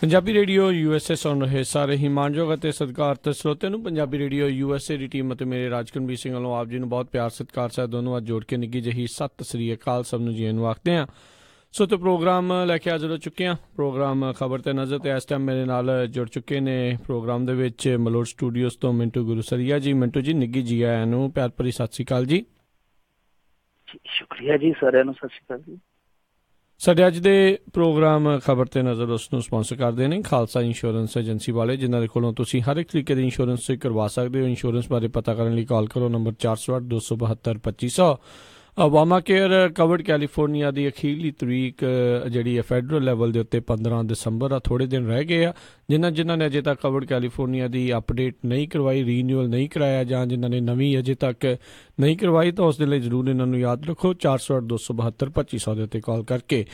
Punjabi radio USA ਸੁਣ ਰਹੇ ਸਾਰੇ ਹੀ ਮਾਣਯੋਗ ਅਤੇ ਸਤਿਕਾਰਤ ਸਰੋਤਿਆਂ ਨੂੰ ਪੰਜਾਬੀ ਰੇਡੀਓ USA ਦੀ ਟੀਮ ਅਤੇ ਮੇਰੇ ਰਾਜਕੁਲਬੀਰ ਸਿੰਘ ਵੱਲੋਂ ਆਪ ਜੀ ਨੂੰ ਬਹੁਤ ਪਿਆਰ ਸਤਿਕਾਰ ਸਾਹਿਬ ਦੋਨੋਂ ਅੱਜ ਜੋੜ ਕੇ ਨਿੱਘੀ ਜਿਹੀ ਸਤਿ ਸ੍ਰੀ ਅਕਾਲ ਸਭ ਨੂੰ ਜੀ ਨੂੰ ਆਖਦੇ ਹਾਂ। ਸੋ ਤੇ ਪ੍ਰੋਗਰਾਮ ਲੈ ਕੇ ਹਾਜ਼ਰ ਹੋ ਚੁੱਕੇ ਹਾਂ। ਪ੍ਰੋਗਰਾਮ ਖਬਰ ਤੇ ਨਜ਼ਰ ਤੇ ਇਸ ਟਾਈਮ ਮੇਰੇ ਨਾਲ ਜੁੜ ਚੁੱਕੇ ਨੇ ਪ੍ਰੋਗਰਾਮ ਦੇ ਵਿੱਚ ਮਲੋਟ ਸਟੂਡੀਓਜ਼ ਤੋਂ ਮਿੰਟੂ ਗੁਰੂਸਰੀਆ ਜੀ। ਮਿੰਟੂ ਜੀ ਨਿੱਘੀ ਜੀ ਆਇਆਂ ਨੂੰ ਪਿਆਰ ਭਰੀ ਸਤਿ ਸ੍ਰੀ ਅਕਾਲ ਜੀ। ਸ਼ੁਕਰੀਆ ਜੀ, ਸਾਰਿਆਂ ਨੂੰ ਸਤਿ ਸ਼੍ਰੀ ਅਕਾਲ ਜੀ। ਸਾਡੇ ਅੱਜ ਦੇ ਪ੍ਰੋਗਰਾਮ ਖਬਰ ਤੇ ਨਜ਼ਰ ਉਸ ਨੂੰ ਸਪਾਂਸਰ ਕਰਦੇ ਨੇ ਖਾਲਸਾ ਇੰਸ਼ੋਰੈਂਸ ਏਜੰਸੀ ਵਾਲੇ, ਜਿਨ੍ਹਾਂ ਦੇ ਕੋਲੋਂ ਤੁਸੀਂ ਹਰ ਇੱਕ ਤਰੀਕੇ ਦੀ ਇੰਸ਼ੋਰੈਂਸ ਕਰਵਾ ਸਕਦੇ ਹੋ। ਇੰਸ਼ੋਰੈਂਸ ਬਾਰੇ ਪਤਾ ਕਰਨ ਲਈ ਕਾਲ ਕਰੋ number 408-272-2500। Obama care covered California ਦੀ ਅਖੀਰਲੀ ਤਰੀਕ ਜਿਹੜੀ ਹੈ ਫੈਡਰਲ ਲੈਵਲ ਦੇ ਉੱਤੇ 15 ਦਸੰਬਰ ਆ। ਥੋੜ੍ਹੇ ਦਿਨ ਰਹਿ ਗਏ ਆ। ਜਿਨ੍ਹਾਂ ਨੇ ਅਜੇ ਤੱਕ ਕਵਰਡ ਕੈਲੀਫੋਰਨੀਆ ਦੀ ਅਪਡੇਟ ਨਹੀਂ ਕਰਵਾਈ, ਰੀਨਿਊਅਲ ਨਹੀਂ ਕਰਾਇਆ, ਜਾਂ ਜਿਨ੍ਹਾਂ ਨੇ ਨਵੀਂ ਅਜੇ ਤੱਕ ਨਹੀਂ ਕਰਵਾਈ, ਤਾਂ ਉਸ ਦੇ ਲਈ ਜ਼ਰੂਰ ਇਹਨਾਂ ਨੂੰ ਯਾਦ ਰੱਖੋ 408-272-2500 ਦੇ ਉੱਤੇ ਕਾਲ ਕਰਕੇ।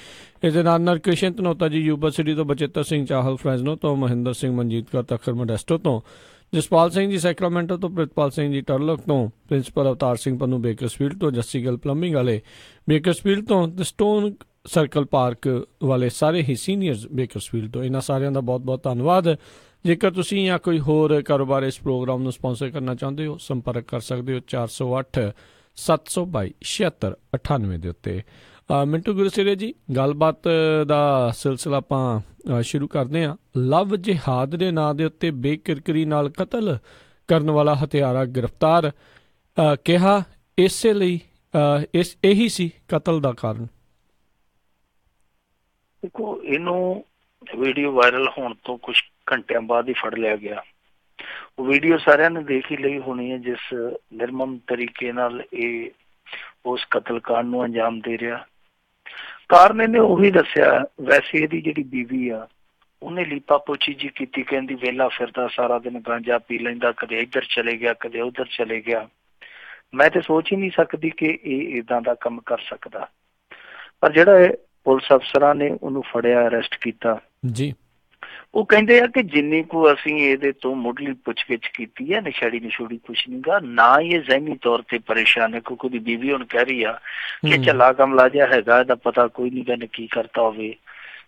ਇਸ ਦੇ ਨਾਲ ਕ੍ਰਿਸ਼ਨ ਧਨੋਤਾ ਜੀ ਯੂਬਾ ਸਿਟੀ ਤੋਂ, ਬਚਿੱਤਰ ਸਿੰਘ ਚਾਹਲ ਫਰੈਜ਼ਨੋ ਤੋਂ, ਮਹਿੰਦਰ ਸਿੰਘ ਮਨਜੀਤ ਕੌਰ ਤੱਖਰ ਮੋਡੈਸਟੋ ਤੋਂ, ਜਸਪਾਲ ਸਿੰਘ ਜੀ ਸੈਕਰਾਮੈਂਟੋ ਤੋਂ, ਪ੍ਰਿਤਪਾਲ ਸਿੰਘ ਜੀ ਟਰਲਕ ਤੋਂ, ਪ੍ਰਿੰਸੀਪਲ ਅਵਤਾਰ ਸਿੰਘ ਪੰਨੂ ਬੇਕਰਸਫੀਲਡ ਤੋਂ, ਜੱਸੀ ਗਿੱਲ ਪਲੰਬਿੰਗ ਵਾਲੇ ਬੇਕਰਸਫੀਲਡ ਤੋਂ, ਤੇ ਸਟੋਨ ਸਰਕਲ ਪਾਰਕ ਵਾਲੇ ਸਾਰੇ ਹੀ ਸੀਨੀਅਰਸ ਬੇਕਰਸਫੀਲਡ ਤੋਂ। ਇਹਨਾਂ ਸਾਰਿਆਂ ਦਾ ਬਹੁਤ ਬਹੁਤ ਧੰਨਵਾਦ। ਜੇਕਰ ਤੁਸੀਂ ਜਾਂ ਕੋਈ ਹੋਰ ਕਾਰੋਬਾਰ ਇਸ ਪ੍ਰੋਗਰਾਮ ਨੂੰ ਸਪਾਂਸਰ ਕਰਨਾ ਚਾਹੁੰਦੇ ਹੋ, ਸੰਪਰਕ ਕਰ ਸਕਦੇ ਹੋ 408-722-7698 ਦੇ ਉੱਤੇ। ਮਿੰਟੂ ਗੁਰੂਸਰੀਆ ਜੀ, ਗੱਲਬਾਤ ਦਾ ਸਿਲਸਿਲਾ ਆਪਾਂ ਸ਼ੁਰੂ ਕਰਦੇ ਹਾਂ। ਲਵ ਜਿਹਾਦ ਦੇ ਨਾਂ ਦੇ ਉੱਤੇ ਬੇਕਿਰਕਰੀ ਨਾਲ ਕਤਲ ਕਰਨ ਵਾਲਾ ਹਥਿਆਰਾ ਗ੍ਰਿਫਤਾਰ, ਕਿਹਾ ਇਸੇ ਲਈ ਇਹੀ ਸੀ ਕਤਲ ਦਾ ਕਾਰਨ। ਦੇਖੋ, ਇਹਨੂੰ ਵੀਡੀਓ ਵਾਇਰਲ ਹੋਣ ਤੋਂ ਕੁਝ ਘੰਟਿਆਂ ਬਾਅਦ ਹੀ ਫੜ ਲਿਆ ਗਿਆ। ਉਹ ਵੀਡੀਓ ਸਾਰਿਆਂ ਨੇ ਦੇਖ ਹੀ ਲਈ ਹੋਣੀ ਹੈ, ਜਿਸ ਨਿਰਮਮ ਤਰੀਕੇ ਨਾਲ ਇਹ ਉਸ ਕਤਲਕਾਂਡ ਨੂੰ ਅੰਜਾਮ ਦੇ ਰਿਹਾ। ਕਾਰਨ ਇਹਨੇ ਉਹੀ ਦੱਸਿਆ। ਵੈਸੇ ਇਹਦੀ ਜਿਹੜੀ ਬੀਵੀ ਆ, ਉਹਨੇ ਲੀਪਾ ਪੋਚੀ ਜੀ ਕੀਤੀ, ਕਹਿੰਦੀ ਵਿਹਲਾ ਫਿਰਦਾ ਸਾਰਾ ਦਿਨ ਗਾਂਜਾ ਪੀ ਲੈਂਦਾ, ਕਦੇ ਇੱਧਰ ਚਲੇ ਗਿਆ, ਕਦੇ ਉੱਧਰ ਚਲੇ ਗਿਆ। ਮੈਂ ਤੇ ਸੋਚ ਹੀ ਨਹੀਂ ਸਕਦੀ ਕਿ ਇਹ ਏਦਾਂ ਦਾ ਕੰਮ ਕਰ ਸਕਦਾ। ਪਰ ਜਿਹੜਾ ਪੁਲਿਸ ਅਫਸਰਾਂ ਨੇ ਉਹਨੂੰ ਫੜਿਆ, ਅਰੈਸਟ ਕੀਤਾ ਜੀ, ਉਹ ਕਹਿੰਦੇ ਆ ਕਿ ਜਿੰਨੀ ਕੁ ਅਸੀਂ ਇਹਦੇ ਤੋਂ ਮੁੱਢਲੀ ਪੁੱਛਗਿੱਛ ਕੀਤੀ ਹੈ, ਨਸ਼ੇੜੀ ਨਸ਼ੂੜੀ ਕੁਛ ਨੀ ਗਾ, ਨਾ ਇਹ ਜ਼ਹਿਨੀ ਤੌਰ ਤੇ ਪਰੇਸ਼ਾਨ ਹੈ, ਕਿਉਂਕਿ ਉਹਦੀ ਬੀਵੀ ਹੁਣ ਕਹਿ ਰਹੀ ਆ ਕਿ ਝੱਲਾ ਕਮਲਾ ਜਿਹਾ ਹੈਗਾ, ਇਹਦਾ ਪਤਾ ਕੋਈ ਨੀ ਕਹਿੰਦੇ ਕੀ ਕਰਤਾ ਹੋਵੇ,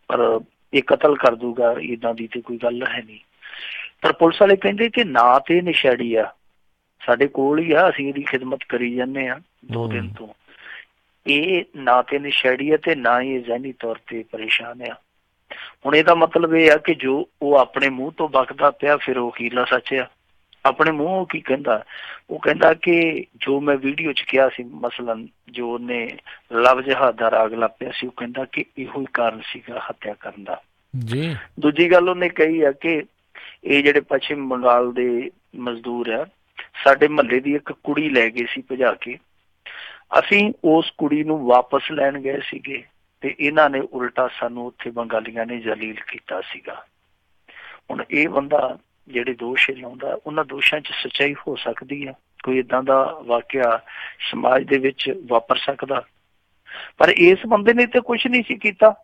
ਪਰ ਇਹ ਕਤਲ ਕਰ ਦੂਗਾ, ਏਦਾਂ ਦੀ ਤੇ ਕੋਈ ਗੱਲ ਹੈ ਨਹੀਂ। ਪਰ ਪੁਲਿਸ ਵਾਲੇ ਕਹਿੰਦੇ ਕਿ ਨਾ ਤੇ ਨਸ਼ੇੜੀ ਆ, ਸਾਡੇ ਕੋਲ ਹੀ ਆ, ਅਸੀਂ ਇਹਦੀ ਖਿਦਮਤ ਕਰੀ ਜਾਂਦੇ ਹਾਂ 2 ਦਿਨ ਤੋਂ। ਇਹ ਨਾ ਤੇ ਨਸ਼ੇੜੀ ਹੈ ਤੇ ਨਾ ਹੀ ਜ਼ਹਿਨੀ ਤੌਰ ਤੇ ਪਰੇਸ਼ਾਨ ਆ। ਹੁਣ ਇਹਦਾ ਮਤਲਬ ਇਹ ਆ ਕਿ ਜੋ ਉਹ ਆਪਣੇ ਮੂੰਹ ਤੋਂ ਬਕਦਾ ਪਿਆ, ਫਿਰ ਉਹ ਅਖੀਰਲਾ ਸੱਚ ਆ। ਆਪਣੇ ਮੂੰਹ ਉਹ ਕੀ ਕਹਿੰਦਾ? ਉਹ ਕਹਿੰਦਾ ਕਿ ਜੋ ਮੈਂ ਵੀਡੀਓ 'ਚ ਕਿਹਾ ਸੀ, ਮਸਲਨ ਜੋ ਉਹਨੇ ਲਵ ਜਿਹਾਦ ਦਾ ਰਾਗ ਲਾਪਿਆ ਸੀ, ਉਹ ਕਹਿੰਦਾ ਕਿ ਇਹੋ ਹੀ ਕਾਰਨ ਸੀਗਾ ਹੱਤਿਆ ਕਰਨ ਦਾ। ਦੂਜੀ ਗੱਲ ਉਹਨੇ ਕਹੀ ਆ ਕਿ ਇਹ ਜਿਹੜੇ ਪੱਛਮੀ ਬੰਗਾਲ ਦੇ ਮਜ਼ਦੂਰ ਆ, ਸਾਡੇ ਮਹੱਲੇ ਦੀ ਇੱਕ ਕੁੜੀ ਲੈ ਗਏ ਸੀ ਭਜਾ ਕੇ, ਅਸੀਂ ਉਸ ਕੁੜੀ ਨੂੰ ਵਾਪਸ ਲੈਣ ਗਏ ਸੀਗੇ ਤੇ ਇਹਨਾਂ ਨੇ ਉਲਟਾ ਸਾਨੂੰ ਉੱਥੇ ਬੰਗਾਲੀਆਂ ਨੇ ਜਲੀਲ ਕੀਤਾ ਸੀਗਾ। ਹੁਣ ਇਹ ਬੰਦਾ ਜਿਹੜੇ ਦੋਸ਼ ਲਾਉਂਦਾ, ਉਹਨਾਂ ਦੋਸ਼ਾਂ 'ਚ ਸੱਚਾਈ ਹੋ ਸਕਦੀ ਆ? ਕੋਈ ਏਦਾਂ ਦਾ ਵਾਕਿਆ ਸਮਾਜ ਦੇ ਵਿੱਚ ਵਾਪਰ ਸਕਦਾ? ਪਰ ਇਸ ਬੰਦੇ ਨੇ ਤੇ ਕੁਛ ਨਹੀਂ ਸੀ ਕੀਤਾ,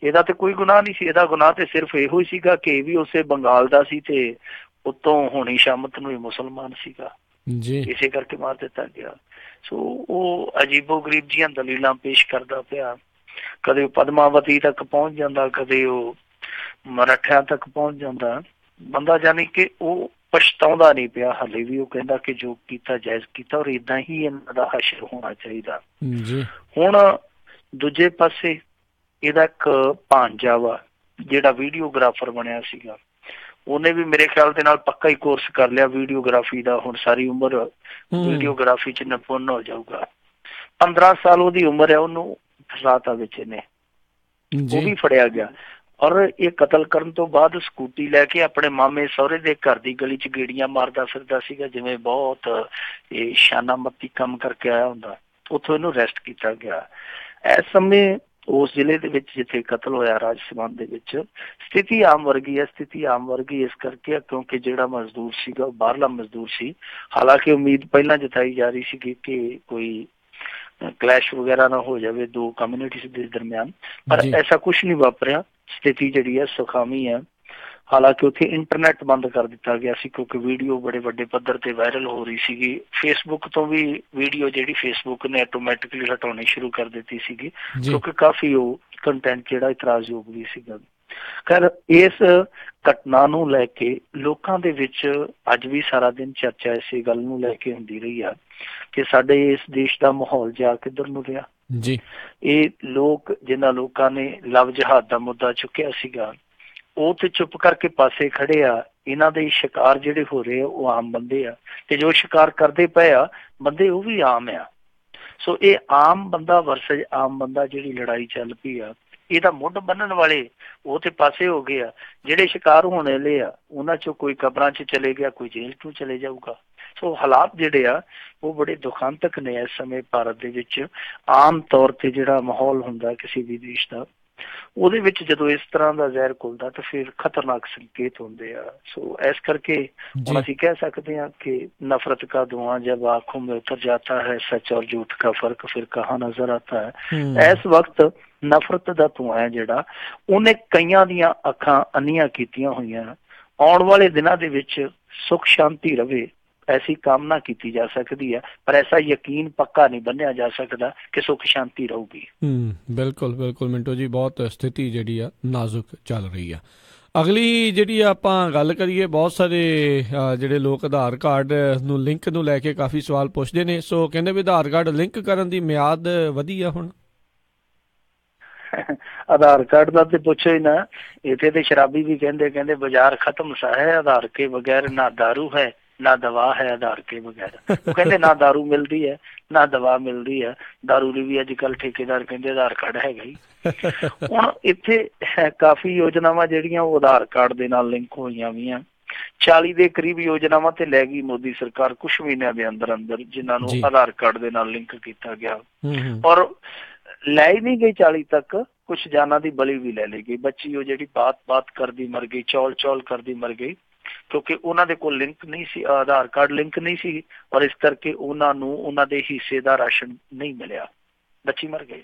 ਇਹਦਾ ਤੇ ਕੋਈ ਗੁਨਾਹ ਨਹੀਂ ਸੀ। ਇਹਦਾ ਗੁਨਾਹ ਤੇ ਸਿਰਫ ਇਹੋ ਹੀ ਸੀਗਾ ਕਿ ਇਹ ਵੀ ਉਸੇ ਬੰਗਾਲ ਦਾ ਸੀ ਤੇ ਉੱਤੋਂ ਹੋਣੀ ਸ਼ਾਮਤ ਨੂੰ ਇਹ ਮੁਸਲਮਾਨ ਸੀਗਾ, ਇਸੇ ਕਰਕੇ ਮਾਰ ਦਿੱਤਾ ਗਿਆ। ਸੋ ਉਹ ਅਜੀਬੋ ਗਰੀਬ ਜੀਆਂ ਦਲੀਲਾਂ ਪੇਸ਼ ਕਰਦਾ ਪਿਆ। ਕਦੇ ਉਹ ਪਦਮਾਵਤੀ ਤੱਕ ਪਹੁੰਚ ਜਾਂਦਾ, ਕਦੇ ਉਹ ਮਰਾਠਿਆਂ ਤੱਕ ਪਹੁੰਚ ਜਾਂਦਾ ਬੰਦਾ, ਜਾਣੀ ਕਿ ਉਹ ਪਛਤਾਉਂਦਾ ਨਹੀਂ ਪਿਆ ਹਾਲੇ ਵੀ। ਉਹ ਕਹਿੰਦਾ ਕਿ ਜੋ ਕੀਤਾ ਜਾਇਜ਼ ਕੀਤਾ, ਔਰ ਏਦਾਂ ਹੀ ਇਹਨਾਂ ਦਾ ਹਸ਼ਰ ਹੋਣਾ ਚਾਹੀਦਾ। ਹੁਣ ਦੂਜੇ ਪਾਸੇ ਇਹਦਾ ਇੱਕ ਭਾਂਜਾ ਵਾ ਜਿਹੜਾ ਵੀਡੀਓਗ੍ਰਾਫਰ ਬਣਿਆ ਸੀਗਾ, ਉਹਨੇ ਵੀ ਮੇਰੇ ਖਿਆਲ ਦੇ ਨਾਲ ਪੱਕਾ ਹੀ ਕੋਰਸ ਕਰ ਲਿਆ ਵੀਡੀਓਗ੍ਰਾਫੀ ਦਾ। ਹੁਣ ਸਾਰੀ ਉਮਰ ਵੀਡੀਓਗ੍ਰਾਫੀ 'ਚ ਨਿਪੁੰਨ ਹੋ ਜਾਊਗਾ। 15 ਸਾਲ ਉਹਦੀ ਉਮਰ ਹੈ, ਉਹਨੂੰ ਫਸਾਤਾ ਵਿੱਚ ਇਹਨੇ, ਉਹ ਵੀ ਫੜਿਆ ਗਿਆ। ਔਰ ਇਹ ਕਤਲ ਕਰਨ ਤੋਂ ਬਾਅਦ ਸਕੂਟੀ ਲੈ ਕੇ ਆਪਣੇ ਮਾਮੇ ਸਹੁਰੇ ਦੇ ਘਰ ਦੀ ਗਲੀ 'ਚ ਗੇੜੀਆਂ ਮਾਰਦਾ ਫਿਰਦਾ ਸੀਗਾ, ਜਿਵੇਂ ਬਹੁਤ ਇਹ ਸ਼ਾਨਾਮਤੀ ਕੰਮ ਕਰਕੇ ਆਇਆ ਹੁੰਦਾ। ਉੱਥੋਂ ਇਹਨੂੰ ਅਰੈਸਟ ਕੀਤਾ ਗਿਆ। ਇਸ ਸਮੇਂ ਉਸ ਜ਼ਿਲ੍ਹੇ ਦੇ ਵਿੱਚ ਜਿੱਥੇ ਕਤਲ ਹੋਇਆ, ਰਾਜਸਥਾਨ ਦੇ ਵਿੱਚ, ਸਥਿਤੀ ਆਮ ਵਰਗੀ ਹੈ। ਸਥਿਤੀ ਆਮ ਵਰਗੀ ਇਸ ਕਰਕੇ ਕਿਉਂਕਿ ਜਿਹੜਾ ਮਜ਼ਦੂਰ ਸੀਗਾ ਉਹ ਬਾਹਰਲਾ ਮਜ਼ਦੂਰ ਸੀ। ਹਾਲਾਂਕਿ ਉਮੀਦ ਪਹਿਲਾਂ ਜਤਾਈ ਜਾ ਰਹੀ ਸੀਗੀ ਕਿ ਕੋਈ ਕਲੈਸ਼ ਵਗੈਰਾ ਨਾ ਹੋ ਜਾਵੇ ਦੋ ਕਮਿਊਨਿਟੀਜ਼ ਦੇ ਦਰਮਿਆਨ, ਪਰ ਐਸਾ ਕੁਛ ਨਹੀਂ ਵਾਪਰਿਆ। ਸਥਿਤੀ ਜਿਹੜੀ ਹੈ ਸੁਖਾਵੀ ਹੈ। ਹਾਲਾਂਕਿ ਉੱਥੇ ਇੰਟਰਨੈਟ ਬੰਦ ਕਰ ਦਿੱਤਾ ਗਿਆ ਸੀ ਕਿਉਂਕਿ ਵੀਡੀਓ ਬੜੇ ਵੱਡੇ ਪੱਧਰ ਤੇ ਵਾਇਰਲ ਹੋ ਰਹੀ ਸੀਗੀ। ਫੇਸਬੁੱਕ ਤੋਂ ਵੀ ਵੀਡੀਓ ਜਿਹੜੀ ਫੇਸਬੁੱਕ ਨੇ ਆਟੋਮੈਟਿਕਲੀ ਹਟਾਉਣੀ ਸ਼ੁਰੂ ਕਰ ਦਿੱਤੀ ਸੀਗੀ ਕਿਉਂਕਿ ਕਾਫੀ ਉਹ ਕੰਟੈਂਟ ਜਿਹੜਾ ਇਤਰਾਜ਼ਯੋਗ ਵੀ ਸੀਗਾ। ਖੈਰ ਇਸ ਘਟਨਾ ਨੂੰ ਲੈ ਕੇ ਲੋਕਾਂ ਦੇ ਵਿੱਚ ਅੱਜ ਵੀ ਸਾਰਾ ਦਿਨ ਚਰਚਾ ਇਸੇ ਗੱਲ ਨੂੰ ਲੈ ਕੇ ਹੁੰਦੀ ਰਹੀ ਆ ਕਿ ਸਾਡੇ ਇਸ ਦੇਸ਼ ਦਾ ਮਾਹੌਲ ਜਾ ਕਿੱਧਰ ਨੂੰ ਰਿਹਾ ਜੀ। ਇਹ ਲੋਕ ਜਿਨ੍ਹਾਂ ਲੋਕਾਂ ਨੇ ਲਵ ਜਹਾਦ ਦਾ ਮੁੱਦਾ ਚੁੱਕਿਆ ਸੀਗਾ ਉਹ ਤੇ ਚੁੱਪ ਕਰਕੇ ਪਾਸੇ ਖੜੇ ਆ। ਇਹਨਾਂ ਦੇ ਸ਼ਿਕਾਰ ਜਿਹੜੇ ਹੋ ਰਹੇ ਆ ਉਹ ਆਮ ਬੰਦੇ ਆ ਤੇ ਜੋ ਸ਼ਿਕਾਰ ਕਰਦੇ ਪਏ ਆ ਬੰਦੇ ਉਹ ਵੀ ਆਮ ਆ। ਸੋ ਇਹ ਆਮ ਬੰਦਾ ਵਰਸਜ ਆਮ ਬੰਦਾ ਜਿਹੜੀ ਲੜਾਈ ਚੱਲ ਪਈ ਆ ਇਹਦਾ ਮੁੱਢ ਬੰਨਣ ਵਾਲੇ ਉਹ ਤੇ ਪਾਸੇ ਹੋ ਗਏ ਆ। ਜਿਹੜੇ ਸ਼ਿਕਾਰ ਹੋਣ ਵਾਲੇ ਆ ਉਹਨਾਂ ਚੋਂ ਕੋਈ ਕਬਰਾਂ 'ਚ ਚਲੇ ਗਿਆ, ਕੋਈ ਜੇਲ੍ਹ ਤੋਂ ਚਲੇ ਜਾਊਗਾ। ਸੋ ਹਾਲਾਤ ਜਿਹੜੇ ਆ ਉਹ ਬੜੇ ਦੁਖਾਂਤਕ ਨੇ ਇਸ ਸਮੇਂ ਭਾਰਤ ਦੇ ਵਿੱਚ। ਆਮ ਤੌਰ ਤੇ ਜਿਹੜਾ ਮਾਹੌਲ ਹੁੰਦਾ ਕਿਸੇ ਵੀ ਦੇਸ਼ ਦਾ ਉਹਦੇ ਵਿੱਚ ਜਦੋਂ ਇਸ ਤਰ੍ਹਾਂ ਦਾ ਜ਼ਹਿਰ ਘੁਲਦਾ ਤਾਂ ਫਿਰ ਖਤਰਨਾਕ ਸੰਕੇਤ ਹੁੰਦੇ ਆ। ਸੋ ਇਸ ਕਰਕੇ ਹੁਣ ਅਸੀਂ ਕਹਿ ਸਕਦੇ ਹਾਂ ਕਿ ਨਫ਼ਰਤ का धुआं जब आंखों में उतर जाता है सच और झूठ का फर्क फिर कहाँ नजर आता है। ਇਸ ਵਕਤ ਨਫ਼ਰਤ ਦਾ ਧੂੰਆਂ ਹੈ ਜਿਹੜਾ ਉਹਨੇ ਕਈਆਂ ਦੀਆਂ ਅੱਖਾਂ ਅੰਨੀਆਂ ਕੀਤੀਆਂ ਹੋਈਆਂ। ਆਉਣ ਵਾਲੇ ਦਿਨਾਂ ਦੇ ਵਿੱਚ ਸੁੱਖ ਸ਼ਾਂਤੀ ਰਵੇ ਐਸੀ ਕਾਮਨਾ ਕੀਤੀ ਜਾ ਸਕਦੀ ਹੈ ਪਰ ਐਸਾ ਯਕੀਨ ਪੱਕਾ ਨਹੀਂ ਬੰਨਿਆ ਜਾ ਸਕਦਾ ਕਿ ਸੁੱਖ ਸ਼ਾਂਤੀ ਰਹੂਗੀ। ਬਿਲਕੁਲ ਬਿਲਕੁਲ ਮਿੰਟੂ ਜੀ, ਬਹੁਤ ਸਥਿਤੀ ਜਿਹੜੀ ਆ ਨਾਜ਼ੁਕ ਚੱਲ ਰਹੀ ਆ। ਅਗਲੀ ਜਿਹੜੀ ਆਪਾਂ ਗੱਲ ਕਰੀਏ, ਬਹੁਤ ਸਾਰੇ ਜਿਹੜੇ ਲੋਕ ਆਧਾਰ ਕਾਰਡ ਨੂੰ ਲਿੰਕ ਨੂੰ ਲੈ ਕੇ ਕਾਫੀ ਸਵਾਲ ਪੁੱਛਦੇ ਨੇ। ਸੋ ਕਹਿੰਦੇ ਵੀ ਆਧਾਰ ਕਾਰਡ ਲਿੰਕ ਕਰਨ ਦੀ ਮਿਆਦ ਵਧੀ ਆ ਹੁਣ। ਆਧਾਰ ਕਾਰਡ ਦਾ ਤੇ ਪੁੱਛੋ ਹੀ ਨਾ। ਇੱਥੇ ਤੇ ਸ਼ਰਾਬੀ ਵੀ ਕਹਿੰਦੇ ਬਾਜ਼ਾਰ ਖਤਮ ਸਾ ਹੈ ਆਧਾਰ ਕੇ ਬਗੈਰ, ਨਾ ਦਾਰੂ ਹੈ ਨਾ ਦਵਾ ਹੈ ਆਧਾਰ ਕੇ ਬਗੈਰ। ਉਹ ਕਹਿੰਦੇ ਨਾ ਦਾਰੂ ਮਿਲਦੀ ਹੈ ਨਾ ਦਵਾ ਮਿਲਦੀ ਹੈ। ਦਾਰੂ ਦੀ ਵੀ ਅੱਜ ਕੱਲ੍ਹ ਠੇਕੇਦਾਰ ਕਹਿੰਦੇ ਆਧਾਰ ਕਾਰਡ ਹੈਗਾ ਹੀ। ਹੁਣ ਇੱਥੇ ਕਾਫੀ ਯੋਜਨਾਵਾਂ ਜਿਹੜੀਆਂ ਉਹ ਆਧਾਰ ਕਾਰਡ ਦੇ ਨਾਲ ਲਿੰਕ ਹੋਈਆਂ ਵੀ ਆ। 40 ਦੇ ਕਰੀਬ ਯੋਜਨਾਵਾਂ ਤੇ ਲੈ ਗਈ ਮੋਦੀ ਸਰਕਾਰ ਕੁਛ ਮਹੀਨਿਆਂ ਦੇ ਅੰਦਰ ਅੰਦਰ, ਜਿਨ੍ਹਾਂ ਨੂੰ ਆਧਾਰ ਕਾਰਡ ਦੇ ਨਾਲ ਲਿੰਕ ਕੀਤਾ ਗਿਆ। ਔਰ ਲੈ ਹੀ ਨਹੀਂ ਗਈ 40 ਤੱਕ, ਕੁਛ ਜਾਨਾਂ ਦੀ ਬਲੀ ਵੀ ਲੈ ਲਈ ਗਈ। ਬੱਚੀ ਉਹ ਜਿਹੜੀ ਬਾਤ ਕਰਦੀ ਮਰ ਗਈ, ਚੌਲ ਕਰਦੀ ਮਰ ਗਈ, ਕਿਉਂਕਿ ਉਹਨਾਂ ਦੇ ਕੋਲ ਲਿੰਕ ਨਹੀਂ ਸੀ, ਆਧਾਰ ਕਾਰਡ ਲਿੰਕ ਨਹੀਂ ਸੀ ਔਰ ਇਸ ਕਰਕੇ ਉਹਨਾਂ ਨੂੰ ਉਹਨਾਂ ਦੇ ਹਿੱਸੇ ਦਾ ਰਾਸ਼ਨ ਨਹੀਂ ਮਿਲਿਆ, ਬੱਚੀ ਮਰ ਗਈ।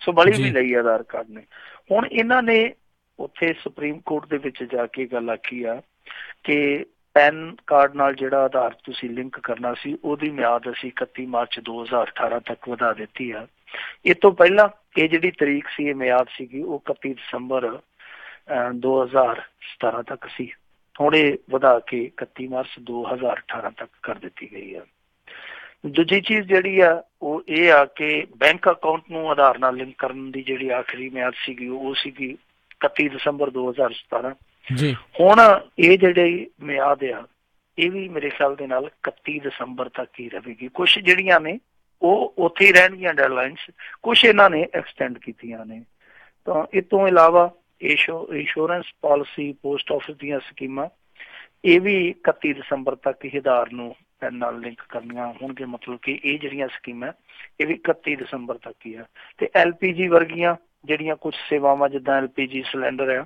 ਸੋ ਬਲੀ ਵੀ ਲਈ ਆਧਾਰ ਕਾਰਡ ਨੇ। ਹੁਣ ਇਹਨਾਂ ਨੇ ਉੱਥੇ ਸੁਪਰੀਮ ਕੋਰਟ ਦੇ ਵਿੱਚ ਜਾ ਕੇ ਗੱਲ ਆਖੀ ਆ ਕਿ ਪੈਨ ਕਾਰਡ ਨਾਲ ਜਿਹੜਾ ਆਧਾਰ ਤੁਸੀਂ ਲਿੰਕ ਕਰਨਾ ਸੀ ਉਹਦੀ ਮਿਆਦ ਅਸੀਂ 31 ਮਾਰਚ 2018 ਤੱਕ ਵਧਾ ਦਿੱਤੀ ਆ। ਇਹ ਤੋਂ ਪਹਿਲਾਂ ਇਹ ਜਿਹੜੀ ਤਰੀਕ ਸੀ, ਇਹ ਮਿਆਦ ਸੀਗੀ ਉਹ 31 ਦਸੰਬਰ 2017 ਤੱਕ ਸੀ। ਹੁਣ ਇਹ ਵਧਾ ਕੇ 31 ਮਾਰਚ 2018 ਤੱਕ ਕਰ ਦਿੱਤੀ ਗਈ ਆ। ਦੂਜੀ ਚੀਜ਼ ਜਿਹੜੀ ਆ ਉਹ ਇਹ ਆ ਕਿ ਬੈਂਕ ਅਕਾਊਂਟ ਨੂੰ ਆਧਾਰ ਨਾਲ ਲਿੰਕ ਕਰਨ ਦੀ ਜਿਹੜੀ ਆਖਰੀ ਮਿਆਦ ਸੀਗੀ ਉਹ ਸੀਗੀ 31 ਦਸੰਬਰ 2017। ਹੁਣ ਇਹ ਜਿਹੜੀ ਮਿਆਦ ਆ ਇਹ ਵੀ ਮੇਰੇ ਖਿਆਲ ਦੇ ਨਾਲ 31 ਦਸੰਬਰ ਤੱਕ ਹੀ ਰਹੇਗੀ। ਕੁਛ ਜਿਹੜੀਆਂ ਨੇ ਉਹ ਉੱਥੇ ਹੀ ਰਹਿਣਗੀਆਂ ਡੈਡਲਾਈਨਸ, ਕੁਛ ਇਹਨਾਂ ਨੇ ਐਕਸਟੈਂਡ ਕੀਤੀਆਂ ਨੇ। ਤਾਂ ਇਹ ਤੋਂ ਇਲਾਵਾ ਇੰਸ਼ੋਰੈਂਸ ਪਾਲਿਸੀ, ਪੋਸਟ ਆਫਿਸ ਦੀਆਂ ਸਕੀਮਾਂ ਇਹ ਵੀ 31 ਦਸੰਬਰ ਤੱਕ ਹੀ ਆਧਾਰ ਨੂੰ ਪੈਨ ਨਾਲ ਲਿੰਕ ਕਰਨੀਆਂ ਹੋਣਗੇ। ਮਤਲਬ ਕਿ ਇਹ ਜਿਹੜੀਆਂ ਸਕੀਮਾਂ ਇਹ ਵੀ 31 ਦਸੰਬਰ ਤੱਕ ਹੀ ਆ। ਤੇ LPG ਵਰਗੀਆਂ ਜਿਹੜੀਆਂ ਕੁਛ ਸੇਵਾਵਾਂ ਜਿੱਦਾਂ LPG ਸਿਲੰਡਰ ਆ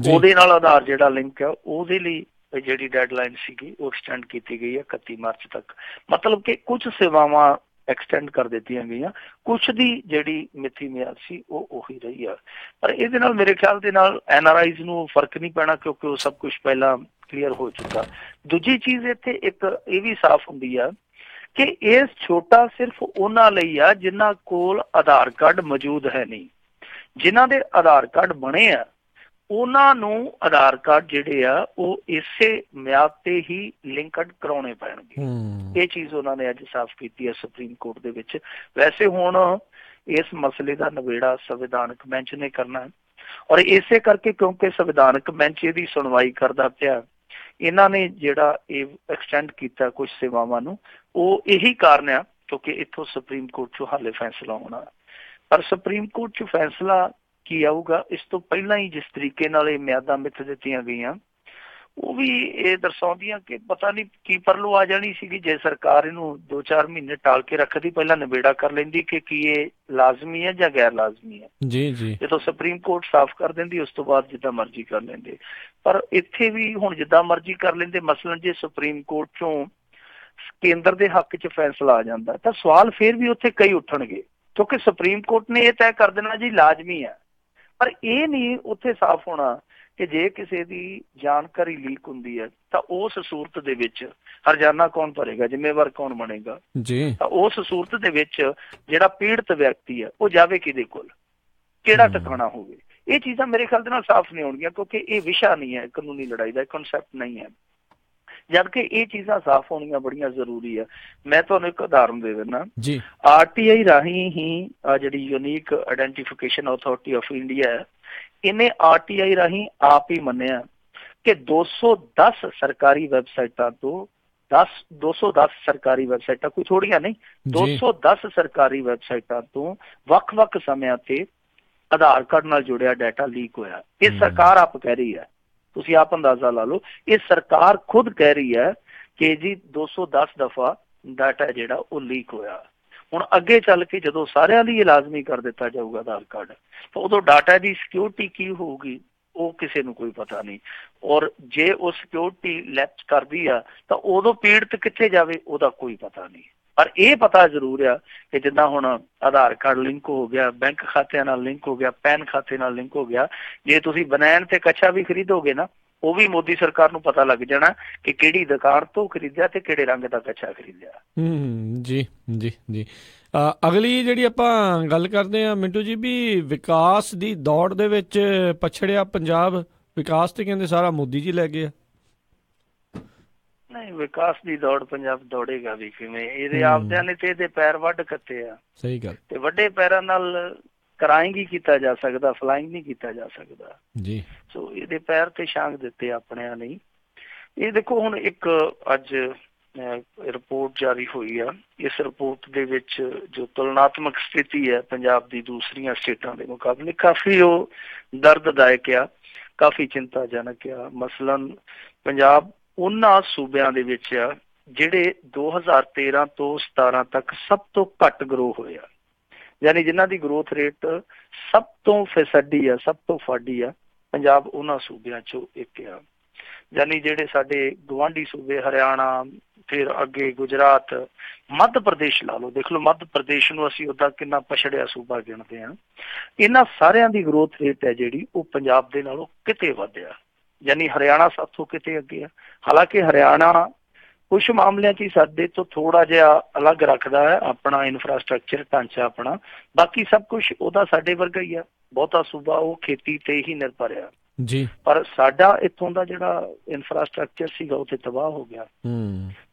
ਉਹਦੇ ਨਾਲ ਆਧਾਰ ਜਿਹੜਾ ਲਿੰਕ ਆ ਉਹਦੇ ਲਈ ਜਿਹੜੀ ਡੈਡਲਾਈਨ ਸੀਗੀ ਉਹ ਐਕਸਟੈਂਡ ਕੀਤੀ ਗਈ ਹੈ 31 ਮਾਰਚ ਤੱਕ। ਮਤਲਬ ਕਿ ਕੁਝ ਸੇਵਾਵਾਂ ਐਕਸਟੈਂਡ ਕਰ ਦਿੱਤੀਆਂ ਗਈਆਂ, ਕੁਛ ਦੀ ਜਿਹੜੀ ਮਿੱਥੀ ਮਿਆਦ ਸੀ ਉਹ ਉਹੀ ਰਹੀ ਆ। ਪਰ ਇਹਦੇ ਨਾਲ ਮੇਰੇ ਖਿਆਲ ਦੇ ਨਾਲ NRIs ਨੂੰ ਫਰਕ ਨਹੀਂ ਪੈਣਾ ਕਿਉਂਕਿ ਉਹ ਸਭ ਕੁਛ ਪਹਿਲਾਂ ਕਲੀਅਰ ਹੋ ਚੁੱਕਾ। ਦੂਜੀ ਚੀਜ਼ ਇੱਥੇ ਇੱਕ ਇਹ ਵੀ ਸਾਫ਼ ਹੁੰਦੀ ਆ ਕਿ ਇਹ ਛੋਟਾ ਸਿਰਫ ਉਹਨਾਂ ਲਈ ਆ ਜਿਨ੍ਹਾਂ ਕੋਲ ਆਧਾਰ ਕਾਰਡ ਮੌਜੂਦ ਹੈ ਨਹੀਂ। ਜਿਨ੍ਹਾਂ ਦੇ ਆਧਾਰ ਕਾਰਡ ਬਣੇ ਆ ਉਹਨਾਂ ਨੂੰ ਆਧਾਰ ਕਾਰਡ ਜਿਹੜੇ ਆ ਉਹ ਇਸੇ ਮਿਆਦ ਤੇ ਹੀ ਲਿੰਕਡ ਕਰਾਉਣੇ ਪੈਣਗੇ। ਇਹ ਚੀਜ਼ ਉਹਨਾਂ ਨੇ ਅੱਜ ਸਾਫ਼ ਕੀਤੀ ਹੈ ਸੁਪਰੀਮ ਕੋਰਟ ਦੇ ਵਿੱਚ। ਵੈਸੇ ਹੁਣ ਇਸ ਮਸਲੇ ਦਾ ਨਿਬੇੜਾ ਸੰਵਿਧਾਨਕ ਬੈਂਚ ਨੇ ਕਰਨਾ ਔਰ ਇਸੇ ਕਰਕੇ ਕਿਉਂਕਿ ਸੰਵਿਧਾਨਕ ਬੈਂਚ ਇਹਦੀ ਸੁਣਵਾਈ ਕਰਦਾ ਪਿਆ, ਇਹਨਾਂ ਨੇ ਜਿਹੜਾ ਇਹ ਐਕਸਟੈਂਡ ਕੀਤਾ ਕੁਝ ਸੇਵਾਵਾਂ ਨੂੰ, ਉਹ ਇਹੀ ਕਾਰਨ ਆ ਕਿਉਂਕਿ ਇੱਥੋਂ ਸੁਪਰੀਮ ਕੋਰਟ 'ਚੋਂ ਹਾਲੇ ਫੈਸਲਾ ਹੋਣਾ। ਪਰ ਸੁਪਰੀਮ ਕੋਰਟ 'ਚ ਫੈਸਲਾ ਕੀ ਆਊਗਾ ਇਸ ਤੋਂ ਪਹਿਲਾਂ ਹੀ ਜਿਸ ਤਰੀਕੇ ਨਾਲ ਇਹ ਮਿਆਦਾਂ ਮਿੱਥ ਦਿੱਤੀਆਂ ਗਈਆਂ ਉਹ ਵੀ ਇਹ ਦਰਸਾਉਂਦੀਆਂ ਕਿ ਪਤਾ ਨਹੀਂ ਕੀ ਪਰਲੋ ਆ ਜਾਣੀ ਸੀਗੀ ਜੇ ਸਰਕਾਰ ਇਹਨੂੰ 2-4 ਮਹੀਨੇ ਟਾਲ ਕੇ ਰੱਖਦੀ, ਪਹਿਲਾਂ ਨਿਬੇੜਾ ਕਰ ਲੈਂਦੀ ਕਿ ਕੀ ਇਹ ਲਾਜ਼ਮੀ ਹੈ ਜਾਂ ਗੈਰ ਲਾਜ਼ਮੀ ਹੈ। ਜਦੋਂ ਸੁਪਰੀਮ ਕੋਰਟ ਸਾਫ਼ ਕਰ ਦਿੰਦੀ ਉਸ ਤੋਂ ਬਾਅਦ ਜਿੱਦਾਂ ਮਰਜ਼ੀ ਕਰ ਲੈਂਦੇ। ਪਰ ਇੱਥੇ ਵੀ ਹੁਣ ਜਿੱਦਾਂ ਮਰਜ਼ੀ ਕਰ ਲੈਂਦੇ। ਮਸਲਨ ਜੇ ਸੁਪਰੀਮ ਕੋਰਟ ਚੋਂ ਕੇਂਦਰ ਦੇ ਹੱਕ 'ਚ ਫੈਸਲਾ ਆ ਜਾਂਦਾ ਤਾਂ ਸਵਾਲ ਫਿਰ ਵੀ ਉੱਥੇ ਕਈ ਉੱਠਣਗੇ ਕਿਉਂਕਿ ਸੁਪਰੀਮ ਕੋਰਟ ਨੇ ਇਹ ਤੈਅ ਕਰ ਦੇਣਾ ਜੀ ਲਾਜ਼ਮੀ ਹੈ। ਪਰ ਇਹ ਨਹੀਂ ਉੱਥੇ ਸਾਫ਼ ਹੋਣਾ ਕਿ ਜੇ ਕਿਸੇ ਦੀ ਜਾਣਕਾਰੀ ਲੀਕ ਹੁੰਦੀ ਹੈ ਤਾਂ ਉਸ ਸੂਰਤ ਦੇ ਵਿੱਚ ਹਰਜਾਨਾ ਕੌਣ ਭਰੇਗਾ, ਜ਼ਿੰਮੇਵਾਰ ਕੌਣ ਬਣੇਗਾ। ਤਾਂ ਉਸ ਸੂਰਤ ਦੇ ਵਿੱਚ ਜਿਹੜਾ ਪੀੜਤ ਵਿਅਕਤੀ ਹੈ ਉਹ ਜਾਵੇ ਕਿਹਦੇ ਕੋਲ, ਕਿਹੜਾ ਟਿਕਾਣਾ ਹੋਵੇ। ਇਹ ਚੀਜ਼ਾਂ ਮੇਰੇ ਖਿਆਲ ਦੇ ਨਾਲ ਸਾਫ਼ ਨਹੀਂ ਹੋਣਗੀਆਂ, ਕਿਉਂਕਿ ਇਹ ਵਿਸ਼ਾ ਨਹੀਂ ਹੈ ਕਾਨੂੰਨੀ ਲੜਾਈ ਦਾ, ਕਨਸੈਪਟ ਨਹੀਂ ਹੈ, ਜਦਕਿ ਇਹ ਚੀਜ਼ਾਂ ਸਾਫ਼ ਹੋਣੀਆਂ ਬੜੀਆਂ ਜ਼ਰੂਰੀ ਆ। ਮੈਂ ਤੁਹਾਨੂੰ ਇੱਕ ਉਦਾਹਰਨ ਦੇ ਦਿੰਦਾ ਜੀ। RTI ਰਾਹੀਂ ਹੀ ਜਿਹੜੀ unique identification authority of India ਹੈ, ਇਹਨੇ RTI ਰਾਹੀਂ ਆਪ ਹੀ ਮੰਨਿਆ ਕਿ 210 ਸਰਕਾਰੀ ਵੈਬਸਾਈਟਾਂ ਤੋਂ 210 ਸਰਕਾਰੀ ਵੈਬਸਾਈਟਾਂ, ਕੋਈ ਥੋੜੀਆਂ ਨਹੀਂ, 210 ਸਰਕਾਰੀ ਵੈਬਸਾਈਟਾਂ ਤੋਂ ਵੱਖ-ਵੱਖ ਸਮਿਆਂ ਤੇ ਆਧਾਰ ਕਾਰਡ ਨਾਲ ਜੁੜਿਆ ਡਾਟਾ ਲੀਕ ਹੋਇਆ। ਇਹ ਸਰਕਾਰ ਆਪ ਕਹਿ ਰਹੀ ਹੈ, ਤੁਸੀਂ ਆਪ ਅੰਦਾਜ਼ਾ ਲਾ ਲਓ। ਇਹ ਸਰਕਾਰ ਖੁਦ ਕਹਿ ਰਹੀ ਹੈ ਕਿ ਜੀ 210 ਦਫਾ ਡਾਟਾ ਜਿਹੜਾ ਉਹ ਲੀਕ ਹੋਇਆ। ਹੁਣ ਅੱਗੇ ਚੱਲ ਕੇ ਜਦੋਂ ਸਾਰਿਆਂ ਲਈ ਇਹ ਲਾਜ਼ਮੀ ਕਰ ਦਿੱਤਾ ਜਾਊਗਾ ਆਧਾਰ ਕਾਰਡ, ਤਾਂ ਉਦੋਂ ਡਾਟਾ ਦੀ ਸਿਕਿਉਰਿਟੀ ਕੀ ਹੋਊਗੀ ਉਹ ਕਿਸੇ ਨੂੰ ਕੋਈ ਪਤਾ ਨਹੀਂ। ਔਰ ਜੇ ਉਹ ਸਿਕਿਉਰਿਟੀ ਲੈਪਸ ਕਰਦੀ ਆ ਤਾਂ ਉਦੋਂ ਪੀੜਤ ਕਿੱਥੇ ਜਾਵੇ ਉਹਦਾ ਕੋਈ ਪਤਾ ਨਹੀਂ। ਪਰ ਇਹ ਪਤਾ ਜ਼ਰੂਰ ਆ ਕਿ ਜਿੱਦਾਂ ਹੁਣ ਆਧਾਰ ਕਾਰਡ ਲਿੰਕ ਹੋ ਗਿਆ, ਬੈਂਕ ਖਾਤਿਆਂ ਨਾਲ ਲਿੰਕ ਹੋ ਗਿਆ, ਪੈਨ ਖਾਤੇ ਨਾਲ ਲਿੰਕ ਹੋ ਗਿਆ, ਜੇ ਤੁਸੀਂ ਬਨੈਣ ਤੇ ਕੱਛਾ ਵੀ ਖਰੀਦੋਗੇ ਨਾ, ਉਹ ਵੀ ਮੋਦੀ ਸਰਕਾਰ ਨੂੰ ਪਤਾ ਲੱਗ ਜਾਣਾ ਕਿ ਕਿਹੜੀ ਦੁਕਾਨ ਤੋਂ ਖਰੀਦਿਆ ਤੇ ਕਿਹੜੇ ਰੰਗ ਦਾ ਕੱਛਾ ਖਰੀਦਿਆ। ਜੀ ਜੀ ਜੀ। ਅਗਲੀ ਜਿਹੜੀ ਆਪਾਂ ਗੱਲ ਕਰਦੇ ਹਾਂ ਮਿੰਟੂ ਜੀ, ਵੀ ਵਿਕਾਸ ਦੀ ਦੌੜ ਦੇ ਵਿੱਚ ਪਛੜਿਆ ਪੰਜਾਬ, ਵਿਕਾਸ ਤੇ ਕਹਿੰਦੇ ਸਾਰਾ ਮੋਦੀ ਜੀ ਲੈ ਗਏ ਆ। ਨਹੀਂ, ਵਿਕਾਸ ਦੀ ਦੌੜ ਪੰਜਾਬ ਦੌੜੇਗਾ ਵੀ ਕਿਵੇਂ? ਇਹਦੇ ਆਪਦਿਆਂ ਨੇ ਤੇ ਇਹਦੇ ਪੈਰ ਵੱਢ ਕੱਤੇ ਆ। ਸਹੀ ਗੱਲ। ਤੇ ਵੱਡੇ ਪੈਰਾਂ ਨਾਲ ਕਰਾਇੰਗ ਹੀ ਕੀਤਾ ਜਾ ਸਕਦਾ, ਫਲਾਈਂਗ ਨਹੀਂ ਕੀਤਾ ਜਾ ਸਕਦਾ ਜੀ। ਸੋ ਇਹਦੇ ਪੈਰ ਤੇ ਛਾਂਗ ਦਿੱਤੇ ਆਪਣਿਆਂ ਨੇ। ਇਹ ਦੇਖੋ ਹੁਣ ਇੱਕ ਅੱਜ ਰਿਪੋਰਟ ਜਾਰੀ ਹੋਈ ਆ, ਇਸ ਰਿਪੋਰਟ ਦੇ ਵਿੱਚ ਜੋ ਤੁਲਨਾਤਮਕ ਸਥਿਤੀ ਹੈ ਪੰਜਾਬ ਦੀ ਦੂਸਰੀਆਂ ਸਟੇਟਾਂ ਦੇ ਮੁਕਾਬਲੇ, ਕਾਫੀ ਉਹ ਦਰਦਦਾਇਕ ਆ, ਕਾਫੀ ਚਿੰਤਾਜਨਕ ਆ। ਮਸਲਨ ਪੰਜਾਬ ਉਹਨਾਂ ਸੂਬਿਆਂ ਦੇ ਵਿੱਚ ਆ ਜਿਹੜੇ 2013 ਤੋਂ 17 ਤੱਕ ਸਭ ਤੋਂ ਘੱਟ ਗਰੋ ਹੋਏ ਆ, ਯਾਨੀ ਜਿਨ੍ਹਾਂ ਦੀ ਗਰੋਥ ਰੇਟ ਸਭ ਤੋਂ ਫੀਸਦੀ ਆ, ਸਭ ਤੋਂ ਫਾਡੀ ਆ। ਪੰਜਾਬ ਉਹਨਾਂ ਸੂਬਿਆਂ ਚੋਂ ਇੱਕ ਆ। ਯਾਨੀ ਜਿਹੜੇ ਸਾਡੇ ਗੁਆਂਢੀ ਸੂਬੇ ਹਰਿਆਣਾ, ਫਿਰ ਅੱਗੇ ਗੁਜਰਾਤ, ਮੱਧ ਪ੍ਰਦੇਸ਼ ਲਾ ਲਓ, ਦੇਖ ਲਓ ਮੱਧ ਪ੍ਰਦੇਸ਼ ਨੂੰ ਅਸੀਂ ਉੱਦਾਂ ਕਿੰਨਾ ਪਛੜਿਆ ਸੂਬਾ ਗਿਣਦੇ ਹਾਂ। ਇਹਨਾਂ ਸਾਰਿਆਂ ਦੀ ਗਰੋਥ ਰੇਟ ਹੈ ਜਿਹੜੀ ਉਹ ਪੰਜਾਬ ਦੇ ਨਾਲੋਂ ਕਿਤੇ ਵੱਧ ਆ। ਯਾਨੀ ਹਰਿਆਣਾ ਸਭ ਤੋਂ ਕਿਤੇ ਅੱਗੇ ਆ। ਹਾਲਾਂਕਿ ਹਰਿਆਣਾ ਕੁਛ ਮਾਮਲਿਆਂ 'ਚ ਹੀ ਸਾਡੇ ਤੋਂ ਥੋੜਾ ਜਿਹਾ ਅਲੱਗ ਰੱਖਦਾ ਹੈ ਆਪਣਾ ਇਨਫਰਾਸਟਰਕਚਰ ਢਾਂਚਾ ਆਪਣਾ, ਬਾਕੀ ਸਭ ਕੁਛ ਉਹਦਾ ਸਾਡੇ ਵਰਗਾ ਹੀ ਆ। ਬਹੁਤਾ ਸੂਬਾ ਉਹ ਖੇਤੀ ਤੇ ਹੀ ਨਿਰਭਰ ਆ ਜੀ, ਪਰ ਸਾਡਾ ਇੱਥੋਂ ਦਾ ਜਿਹੜਾ ਇਨਫਰਾਸਟਰਕਚਰ ਸੀਗਾ ਉਹ ਤੇ ਤਬਾਹ ਹੋ ਗਿਆ।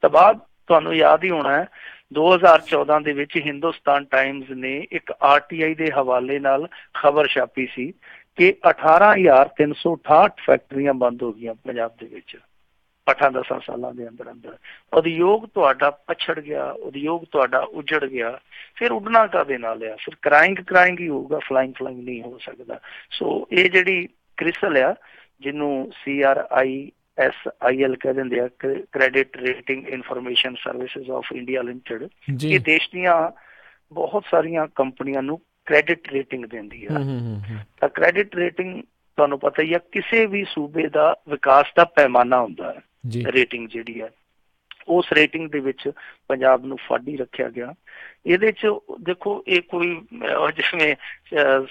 ਤਬਾਹ ਤੁਹਾਨੂੰ ਯਾਦ ਹੀ ਹੋਣਾ ਹੈ, 2014 ਦੇ ਵਿੱਚ ਹਿੰਦੁਸਤਾਨ ਟਾਈਮਜ਼ ਨੇ ਇੱਕ RTI ਦੇ ਹਵਾਲੇ ਨਾਲ ਖਬਰ ਛਾਪੀ ਸੀ ਕਿ 18,368 ਫੈਕਟਰੀਆਂ ਬੰਦ ਹੋ ਗਈਆਂ ਪੰਜਾਬ ਦੇ ਵਿੱਚ 8-10 ਸਾਲਾਂ ਦੇ ਅੰਦਰ ਅੰਦਰ। ਉਦਯੋਗ ਤੁਹਾਡਾ ਪਛੜ ਗਿਆ, ਉਦਯੋਗ ਤੁਹਾਡਾ ਉਜੜ ਗਿਆ। ਫਿਰ ਉੱਡਣਾ ਕਾਹਦੇ ਨਾਲ ਆ? ਫਿਰ ਕਰਾਇੰਗ ਹੀ ਹੋਊਗਾ, ਫਲਾਈਂਗ ਨਹੀਂ ਹੋ ਸਕਦਾ। ਸੋ ਇਹ ਜਿਹੜੀ ਕ੍ਰਿਸਲ ਆ, ਜਿਹਨੂੰ CRISIL ਕਹਿ ਦਿੰਦੇ ਆ, credit rating information services of India limited, ਇਹ ਦੇਸ਼ ਦੀਆਂ ਬਹੁਤ ਸਾਰੀਆਂ ਕੰਪਨੀਆਂ ਨੂੰ ਕ੍ਰੈਡਿਟ ਰੇਟਿੰਗ ਦਿੰਦੀ ਆ। ਤਾਂ ਕ੍ਰੈਡਿਟ ਰੇਟਿੰਗ ਤੁਹਾਨੂੰ ਪਤਾ ਹੀ ਆ, ਕਿਸੇ ਵੀ ਸੂਬੇ ਦਾ ਵਿਕਾਸ ਦਾ ਪੈਮਾਨਾ ਹੁੰਦਾ ਹੈ। ਰੇਟਿੰਗ ਜਿਹੜੀ ਹੈ, ਉਸ ਰੇਟਿੰਗ ਦੇ ਵਿੱਚ ਪੰਜਾਬ ਨੂੰ ਫਾਡੀ ਰੱਖਿਆ ਗਿਆ। ਇਹਦੇ 'ਚ ਦੇਖੋ ਇਹ ਕੋਈ ਜਿਵੇਂ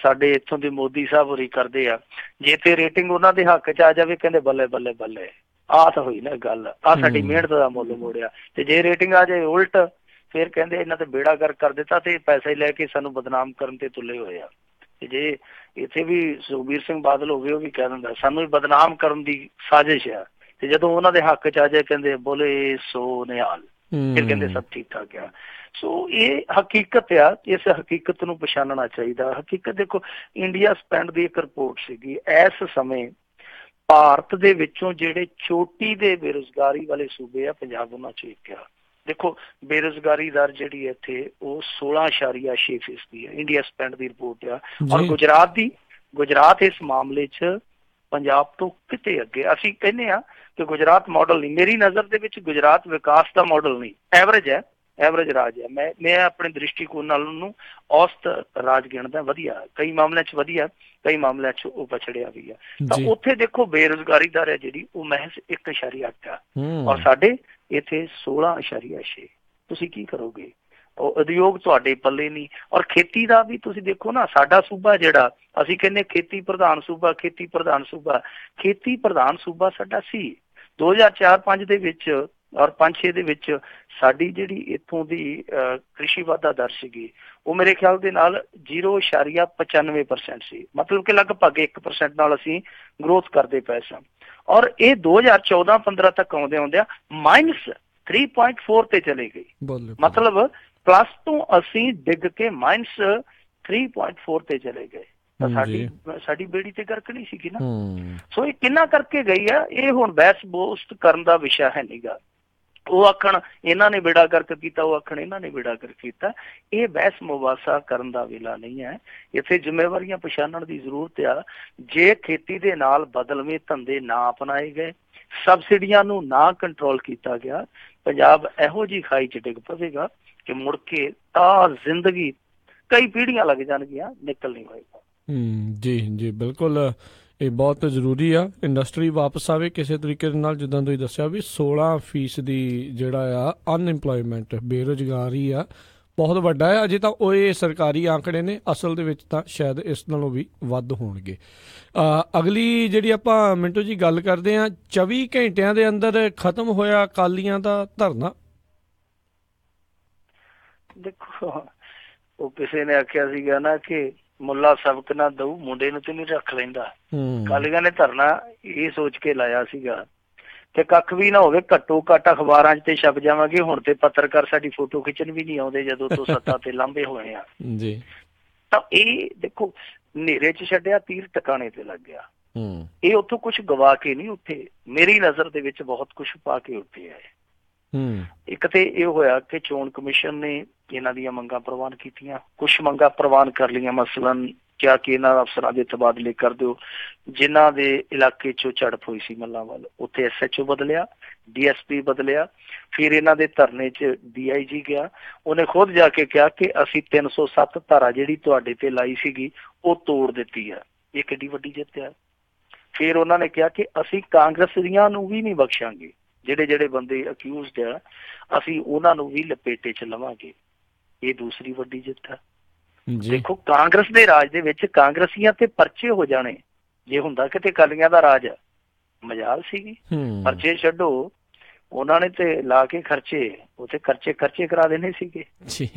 ਸਾਡੇ ਇੱਥੋਂ ਦੇ ਮੋਦੀ ਸਾਹਿਬ ਹੋਰੀ ਕਰਦੇ ਆ, ਜੇ ਤੇ ਰੇਟਿੰਗ ਉਹਨਾਂ ਦੇ ਹੱਕ 'ਚ ਆ ਜਾਵੇ ਕਹਿੰਦੇ ਬੱਲੇ ਬੱਲੇ ਬੱਲੇ, ਆਹ ਤਾਂ ਹੋਈ ਨਾ ਗੱਲ, ਆਹ ਸਾਡੀ ਮਿਹਨਤ ਦਾ ਮੁੱਲ ਮੋੜਿਆ। ਤੇ ਜੇ ਰੇਟਿੰਗ ਆ ਜਾਏ ਉਲਟ, ਫਿਰ ਕਹਿੰਦੇ ਇਹਨਾਂ ਤੇ ਬੇੜਾ ਗਰਕ ਕਰ ਦਿੱਤਾ ਤੇ ਪੈਸੇ ਲੈ ਕੇ ਸਾਨੂੰ ਬਦਨਾਮ ਕਰਨ ਤੇ ਤੁਲੇ ਹੋਏ ਆ। ਤੇ ਜੇ ਇੱਥੇ ਵੀ ਸੁਖਬੀਰ ਸਿੰਘ ਬਾਦਲ ਹੋਵੇ, ਉਹ ਵੀ ਕਹਿ ਦਿੰਦਾ ਸਾਨੂੰ ਵੀ ਬਦਨਾਮ ਕਰਨ ਦੀ ਸਾਜ਼ਿਸ਼ ਆ। ਤੇ ਜਦੋਂ ਉਹਨਾਂ ਦੇ ਹੱਕ 'ਚ ਆ ਜਾਏ ਕਹਿੰਦੇ ਬੋਲੇ ਸੋ ਨਿਹਾਲ, ਫਿਰ ਕਹਿੰਦੇ ਸਭ ਠੀਕ ਠਾਕ ਆ। ਸੋ ਇਹ ਹਕੀਕਤ ਆ, ਇਸ ਹਕੀਕਤ ਨੂੰ ਪਛਾਣਨਾ ਚਾਹੀਦਾ। ਹਕੀਕਤ ਦੇਖੋ, ਇੰਡੀਆ ਸਪੈਂਡ ਦੀ ਇੱਕ ਰਿਪੋਰਟ ਸੀਗੀ, ਇਸ ਸਮੇਂ ਭਾਰਤ ਦੇ ਵਿੱਚੋਂ ਜਿਹੜੇ ਚੋਟੀ ਦੇ ਬੇਰੁਜ਼ਗਾਰੀ ਵਾਲੇ ਸੂਬੇ ਆ, ਪੰਜਾਬ ਉਹਨਾਂ 'ਚੋਂ ਇੱਕ ਆ। ਦੇਖੋ ਬੇਰੁਜ਼ਗਾਰੀ ਦਰ ਜਿਹੜੀ ਇੱਥੇ ਉਹ 16.6% ਹੈ, ਇੰਡੀਆ ਸਪੈਂਡ ਦੀ ਰਿਪੋਰਟ ਆ। ਔਰ ਗੁਜਰਾਤ ਇਸ ਮਾਮਲੇ 'ਚ ਪੰਜਾਬ ਤੋਂ ਕਿਤੇ ਅੱਗੇ। ਅਸੀਂ ਕਹਿੰਦੇ ਆ ਕਿ ਗੁਜਰਾਤ ਮਾਡਲ ਨਹੀਂ, ਮੇਰੀ ਨਜ਼ਰ ਦੇ ਵਿੱਚ ਗੁਜਰਾਤ ਵਿਕਾਸ ਦਾ ਮਾਡਲ ਨਹੀਂ, ਐਵਰੇਜ ਹੈ, ਐਵਰੇਜ ਰਾਜ ਹੈ। ਮੈਂ ਆਪਣੇ ਦ੍ਰਿਸ਼ਟੀਕੋਣ ਨਾਲ ਉਹਨੂੰ ਔਸਤ ਰਾਜ ਗਿਣਦਾ। ਵਧੀਆ ਕਈ ਮਾਮਲਿਆਂ 'ਚ ਵਧੀਆ, ਕਈ ਮਾਮਲਿਆਂ 'ਚ ਉਹ ਪਛੜਿਆ ਵੀ ਆ। ਤਾਂ ਉੱਥੇ ਦੇਖੋ ਬੇਰੁਜ਼ਗਾਰੀ ਦਰ ਹੈ ਜਿਹੜੀ ਉਹ ਮਹਿਜ਼ 1.8 ਆ, ਔਰ ਸਾਡੇ ਇੱਥੇ 16.6। ਤੁਸੀਂ ਕੀ ਕਰੋਗੇ? ਉਹ ਉਦਯੋਗ ਤੁਹਾਡੇ ਪੱਲੇ ਨਹੀਂ। ਔਰ ਖੇਤੀ ਦਾ ਵੀ ਤੁਸੀਂ ਦੇਖੋ ਨਾ, ਸਾਡਾ ਸੂਬਾ ਜਿਹੜਾ ਅਸੀਂ ਕਹਿੰਦੇ ਖੇਤੀ ਪ੍ਰਧਾਨ ਸੂਬਾ, ਖੇਤੀ ਪ੍ਰਧਾਨ ਸੂਬਾ, ਖੇਤੀ ਪ੍ਰਧਾਨ ਸੂਬਾ ਸਾਡਾ ਸੀ। 2004-5 ਦੇ ਵਿੱਚ ਔਰ 5-6 ਦੇ ਵਿੱਚ ਸਾਡੀ ਜਿਹੜੀ ਇੱਥੋਂ ਦੀ ਕ੍ਰਿਸ਼ੀ ਵਾਧਾ ਦਰ ਸੀਗੀ ਉਹ ਮੇਰੇ ਖਿਆਲ ਦੇ ਨਾਲ 0.95% ਸੀ, ਮਤਲਬ ਕਿ ਲਗਭਗ 1% ਨਾਲ ਅਸੀਂ ਗਰੋਥ ਕਰਦੇ ਪਏ ਸਾਂ। ਔਰ ਇਹ 2014-15 ਤੱਕ ਆਉਂਦਿਆਂ -3.4 ਤੇ ਚਲੇ ਗਈ, ਮਤਲਬ ਪਲੱਸ ਤੋਂ ਅਸੀਂ ਡਿੱਗ ਕੇ -3.4 ਤੇ ਚਲੇ ਗਏ। ਤਾਂ ਸਾਡੀ ਬੇੜੀ ਤੇ ਗਰਕ ਨਹੀਂ ਸੀਗੀ ਨਾ। ਸੋ ਇਹ ਕਿੰਨਾ ਕਰਕੇ ਗਈ ਆ, ਇਹ ਹੁਣ ਬਹਿਸ ਬੋਸਟ ਕਰਨ ਦਾ ਵਿਸ਼ਾ ਹੈ ਨੀਗਾ। ਉਹ ਆਖਣ ਇਹਨਾਂ ਨੇ ਬੇੜਾ ਗਰਕ ਕੀਤਾ, ਉਹ ਆਖਣ ਇਹਨਾਂ ਨੇ ਬੇੜਾ ਗਰਕ ਕੀਤਾ। ਇਹ ਬਹਿਸ ਮੁਬਾਸਾ ਕਰਨ ਦਾ ਵੇਲਾ ਨਹੀਂ ਹੈ। ਇੱਥੇ ਜ਼ਿੰਮੇਵਾਰੀਆਂ ਪਛਾਣਨ ਦੀ ਜ਼ਰੂਰਤ ਆ। ਜੇ ਖੇਤੀ ਦੇ ਨਾਲ ਬਦਲਵੇਂ ਧੰਦੇ ਨਾ ਅਪਣਾਏ ਗਏ, ਸਬਸਿਡੀਆਂ ਨੂੰ ਨਾ ਕੰਟਰੋਲ ਕੀਤਾ ਗਿਆ, ਪੰਜਾਬ ਇਹੋ ਜਿਹੀ ਖਾਈ 'ਚ ਡਿੱਗ ਪਵੇਗਾ ਕਿ ਮੁੜ ਕੇ ਤਾਂ ਜ਼ਿੰਦਗੀ ਕਈ ਪੀੜ੍ਹੀਆਂ ਲੱਗ ਜਾਣਗੀਆਂ, ਨਿਕਲ ਨਹੀਂ ਹੋਏਗਾ। ਜੀ ਬਿਲਕੁਲ, ਇਹ ਬਹੁਤ ਜ਼ਰੂਰੀ ਆ ਇੰਡਸਟਰੀ ਵਾਪਸ ਆਵੇ ਕਿਸੇ ਤਰੀਕੇ ਦੇ ਨਾਲ। ਜਿੱਦਾਂ ਤੁਸੀਂ ਦੱਸਿਆ ਵੀ 16% ਜਿਹੜਾ ਆ ਅਨਇੰਪਲੋਇਮੈਂਟ, ਬੇਰੁਜ਼ਗਾਰੀ ਆ, ਬਹੁਤ ਵੱਡਾ ਹੈ। ਅਜੇ ਤਾਂ ਉਹ ਇਹ ਸਰਕਾਰੀ ਆંકੜੇ ਨੇ, ਅਸਲ ਦੇ ਵਿੱਚ ਤਾਂ ਸ਼ਾਇਦ ਇਸ ਨਾਲੋਂ ਵੀ ਵੱਧ ਹੋਣਗੇ। ਅਗਲੀ ਜਿਹੜੀ ਆਪਾਂ ਮਿੰਟੂ ਜੀ ਗੱਲ ਕਰਦੇ ਹਾਂ, 24 ਘੰਟਿਆਂ ਦੇ ਅੰਦਰ ਖਤਮ ਹੋਇਆ ਅਕਾਲੀਆਂ ਦਾ ਧਰਨਾ। ਦੇਖੋ, ਉਹ ਕਿਸੇ ਨੇ ਆਖਿਆ ਸੀਗਾ ਨਾ ਕਿ ਮੁੱਲਾ ਸਬਕ ਨਾ ਦਊ, ਮੁੰਡੇ ਨੂੰ ਤੇ ਨਹੀਂ ਰੱਖ ਲੈਂਦਾ। ਅਕਾਲੀਆਂ ਨੇ ਧਰਨਾ ਇਹ ਸੋਚ ਕੇ ਲਾਇਆ ਸੀਗਾ ਕਿ ਕੱਖ ਵੀ ਨਾ ਹੋਵੇ, ਘੱਟੋ ਘੱਟ ਅਖਬਾਰਾਂ 'ਚ ਤੇ ਛਪ ਜਾਵਾਂਗੇ। ਹੁਣ ਤੇ ਪੱਤਰਕਾਰ ਸਾਡੀ ਫੋਟੋ ਖਿੱਚਣ ਵੀ ਨਹੀਂ ਆਉਂਦੇ ਜਦੋਂ ਤੋਂ ਸੱਤਾ ਤੇ ਲਾਂਭੇ ਹੋਏ ਆ ਜੀ। ਤਾਂ ਇਹ ਦੇਖੋ, ਹਨੇਰੇ 'ਚ ਛੱਡਿਆ ਤੀਰ ਟਿਕਾਣੇ ਤੇ ਲੱਗ ਗਿਆ। ਇਹ ਉੱਥੋਂ ਕੁਛ ਗਵਾ ਕੇ ਨਹੀਂ ਉੱਥੇ, ਮੇਰੀ ਨਜ਼ਰ ਦੇ ਵਿੱਚ ਬਹੁਤ ਕੁਛ ਪਾ ਕੇ ਉੱਥੇ ਆਏ। ਇੱਕ ਤੇ ਇਹ ਹੋਇਆ ਕਿ ਚੋਣ ਕਮਿਸ਼ਨ ਨੇ ਇਹਨਾਂ ਦੀਆਂ ਮੰਗਾਂ ਪ੍ਰਵਾਨ ਕੀਤੀਆਂ, ਕੁਛ ਮੰਗਾਂ ਪ੍ਰਵਾਨ ਕਰ ਲਈਆਂ। ਮਸਲਨ ਕਿਹਾ ਕਿ ਇਹਨਾਂ ਅਫਸਰਾਂ ਦੇ ਤਬਾਦਲੇ ਕਰ ਦਿਓ। ਜਿਨ੍ਹਾਂ ਦੇ ਇਲਾਕੇ 'ਚੋਂ ਝੜਪ ਹੋਈ ਸੀ ਮੱਲਾਂ ਵੱਲ, ਉੱਥੇ SHO ਬਦਲਿਆ, DSP ਬਦਲਿਆ। ਫਿਰ ਇਹਨਾਂ ਦੇ ਧਰਨੇ 'ਚ DIG ਗਿਆ, ਉਹਨੇ ਖੁਦ ਜਾ ਕੇ ਕਿਹਾ ਕਿ ਅਸੀਂ 307 ਧਾਰਾ ਜਿਹੜੀ ਤੁਹਾਡੇ ਤੇ ਲਾਈ ਸੀਗੀ ਉਹ ਤੋੜ ਦਿੱਤੀ ਆ। ਇਹ ਕਿੱਡੀ ਵੱਡੀ ਜਿੱਤ ਆ। ਫਿਰ ਉਹਨਾਂ ਨੇ ਕਿਹਾ ਕਿ ਅਸੀਂ ਕਾਂਗਰਸੀਆਂ ਨੂੰ ਵੀ ਨਹੀਂ ਬਖਸ਼ਾਂਗੇ, ਜਿਹੜੇ ਬੰਦੇ ਅਕਿਊਜ਼ਡ ਆ ਅਸੀਂ ਉਹਨਾਂ ਨੂੰ ਵੀ ਲਪੇਟੇ 'ਚ ਲਵਾਂਗੇ। ਇਹ ਦੂਸਰੀ ਵੱਡੀ ਜਿੱਤ ਆ। ਦੇਖੋ, ਕਾਂਗਰਸ ਦੇ ਰਾਜ ਦੇ ਵਿੱਚ ਕਾਂਗਰਸੀਆਂ ਤੇ ਪਰਚੇ ਹੋ ਜਾਣੇ, ਜੇ ਹੁੰਦਾ ਕਿਤੇ ਅਕਾਲੀਆਂ ਦਾ ਰਾਜ ਮਜਾਲ ਸੀਗੀ। ਪਰਚੇ ਛੱਡੋ, ਉਹਨਾਂ ਨੇ ਤੇ ਲਾ ਕੇ ਖਰਚੇ, ਉੱਥੇ ਖਰਚੇ ਕਰਾ ਦੇਣੇ ਸੀਗੇ।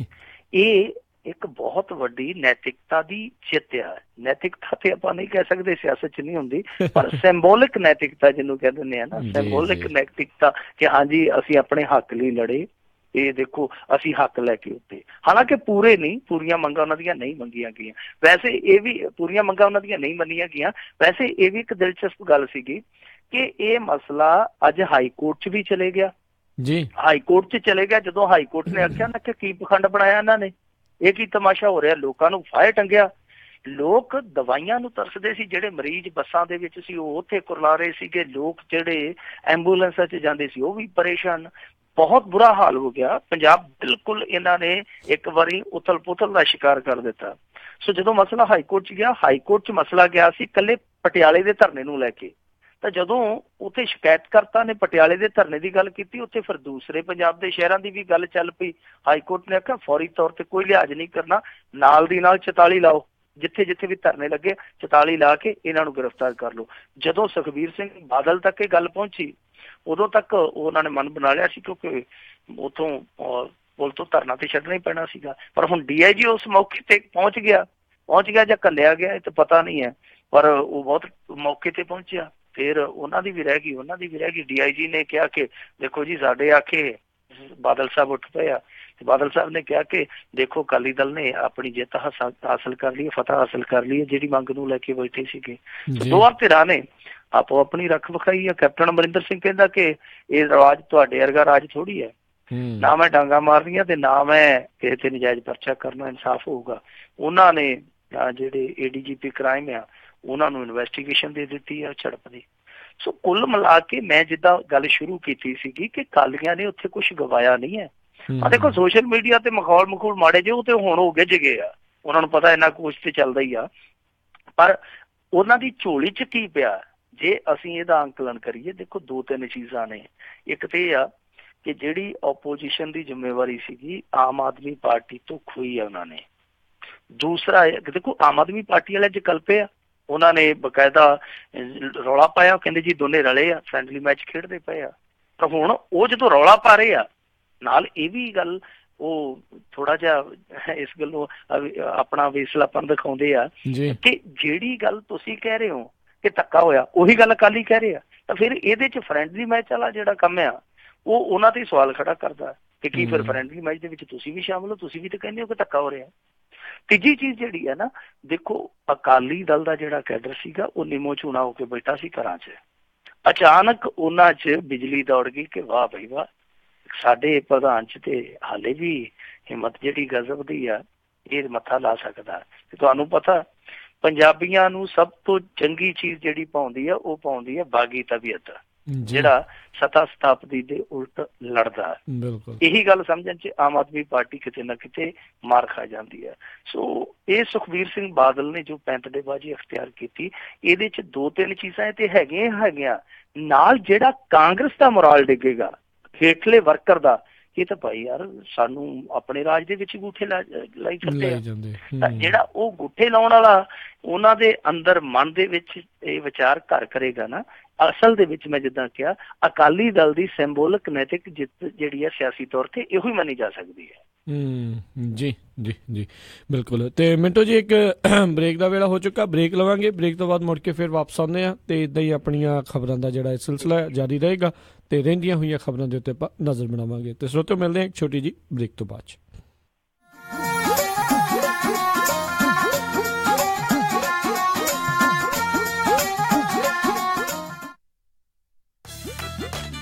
ਇਹ ਇੱਕ ਬਹੁਤ ਵੱਡੀ ਨੈਤਿਕਤਾ ਦੀ ਜਿੱਤ ਆ। ਨੈਤਿਕਤਾ ਤੇ ਆਪਾਂ ਨਹੀਂ ਕਹਿ ਸਕਦੇ, ਸਿਆਸਤ 'ਚ ਨਹੀਂ ਹੁੰਦੀ, ਪਰ ਸਿੰਬੋਲਿਕ ਨੈਤਿਕਤਾ ਜਿਹਨੂੰ ਕਹਿ ਦਿੰਦੇ ਆ ਨਾ, ਸਿੰਬੋਲਿਕ ਨੈਤਿਕਤਾ ਕਿ ਹਾਂਜੀ ਅਸੀਂ ਆਪਣੇ ਹੱਕ ਲਈ ਲੜੇ। ਇਹ ਦੇਖੋ, ਅਸੀਂ ਹੱਕ ਲੈ ਕੇ ਉੱਤੇ, ਹਾਲਾਂਕਿ ਪੂਰੇ ਨਹੀਂ, ਪੂਰੀਆਂ ਮੰਗਾਂ ਉਹਨਾਂ ਦੀਆਂ ਨਹੀਂ ਮੰਗੀਆਂ ਗਈਆਂ। ਵੈਸੇ ਇਹ ਵੀ ਪੂਰੀਆਂ ਮੰਗਾਂ ਉਹਨਾਂ ਦੀਆਂ ਨਹੀਂ ਮੰਨੀਆਂ ਗਈਆਂ। ਵੈਸੇ ਇਹ ਵੀ ਇੱਕ ਦਿਲਚਸਪ ਗੱਲ ਸੀਗੀ ਕਿ ਇਹ ਮਸਲਾ ਅੱਜ ਹਾਈ ਕੋਰਟ 'ਚ ਵੀ ਚਲੇ ਗਿਆ ਜੀ। ਹਾਈ ਕੋਰਟ 'ਚ ਚਲੇ ਗਿਆ। ਜਦੋਂ ਹਾਈ ਕੋਰਟ ਨੇ ਆਖਿਆ ਨਾ ਕਿ ਕੀ ਪਖੰਡ ਬਣਾਇਆ ਇਹਨਾਂ ਨੇ, ਇਹ ਕੀ ਤਮਾਸ਼ਾ ਹੋ ਰਿਹਾ, ਲੋਕਾਂ ਨੂੰ ਫਾਹੇ ਟੰਗਿਆ। ਲੋਕ ਦਵਾਈਆਂ ਨੂੰ ਤਰਸਦੇ ਸੀ, ਜਿਹੜੇ ਮਰੀਜ਼ ਬੱਸਾਂ ਦੇ ਵਿੱਚ ਸੀ ਉਹ ਉੱਥੇ ਕੁਰਲਾ ਰਹੇ ਸੀਗੇ, ਲੋਕ ਜਿਹੜੇ ਐਂਬੂਲੈਂਸਾਂ 'ਚ ਜਾਂਦੇ ਸੀ ਉਹ ਵੀ ਪਰੇਸ਼ਾਨ। ਬਹੁਤ ਬੁਰਾ ਹਾਲ ਹੋ ਗਿਆ ਪੰਜਾਬ। ਬਿਲਕੁਲ ਇਹਨਾਂ ਨੇ ਇੱਕ ਵਾਰੀ ਉਥਲ ਪੁਥਲ ਦਾ ਸ਼ਿਕਾਰ ਕਰ ਦਿੱਤਾ। ਸੋ ਜਦੋਂ ਮਸਲਾ ਹਾਈ ਕੋਰਟ 'ਚ ਗਿਆ, ਹਾਈ ਕੋਰਟ 'ਚ ਮਸਲਾ ਗਿਆ ਸੀ ਇਕੱਲੇ ਪਟਿਆਲੇ ਦੇ ਧਰਨੇ ਨੂੰ ਲੈ ਕੇ। ਤਾਂ ਜਦੋਂ ਉੱਥੇ ਸ਼ਿਕਾਇਤਕਰਤਾ ਨੇ ਪਟਿਆਲੇ ਦੇ ਧਰਨੇ ਦੀ ਗੱਲ ਕੀਤੀ, ਉੱਥੇ ਫਿਰ ਦੂਸਰੇ ਪੰਜਾਬ ਦੇ ਸ਼ਹਿਰਾਂ ਦੀ ਵੀ ਗੱਲ ਚੱਲ ਪਈ। ਹਾਈ ਕੋਰਟ ਨੇ ਆਖਿਆ ਫੌਰੀ ਤੌਰ ਤੇ ਕੋਈ ਲਿਹਾਜ਼ ਨਹੀਂ ਕਰਨਾ, ਨਾਲ ਦੀ ਨਾਲ 44 ਲਾਓ, ਜਿੱਥੇ ਜਿੱਥੇ ਵੀ ਧਰਨੇ ਲੱਗੇ 44 ਲਾ ਕੇ ਇਹਨਾਂ ਨੂੰ ਗ੍ਰਿਫਤਾਰ ਕਰ ਲਓ। ਜਦੋਂ ਸੁਖਬੀਰ ਸਿੰਘ ਬਾਦਲ ਤੱਕ ਇਹ ਗੱਲ ਪਹੁੰਚੀ, ਉਦੋਂ ਤੱਕ ਉਹਨਾਂ ਨੇ ਮਨ ਬਣਾ ਲਿਆ ਸੀ ਕਿਉਂਕਿ ਉੱਥੋਂ ਪੁਲ ਤੋਂ ਧਰਨਾ ਤੇ ਛੱਡਣਾ ਹੀ ਪੈਣਾ ਸੀਗਾ। ਪਰ ਹੁਣ DIG ਉਸ ਮੌਕੇ ਤੇ ਪਹੁੰਚ ਗਿਆ ਜਾਂ ਘੱਲਿਆ ਗਿਆ, ਇਹ ਤਾਂ ਪਤਾ ਨਹੀਂ ਹੈ, ਪਰ ਉਹ ਬਹੁਤ ਮੌਕੇ ਤੇ ਪਹੁੰਚਿਆ। ਫਿਰ ਉਹਨਾਂ ਦੀ ਵੀ ਰਹਿ ਗਈ। DIG ਨੇ ਕਿਹਾ ਕਿ ਦੇਖੋ ਜੀ, ਸਾਡੇ ਆਖੇ ਬਾਦਲ ਸਾਹਿਬ ਉੱਠ ਪਏ ਆ ਤੇ ਬਾਦਲ ਸਾਹਿਬ ਨੇ ਕਿਹਾ ਕਿ ਦੇਖੋ, ਅਕਾਲੀ ਦਲ ਨੇ ਆਪਣੀ ਜਿੱਤ ਹਾਸਲ ਕਰ ਲਈ, ਫਤਿਹ ਹਾਸਲ ਕਰ ਲਈ ਹੈ, ਜਿਹੜੀ ਮੰਗ ਨੂੰ ਲੈ ਕੇ ਬੈਠੇ ਸੀਗੇ। ਦੋਵਾਂ ਧਿਰਾਂ ਨੇ ਆਪੋ ਆਪਣੀ ਰੱਖ ਵਿਖਾਈ ਆ। ਕੈਪਟਨ ਅਮਰਿੰਦਰ ਸਿੰਘ ਕਹਿੰਦਾ ਕਿ ਇਹ ਰਾਜ ਤੁਹਾਡੇ ਵਰਗਾ ਰਾਜ ਥੋੜੀ ਹੈ, ਨਾ ਮੈਂ ਡਾਂਗਾ ਮਾਰਨੀਆਂ ਤੇ ਨਾ ਮੈਂ ਕਿਸੇ ਤੇ ਨਜਾਇਜ਼ ਪਰਚਾ ਕਰਨਾ, ਇਨਸਾਫ ਹੋਊਗਾ। ਉਹਨਾਂ ਨੇ ਜਿਹੜੇ ADGP ਕ੍ਰਾਈਮ ਆ ਉਹਨਾਂ ਨੂੰ ਇਨਵੈਸਟੀਗੇਸ਼ਨ ਦੇ ਦਿੱਤੀ ਆ ਝੜਪ ਦੀ। ਸੋ ਕੁੱਲ ਮਿਲਾ ਕੇ ਮੈਂ ਜਿੱਦਾਂ ਗੱਲ ਸ਼ੁਰੂ ਕੀਤੀ ਸੀਗੀ ਕਿ ਅਕਾਲੀਆਂ ਨੇ ਉੱਥੇ ਕੁਛ ਗਵਾਇਆ ਨਹੀਂ ਹੈ। ਆ ਦੇਖੋ, ਸੋਸ਼ਲ ਮੀਡੀਆ ਤੇ ਮਖੌਲ ਮਾੜੇ ਜਿਹੇ ਉਹ ਤੇ ਹੁਣ ਹੋ ਗਿੱਝ ਗਏ ਆ, ਉਹਨਾਂ ਨੂੰ ਪਤਾ ਇੰਨਾ ਕੁਛ ਤੇ ਚੱਲਦਾ ਹੀ ਆ। ਪਰ ਉਹਨਾਂ ਦੀ ਝੋਲੀ 'ਚ ਕੀ ਪਿਆ, ਜੇ ਅਸੀਂ ਇਹਦਾ ਅੰਕਲਨ ਕਰੀਏ, ਦੇਖੋ 2-3 ਚੀਜ਼ਾਂ ਨੇ। ਇੱਕ ਤੇ ਇਹ ਆ ਕਿ ਜਿਹੜੀ ਓਪੋਜੀਸ਼ਨ ਦੀ ਜ਼ਿੰਮੇਵਾਰੀ ਸੀਗੀ ਆਮ ਆਦਮੀ ਪਾਰਟੀ ਤੋਂ ਖੋਈ ਆ ਉਹਨਾਂ ਨੇ। ਦੂਸਰਾ ਦੇਖੋ, ਆਮ ਆਦਮੀ ਪਾਰਟੀ ਵਾਲੇ ਅੱਜ ਕਲਪੇ ਆ, ਉਹਨਾਂ ਨੇ ਬਕਾਇਦਾ ਰੌਲਾ ਪਾਇਆ, ਕਹਿੰਦੇ ਜੀ ਦੋਨੇ ਰਲੇ ਆ, ਫਰੈਂਡਲੀ ਮੈਚ ਖੇਡਦੇ ਪਏ ਆ। ਪਰ ਹੁਣ ਉਹ ਜਦੋਂ ਰੌਲਾ ਪਾ ਰਹੇ ਆ, ਨਾਲ ਇਹ ਵੀ ਗੱਲ ਉਹ ਥੋੜਾ ਜਿਹਾ ਇਸ ਗੱਲੋਂ ਆਪਣਾ ਵੇਸਲਾਪਨ ਦਿਖਾਉਂਦੇ ਆ ਕਿ ਜਿਹੜੀ ਗੱਲ ਤੁਸੀਂ ਕਹਿ ਰਹੇ ਹੋ ਕਿ ਧੱਕਾ ਹੋਇਆ, ਉਹੀ ਗੱਲ ਅਕਾਲੀ ਕਹਿ ਰਹੇ ਆ, ਤਾਂ ਫਿਰ ਇਹਦੇ ਚ ਫਰੈਂਡਲੀ ਮੈਚ ਵਾਲਾ ਜਿਹੜਾ ਕੰਮ ਆ ਉਹ ਉਹਨਾਂ ਤੇ ਸਵਾਲ ਖੜਾ ਕਰਦਾ ਕਿ ਕੀ ਫਿਰ ਫਰੈਂਡਲੀ ਮੈਚ ਦੇ ਵਿੱਚ ਤੁਸੀਂ ਵੀ ਸ਼ਾਮਲ ਹੋ, ਤੁਸੀਂ ਵੀ ਤਾਂ ਕਹਿੰਦੇ ਹੋ ਕਿ ਧੱਕਾ ਹੋ ਰਿਹਾ। ਤੀਜੀ ਚੀਜ਼ ਜਿਹੜੀ ਹੈ ਨਾ, ਦੇਖੋ ਅਕਾਲੀ ਦਲ ਦਾ ਜਿਹੜਾ ਕੈਡਰ ਸੀਗਾ ਉਹ ਨਿੰਮੋ ਝੂਣਾ ਹੋ ਕੇ ਬੈਠਾ ਸੀ ਘਰਾਂ 'ਚ, ਅਚਾਨਕ ਉਹਨਾਂ 'ਚ ਬਿਜਲੀ ਦੌੜ ਗਈ ਕਿ ਵਾਹ ਬਈ ਵਾਹ, ਸਾਡੇ ਪ੍ਰਧਾਨ 'ਚ ਤੇ ਹਾਲੇ ਵੀ ਹਿੰਮਤ ਜਿਹੜੀ ਗਜ਼ਬ ਦੀ ਆ, ਇਹ ਮੱਥਾ ਲਾ ਸਕਦਾ। ਤੇ ਤੁਹਾਨੂੰ ਪਤਾ ਪੰਜਾਬੀਆਂ ਨੂੰ ਸਭ ਤੋਂ ਚੰਗੀ ਚੀਜ਼ ਜਿਹੜੀ ਪਾਉਂਦੀ ਆ ਉਹ ਪਾਉਂਦੀ ਆ ਬਾਗੀ ਤਬੀਅਤ, ਜਿਹੜਾ ਸਤਾ ਸਥਾਪਤੀ ਦੇ ਉਲਟ ਲੜਦਾ। ਇਹੀ ਗੱਲ ਸਮਝਣ 'ਚ ਆਮ ਆਦਮੀ ਪਾਰਟੀ ਕਿਤੇ ਨਾ ਕਿਤੇ ਮਾਰ ਖਾ ਜਾਂਦੀ ਹੈ। ਸੋ ਇਹ ਸੁਖਬੀਰ ਸਿੰਘ ਬਾਦਲ ਨੇ ਜੋ ਪੈਂਤੜੇਬਾਜ਼ੀ ਅਖਤਿਆਰ ਕੀਤੀ, ਇਹਦੇ 'ਚ 2-3 ਚੀਜ਼ਾਂ ਤੇ ਹੈਗੀਆਂ ਨਾਲ ਜਿਹੜਾ ਕਾਂਗਰਸ ਦਾ ਮੋਰਾਲ ਡਿੱਗੇਗਾ ਹੇਠਲੇ ਵਰਕਰ ਦਾ, ਇਹ ਤਾਂ ਭਾਈ ਯਾਰ ਸਾਨੂੰ ਆਪਣੇ ਰਾਜ ਦੇ ਵਿੱਚ ਅੰਗੂਠੇ ਲਾਈ ਫਿਰਦੇ ਆ। ਜਿਹੜਾ ਉਹ ਅੰਗੂਠੇ ਲਾਉਣ ਵਾਲਾ ਉਹਨਾਂ ਦੇ ਅੰਦਰ ਮਨ ਦੇ ਵਿੱਚ ਇਹ ਵਿਚਾਰ ਘਰ ਕਰੇਗਾ ਨਾ, ਅਸਲ ਦੇ ਵਿੱਚ ਮੈਂ ਜਿੱਦਾਂ ਕਿਹਾ ਅਕਾਲੀ ਦਲ ਦੀ ਸਿੰਬੋਲਿਕ ਨੈਤਿਕ ਜਿੱਤ ਜਿਹੜੀ ਹੈ ਸਿਆਸੀ ਤੌਰ ਤੇ ਇਹੋ ਹੀ ਮੰਨੀ ਜਾ ਸਕਦੀ ਹੈ। ਜੀ ਜੀ ਜੀ ਬਿਲਕੁਲ। ਤੇ ਮਿੰਟੋ ਜੀ ਇੱਕ ਬ੍ਰੇਕ ਦਾ ਵੇਲਾ ਹੋ ਚੁੱਕਾ, ਬ੍ਰੇਕ ਲਵਾਂਗੇ, ਬ੍ਰੇਕ ਤੋਂ ਬਾਅਦ ਮੁੜ ਕੇ ਫਿਰ ਵਾਪਸ ਆਉਂਦੇ ਹਾਂ ਤੇ ਇੱਦਾਂ ਹੀ ਆਪਣੀਆਂ ਖਬਰਾਂ ਦਾ ਜਿਹੜਾ ਸਿਲਸਿਲਾ ਜਾਰੀ ਰਹੇਗਾ ਤੇ ਰਹਿੰਦੀਆਂ ਹੋਈਆਂ ਖਬਰਾਂ ਦੇ ਉੱਤੇ ਆਪਾਂ ਨਜ਼ਰ ਬਣਾਵਾਂਗੇ। ਤੇ ਸਰੋਤਿਓ ਮਿਲਦੇ ਹਾਂ ਇੱਕ ਛੋਟੀ ਜੀ ਬ੍ਰੇਕ ਤੋਂ ਬਾਅਦ।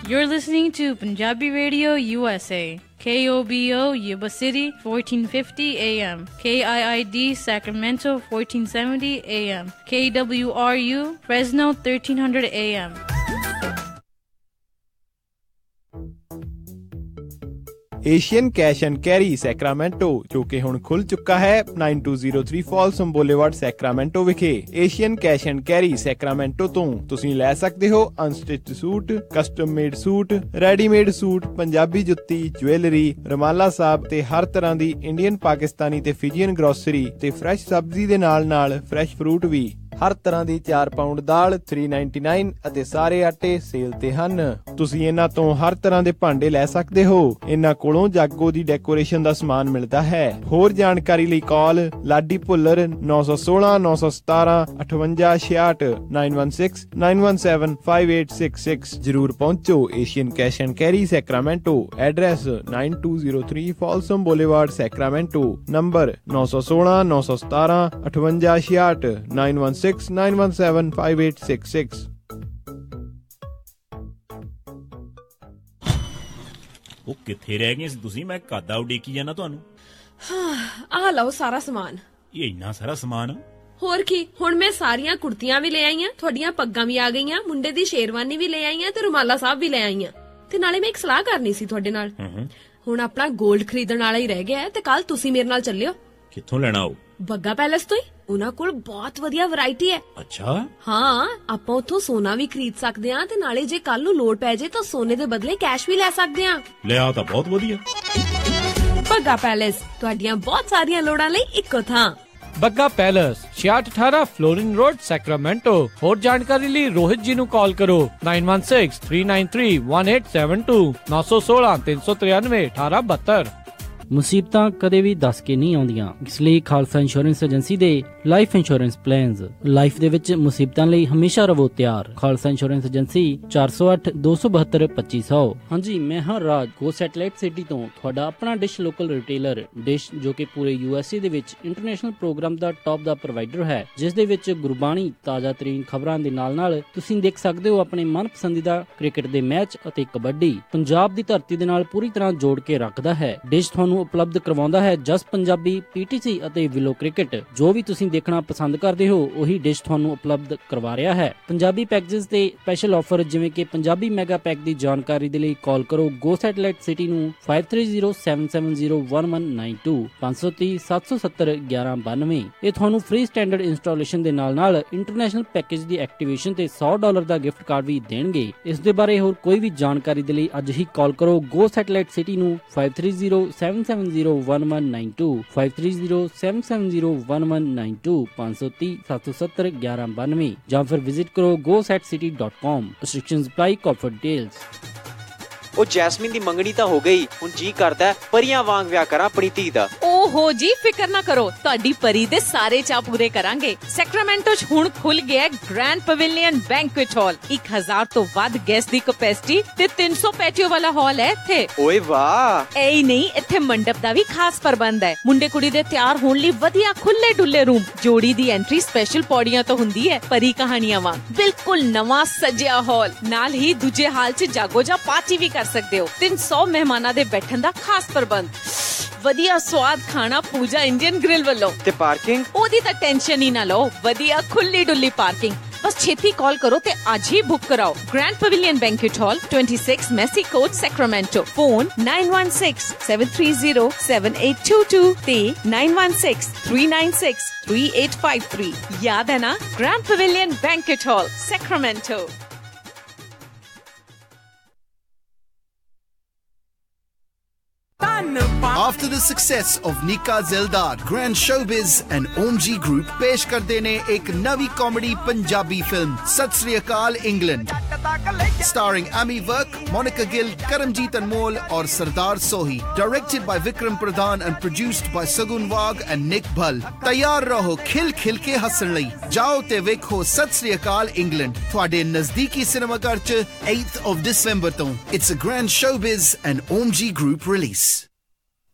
You're listening to Punjabi Radio USA. KOBO Yuba City 1450 AM, KIID Sacramento 1470 AM, KWRU Fresno 1300 AM. Asian cash and carry Sacramento, ਜੋ ਕਿ ਹੁਣ ਖੁੱਲ ਚੁੱਕਾ ਹੈ 9203 ਫਾਲਸਮ ਬੋਲੇਵਾਰਡ ਸੈਕਰਾਮੈਂਟੋ ਵਿਖੇ। Asian cash and carry Sacramento ਤੋਂ ਤੁਸੀਂ ਲੈ ਸਕਦੇ ਹੋ unstitched suit, custom made suit, readymade suit, Punjabi ਜੁੱਤੀ, ਜੁਐਲਰੀ, ਰੁਮਾਲਾ ਸਾਹਿਬ ਤੇ ਹਰ ਤਰ੍ਹਾਂ ਦੀ ਇੰਡੀਅਨ, ਪਾਕਿਸਤਾਨੀ ਤੇ ਫਿਜੀਅਨ ਗਰੋਸਰੀ ਤੇ ਫਰੈਸ਼ ਸਬਜ਼ੀ ਦੇ ਨਾਲ ਫਰੈਸ਼ ਫਰੂਟ ਵੀ। ਹਰ ਤਰ੍ਹਾਂ ਦੀ 4 ਪਾਉਂਡ ਦਾਲ 399 ਅਤੇ ਸਾਰੇ ਆਟੇ ਸੇਲ ਤੇ ਹਨ। ਤੁਸੀਂ ਇਹਨਾਂ ਤੋਂ ਹਰ ਤਰ੍ਹਾਂ ਦੇ ਭਾਂਡੇ ਲੈ ਸਕਦੇ ਹੋ। ਇਹਨਾਂ ਕੋਲੋਂ ਜਾਗੋ ਦੀ ਡੈਕੋਰੇਸ਼ਨ ਦਾ ਸਮਾਨ ਮਿਲਦਾ ਹੈ। ਹੋਰ ਜਾਣਕਾਰੀ ਲਈ ਕਾਲ ਲਾਡੀ ਭੁੱਲਰ 916 917 5866 916 917 5866। ਜਰੂਰ ਪਹੁੰਚੋ Asian cash and carry Sacramento. Address 9203 Folsom Boulevard Sacramento. Number 916 917 5866 916 917 5866। ਉਹ ਕਿੱਥੇ ਰਹਿ ਗਏ ਸੀ ਤੁਸੀਂ? ਮੈਂ ਕਾਦਾ ਉਡੀਕੀ ਜਾਣਾ ਤੁਹਾਨੂੰ। ਆ ਲਓ ਸਾਰਾ ਸਮਾਨ। ਇਹ ਇੰਨਾ ਸਾਰਾ ਸਮਾਨ? ਹੋਰ ਕੀ, ਹੁਣ ਮੈਂ ਸਾਰੀਆਂ ਕੁੜਤੀਆਂ ਵੀ ਲੈ ਆਈਆਂ, ਤੁਹਾਡੀਆਂ ਪੱਗਾਂ ਵੀ ਆ ਗਈਆਂ, ਮੁੰਡੇ ਦੀ ਸ਼ੇਰਵਾਨੀ ਵੀ ਲੈ ਆਈਆਂ ਤੇ ਰੁਮਾਲਾ ਸਾਹਿਬ ਵੀ ਲੈ ਆਈਆਂ। ਤੇ ਨਾਲੇ ਮੈਂ ਇੱਕ ਸਲਾਹ ਕਰਨੀ ਸੀ ਤੁਹਾਡੇ ਨਾਲ। ਹੁਣ ਆਪਣਾ 골ਡ ਖਰੀਦਣ ਵਾਲਾ ਹੀ ਰਹਿ ਗਿਆ ਤੇ ਕੱਲ ਤੁਸੀਂ ਮੇਰੇ ਨਾਲ ਚੱਲਿਓ। ਕਿੱਥੋਂ ਲੈਣਾ ਉਹ? ਬੱਗਾ ਪੈਲੇਸ ਤੋਂ ਹੀ। ਉਹਨਾਂ ਕੋਲ ਬਹੁਤ ਵਧੀਆ ਵੈਰਾਈਟੀ ਹੈ। ਅੱਛਾ? ਹਾਂ, ਆਪਾਂ ਉੱਥੋਂ ਸੋਨਾ ਵੀ ਖਰੀਦ ਸਕਦੇ ਹਾਂ ਤੇ ਨਾਲੇ ਜੇ ਕੱਲ ਨੂੰ ਲੋੜ ਪੈ ਜੇ ਤਾਂ ਸੋਨੇ ਦੇ ਬਦਲੇ ਕੈਸ਼ ਵੀ ਲੈ ਸਕਦੇ ਹਾਂ। ਲਿਆ ਤਾਂ ਬਹੁਤ ਵਧੀਆ। ਬੱਗਾ ਪੈਲੇਸ, ਤੁਹਾਡੀਆਂ ਬਹੁਤ ਸਾਰੀਆਂ ਲੋੜਾਂ ਲਈ ਇੱਕੋ ਥਾਂ। Bagga palace 6618 Florin road Sacramento. ਹੋਰ ਜਾਣਕਾਰੀ ਲਈ ਰੋਹਿਤ ਜੀ ਨੂੰ ਕਾਲ ਕਰੋ 916 393 1872 916 393 1872। ਮੁਸੀਬਤਾਂ ਕਦੇ ਵੀ ਦੱਸ ਕੇ ਨਹੀਂ ਆਉਂਦੀਆਂ, ਇਸ ਲਈ ਖਾਲਸਾ ਇੰਸ਼ੋਰੈਂਸ ਏਜੰਸੀ ਦੇ ਲਾਈਫ ਇੰਸ਼ੋਰੈਂਸ ਪਲਾਨਸ। ਲਾਈਫ ਦੇ ਵਿੱਚ ਮੁਸੀਬਤਾਂ ਲਈ ਹਮੇਸ਼ਾ ਰਹੋ ਤਿਆਰ। Khalsa insurance agency 408 272 2500। ਹਾਂਜੀ, ਮੈਂ ਹਾਂ ਰਾਜ, ਗੋ ਸੈਟੇਲਾਈਟ ਸਿਟੀ ਤੋਂ ਤੁਹਾਡਾ ਆਪਣਾ ਡਿਸ਼ ਲੋਕਲ ਰਿਟੇਲਰ। ਡਿਸ਼ ਜੋ ਕਿ ਪੂਰੇ USA ਦੇ ਵਿੱਚ ਇੰਟਰਨੈਸ਼ਨਲ ਪ੍ਰੋਗਰਾਮ ਦਾ ਟੌਪ ਦਾ ਪ੍ਰੋਵਾਈਡਰ ਹੈ, ਜਿਸ ਦੇ ਵਿੱਚ ਗੁਰਬਾਣੀ, ਤਾਜ਼ਾ ਤਰੀਨ ਖਬਰਾਂ ਦੇ ਨਾਲ ਤੁਸੀਂ ਦੇਖ ਸਕਦੇ ਹੋ ਆਪਣੇ ਮਨਪਸੰਦੀਦਾ ਕ੍ਰਿਕਟ ਦੇ ਮੈਚ ਅਤੇ ਕਬੱਡੀ। ਪੰਜਾਬ ਦੀ ਧਰਤੀ ਦੇ ਨਾਲ ਪੂਰੀ ਤਰ੍ਹਾਂ ਜੋੜ ਕੇ ਰੱਖਦਾ ਹੈ। ਡਿਸ਼ ਤੁਹਾਨੂੰ ਉਪਲਬਧ ਕਰਵਾਉਂਦਾ ਹੈ ਜਸ ਪੰਜਾਬੀ, PTC ਅਤੇ ਵਿਲੋ ਕ੍ਰਿਕਟ। ਜੋ ਵੀ ਤੁਸੀਂ ਦੇਖਣਾ ਪਸੰਦ ਕਰਦੇ ਹੋ ਉਹੀ ਡਿਸ਼ ਤੁਹਾਨੂੰ ਉਪਲਬਧ ਕਰਵਾ ਰਿਹਾ ਹੈ। ਪੰਜਾਬੀ ਪੈਕੇजेस ਤੇ ਸਪੈਸ਼ਲ ਆਫਰ ਜਿਵੇਂ ਕਿ ਪੰਜਾਬੀ ਮੈਗਾ ਪੈਕ ਦੀ ਜਾਣਕਾਰੀ ਦੇ ਲਈ ਕਾਲ ਕਰੋ ਗੋ ਸੈਟੇਲਾਈਟ ਸਿਟੀ ਨੂੰ 5307701192 530 770 1192। ਇਹ ਤੁਹਾਨੂੰ ਫ੍ਰੀ ਸਟੈਂਡਰਡ ਇੰਸਟਾਲੇਸ਼ਨ ਦੇ ਨਾਲ ਇੰਟਰਨੈਸ਼ਨਲ ਪੈਕੇਜ ਦੀ ਐਕਟੀਵੇਸ਼ਨ ਤੇ $100 ਦਾ ਗਿਫਟ ਕਾਰਡ ਵੀ ਦੇਣਗੇ। ਇਸ ਦੇ ਬਾਰੇ ਹੋਰ ਕੋਈ ਵੀ ਜਾਣਕਾਰੀ ਦੇ ਲਈ ਅੱਜ ਹੀ ਕਾਲ ਕਰੋ ਗੋ ਸੈਟੇਲਾਈਟ ਸਿਟੀ ਨੂੰ 5307701192 5307701192 530 770 1192 ਜਾਂ ਫਿਰ ਵਿਜ਼ਿਟ ਕਰੋ gosatcity.com। Restrictions apply, corporate details। ਉਹ ਜੈਸਮੀਨ ਦੀ ਮੰਗਣੀ ਤਾਂ ਹੋ ਗਈ, ਹੁਣ ਜੀ ਕਰਦਾ ਪਰੀਆਂ ਵਾਂਗ ਵਿਆਹ ਕਰਾਂ ਆਪਣੀ ਧੀ ਦਾ। ਓਹੋ ਜੀ, ਫਿਕਰ ਨਾ ਕਰੋ, ਤੁਹਾਡੀ ਪਰੀ ਦੇ ਸਾਰੇ ਚਾਅ ਪੂਰੇ ਕਰਾਂਗੇ। ਸੈਕਰਾਮੈਂਟੋ 'ਚ ਹੁਣ ਖੁੱਲ ਗਿਆ ਗ੍ਰੈਂਡ ਪਵੇਲੀਅਨ ਬੈਂਕੁਏਟ ਹਾਲ। 1000 ਤੋਂ ਵੱਧ ਗੈਸਟ ਦੀ ਕੈਪੈਸਿਟੀ ਤੇ 300 ਪੈਟੀਓ ਵਾਲਾ ਹਾਲ ਹੈ ਇੱਥੇ। ਓਏ ਵਾਹ। ਐ ਹੀ ਨਹੀਂ, ਇੱਥੇ ਮੰਡਪ ਦਾ ਵੀ ਖਾਸ ਪ੍ਰਬੰਧ ਹੈ। ਮੁੰਡੇ ਕੁੜੀ ਦੇ ਤਿਆਰ ਹੋਣ ਲਈ ਵਧੀਆ ਖੁੱਲੇ ਡੁੱਲੇ ਰੂਮ। ਜੋੜੀ ਦੀ ਐਂਟਰੀ ਸਪੈਸ਼ਲ ਪੌੜੀਆਂ ਤੋਂ ਹੁੰਦੀ ਹੈ, ਪਰੀ ਕਹਾਣੀਆਂ ਵਾਂਗ। ਬਿਲਕੁਲ ਨਵਾਂ ਸਜਿਆ ਹਾਲ, ਨਾਲ ਹੀ ਦੂਜੇ ਹਾਲ 'ਚ ਜਾਗੋ ਜਾਂ ਪਾਰਟੀ ਵੀ ਕਰ ਸਕਦੇ ਹੋ। 300 ਮਹਿਮਾਨਾਂ ਦੇ ਬੈਠਣ ਦਾ ਖਾਸ ਪ੍ਰਬੰਧ। ਵਧੀਆ ਸਵਾਦ ਖਾਣਾ ਪੂਜਾ ਇੰਡੀਅਨ ਗ੍ਰਿਲ ਵੱਲੋਂ। ਤੇ ਪਾਰਕਿੰਗ? ਉਹਦੀ ਤਾਂ ਟੈਨਸ਼ਨ ਹੀ ਨਾ ਲਓ, ਵਧੀਆ ਖੁੱਲੀ ਡੁੱਲੀ ਪਾਰਕਿੰਗ। ਬਸ ਛੇਤੀ ਕਾਲ ਕਰੋ ਤੇ ਅੱਜ ਹੀ ਬੁੱਕ ਕਰਾਓ। Grand pavilion banquet hall, 26 Massey court, Sacramento. Phone 9163707822 ਤੇ 9163963853। ਯਾਦ ਹੈ ਨਾ? Grand pavilion banquet hall, Sacramento. After the success of Nika Zeldar, Grand Showbiz and OMG Group पेश करते ने एक नवी कॉमेडी पंजाबी फिल्म सत श्री अकाल England, starring Amy Work, Monica Gill, Karamjeet Anmol और Sardar Sohi, directed by Vikram Pradhan and produced by Sagun Wag and Nick Bhall। तैयार रहो खिल खिल के हसन लई, जाओ ते वेखो सत श्री अकाल इंग्लैंड ਤੁਹਾਡੇ ਨਜ਼ਦੀਕੀ ਸਿਨੇਮਾਘਰ ਚ 8th of December ਤੋਂ। It's a Grand Showbiz and OMG Group release।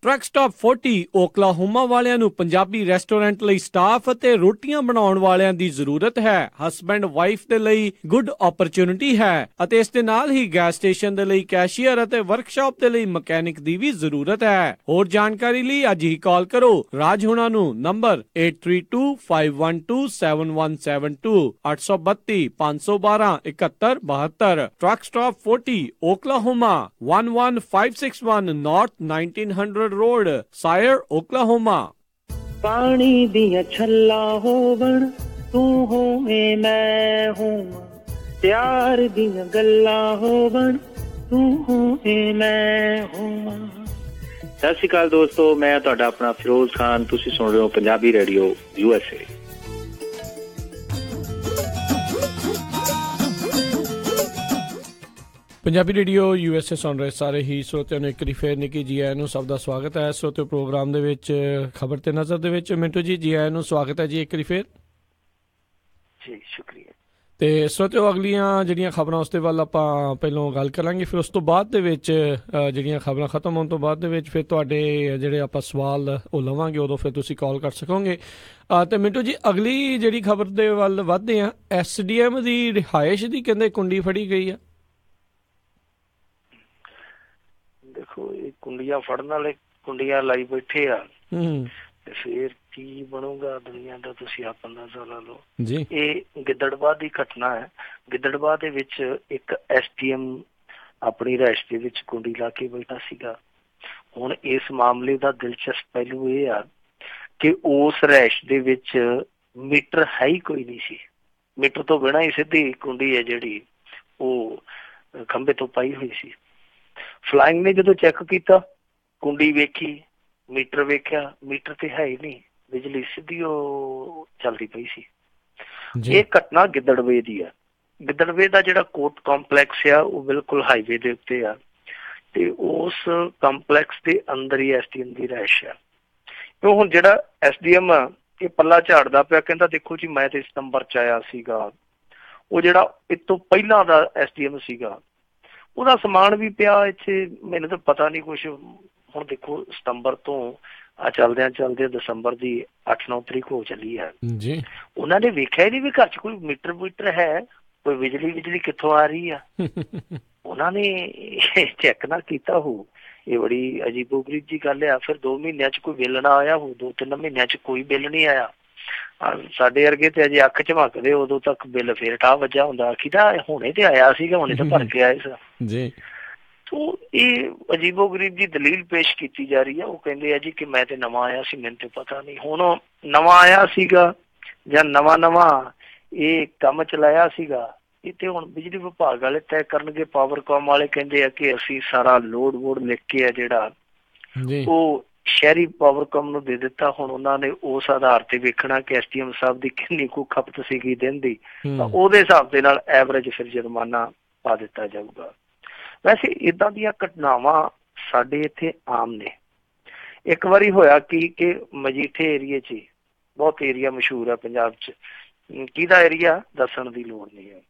Truck stop 40 Oklahoma ਵਾਲਿਆਂ ਨੂੰ ਪੰਜਾਬੀ ਰੈਸਟੋਰੈਂਟ ਲਈ ਸਟਾਫ ਅਤੇ ਰੋਟੀਆਂ ਬਣਾਉਣ ਵਾਲਿਆਂ ਦੀ ਜ਼ਰੂਰਤ ਹੈ। ਹਸਬੈਂਡ ਵਾਈਫ ਦੇ ਲਈ ਗੁੱਡ ਓਪਰਚੁਨਿਟੀ ਹੈ ਅਤੇ ਇਸ ਦੇ ਨਾਲ ਹੀ ਗੈਸ ਸਟੇਸ਼ਨ ਦੇ ਲਈ ਕੈਸ਼ੀਅਰ ਅਤੇ ਵਰਕਸ਼ਾਪ ਦੇ ਲਈ ਮਕੈਨਿਕ ਦੀ ਵੀ ਜ਼ਰੂਰਤ ਹੈ। ਹੋਰ ਜਾਣਕਾਰੀ ਲਈ ਅੱਜ ਹੀ ਕਾਲ ਕਰੋ ਰਾਜ ਹੁਣਾਂ ਨੂੰ। Number 8325127172 832 512 7172। Truck stop 40 Oklahoma 11561 north 1900 road, Sayre, Oklahoma. पानी दियां छल्ला होवन, तू होवे मैं होवां, प्यार दियां गल्लां होवन, तू होवे मैं होवां। सत श्री अकाल दोस्तों, मैं तुहाडा अपना फिरोज खान, तुसीं सुन रहे हो Punjabi radio USA। Punjabi radio USA ਸੁਣ ਰਹੇ ਸਾਰੇ ਹੀ ਸਰੋਤਿਆਂ ਨੂੰ ਇੱਕ ਵਾਰੀ ਫੇਰ ਨਿੱਕੀ ਜੀ ਆਇਆਂ ਨੂੰ ਸਭ ਦਾ ਸਵਾਗਤ ਹੈ। ਸਰੋਤਿਓ ਪ੍ਰੋਗਰਾਮ ਦੇ ਵਿੱਚ ਖਬਰ ਤੇ ਨਜ਼ਰ ਦੇ ਵਿੱਚ ਮਿੰਟੂ ਜੀ ਆਇਆਂ ਨੂੰ ਸਵਾਗਤ ਹੈ ਜੀ ਇੱਕ ਵਾਰੀ ਫੇਰ ਜੀ। ਸ਼ੁਕਰੀਆ। ਤੇ ਸਰੋਤਿਓ ਅਗਲੀਆਂ ਜਿਹੜੀਆਂ ਖਬਰਾਂ ਉਸ ਦੇ ਵੱਲ ਆਪਾਂ ਪਹਿਲਾਂ ਗੱਲ ਕਰਾਂਗੇ, ਫਿਰ ਉਸ ਤੋਂ ਬਾਅਦ ਦੇ ਵਿੱਚ ਜਿਹੜੀਆਂ ਖਬਰਾਂ ਖਤਮ ਹੋਣ ਤੋਂ ਬਾਅਦ ਦੇ ਵਿੱਚ ਫਿਰ ਤੁਹਾਡੇ ਜਿਹੜੇ ਆਪਾਂ ਸਵਾਲ ਉਹ ਲਵਾਂਗੇ, ਉਦੋਂ ਫਿਰ ਤੁਸੀਂ ਕਾਲ ਕਰ ਸਕੋਗੇ। ਤੇ ਮਿੰਟੂ ਜੀ ਅਗਲੀ ਜਿਹੜੀ ਖਬਰ ਦੇ ਵੱਲ ਵੱਧਦੇ ਆ, SDM ਦੀ ਰਿਹਾਇਸ਼ ਦੀ ਕਹਿੰਦੇ ਕੁੰਡੀ ਫੜੀ ਗਈ ਆ। ਦੇਖੋ ਇਹ ਕੁੰਡੀਆਂ ਫੜਨ ਵਾਲੇ ਕੁੰਡੀਆਂ ਲਾਈ ਬੈਠੇ ਆ ਤੇ ਫੇਰ ਕੀ ਬਣੂਗਾ ਦੁਨੀਆ ਦਾ ਤੁਸੀਂ ਆਪ ਅੰਦਾਜ਼ਾ ਲਾ ਲਓ ਜੀ। ਇਹ ਗਿੱਦੜਬਾਹ ਦੀ ਘਟਨਾ ਹੈ। ਗਿੱਦੜਬਾਹ ਦੇ ਵਿੱਚ ਇੱਕ SDM ਆਪਣੀ ਰਿਹਾਇਸ਼ ਦੇ ਵਿੱਚ ਕੁੰਡੀ ਲਾ ਕੇ ਬੈਠਾ ਸੀਗਾ। ਹੁਣ ਇਸ ਮਾਮਲੇ ਦਾ ਦਿਲਚਸਪ ਪਹਿਲੂ ਇਹ ਆ ਕਿ ਉਸ ਰਿਹਾਇਸ਼ ਦੇ ਵਿੱਚ ਮੀਟਰ ਹੈ ਹੀ ਕੋਈ ਨਹੀਂ ਸੀ। ਮੀਟਰ ਤੋਂ ਬਿਨਾਂ ਹੀ ਸਿੱਧੀ ਕੁੰਡੀ ਹੈ ਜਿਹੜੀ ਉਹ ਖੰਭੇ ਤੋਂ ਪਾਈ ਹੋਈ ਸੀ। ਫਲਾਈਂਗ ਨੇ ਜਦੋਂ ਚੈੱਕ ਕੀਤਾ, ਕੁੰਡੀ ਵੇਖੀ, ਮੀਟਰ ਵੇਖਿਆ, ਮੀਟਰ ਤੇ ਹੈ ਹੀ ਨਹੀਂ, ਬਿਜਲੀ ਸਿੱਧੀ ਉਹ ਚੱਲਦੀ ਪਈ ਸੀ। ਇਹ ਘਟਨਾ ਗਿੱਦੜਵੇ ਦੀ ਆ। ਗਿੱਦੜਵੇ ਦਾ ਜਿਹੜਾ ਕੋਰਟ ਕੰਪਲੈਕਸ ਆ ਉਹ ਬਿਲਕੁਲ ਹਾਈਵੇ ਦੇ ਉੱਤੇ ਆ ਤੇ ਉਸ ਕੰਪਲੈਕਸ ਦੇ ਅੰਦਰ ਹੀ SDM ਦੀ ਰਿਹਾਇਸ਼ ਆ। ਉਹ ਹੁਣ ਜਿਹੜਾ SDM ਆ ਇਹ ਪੱਲਾ ਝਾੜਦਾ ਪਿਆ, ਕਹਿੰਦਾ ਦੇਖੋ ਜੀ ਮੈਂ ਤੇ ਸਤੰਬਰ ਚ ਆਇਆ ਸੀਗਾ। ਉਹ ਜਿਹੜਾ ਇਸ ਤੋਂ ਪਹਿਲਾਂ ਦਾ SDM ਸੀਗਾ ਉਹਦਾ ਸਮਾਨ ਵੀ ਪਿਆ ਇੱਥੇ, ਮੈਨੂੰ ਤਾਂ ਪਤਾ ਨਹੀਂ ਕੁਛ। ਹੁਣ ਦੇਖੋ ਸਤੰਬਰ ਤੋਂ ਆ ਚਲਦਿਆਂ ਦਸੰਬਰ ਦੀ 8-9 ਤਰੀਕ ਹੋ ਚੱਲੀ ਹੈ ਜੀ। ਉਹਨਾਂ ਨੇ ਵੇਖਿਆ ਹੀ ਨਹੀਂ ਵੀ ਘਰ ਚ ਕੋਈ ਮੀਟਰ ਹੈ, ਕੋਈ ਬਿਜਲੀ ਕਿੱਥੋਂ ਆ ਰਹੀ ਆ। ਉਹਨਾਂ ਨੇ ਚੈੱਕ ਨਾ ਕੀਤਾ ਹੋ। ਇਹ ਬੜੀ ਅਜੀਬੋ-ਗਰੀਬ ਜੀ ਗੱਲ ਆ। ਫਿਰ 2 ਮਹੀਨਿਆਂ ਚ ਕੋਈ ਬਿੱਲ ਨਾ ਆਇਆ ਹੋ, 2-3 ਮਹੀਨਿਆਂ ਚ ਕੋਈ ਬਿੱਲ ਨਹੀਂ ਆਇਆ। ਸਾਡੇ ਵਰਗੇ ਤੇ ਅਜੇ ਅੱਖ ਝਮਕਦੇ ਉਦੋਂ ਤੱਕ ਬਿੱਲ ਫੇਰ ਠਾ ਵੱਜਾ ਹੁੰਦਾ। ਕਿਦਾ ਹੁਣੇ ਤੇ ਆਇਆ ਸੀਗਾ, ਹੁਣੇ ਤਾਂ ਭਰ ਕੇ ਆਏ ਸੀ। ਤੋ ਇਹ ਅਜੀਬੋ-ਗਰੀਬ ਜੀ ਦਲੀਲ ਪੇਸ਼ ਕੀਤੀ ਜਾ ਰਹੀ ਹੈ। ਉਹ ਕਹਿੰਦੇ ਆ ਜੀ ਕਿ ਮੈਂ ਤੇ ਨਵਾਂ ਆਇਆ ਸੀ, ਮੈਨੂੰ ਤੇ ਪਤਾ ਨਹੀਂ। ਹੁਣ ਨਵਾਂ ਆਇਆ ਸੀਗਾ ਜਾਂ ਨਵਾਂ ਇਹ ਕੰਮ ਚਲਾਇਆ ਸੀਗਾ, ਇਹ ਤੇ ਹੁਣ ਬਿਜਲੀ ਵਿਭਾਗ ਵਾਲੇ ਤੈਅ ਕਰਨਗੇ। ਪਾਵਰਕਾਮ ਵਾਲੇ ਕਹਿੰਦੇ ਆ ਕਿ ਅਸੀਂ ਸਾਰਾ ਲੋਡ ਵੋਡ ਲਿਖ ਕੇ ਆ ਜਿਹੜਾ ਉਹ ਸ਼ਹਿਰੀ ਪਾਵਰਕਾਮ ਨੂੰ ਦੇ ਦਿੱਤਾ। ਹੁਣ ਉਹਨਾਂ ਨੇ ਉਸ ਆਧਾਰ ਤੇ ਵੇਖਣਾ ਕਿ SDM ਸਾਹਿਬ ਦੀ ਕਿੰਨੀ ਕੁ ਖਪਤ ਸੀਗੀ ਦਿਨ ਦੀ, ਤਾਂ ਉਹਦੇ ਹਿਸਾਬ ਦੇ ਨਾਲ ਐਵਰੇਜ ਫਿਰ ਜੁਰਮਾਨਾ ਪਾ ਦਿੱਤਾ ਜਾਊਗਾ। ਵੈਸੇ ਇਦਾਂ ਦੀਆਂ ਘਟਨਾਵਾਂ ਸਾਡੇ ਇੱਥੇ ਆਮ ਨੇ। ਇੱਕ ਵਾਰੀ ਹੋਇਆ ਕਿ ਮਜੀਠੇ ਏਰੀਏ 'ਚ ਬਹੁਤ ਏਰੀਆ ਮਸ਼ਹੂਰ ਹੈ ਪੰਜਾਬ 'ਚ, ਕਿਹਦਾ ਏਰੀਆ ਦੱਸਣ ਦੀ ਲੋੜ ਨਹੀਂ ਹੈ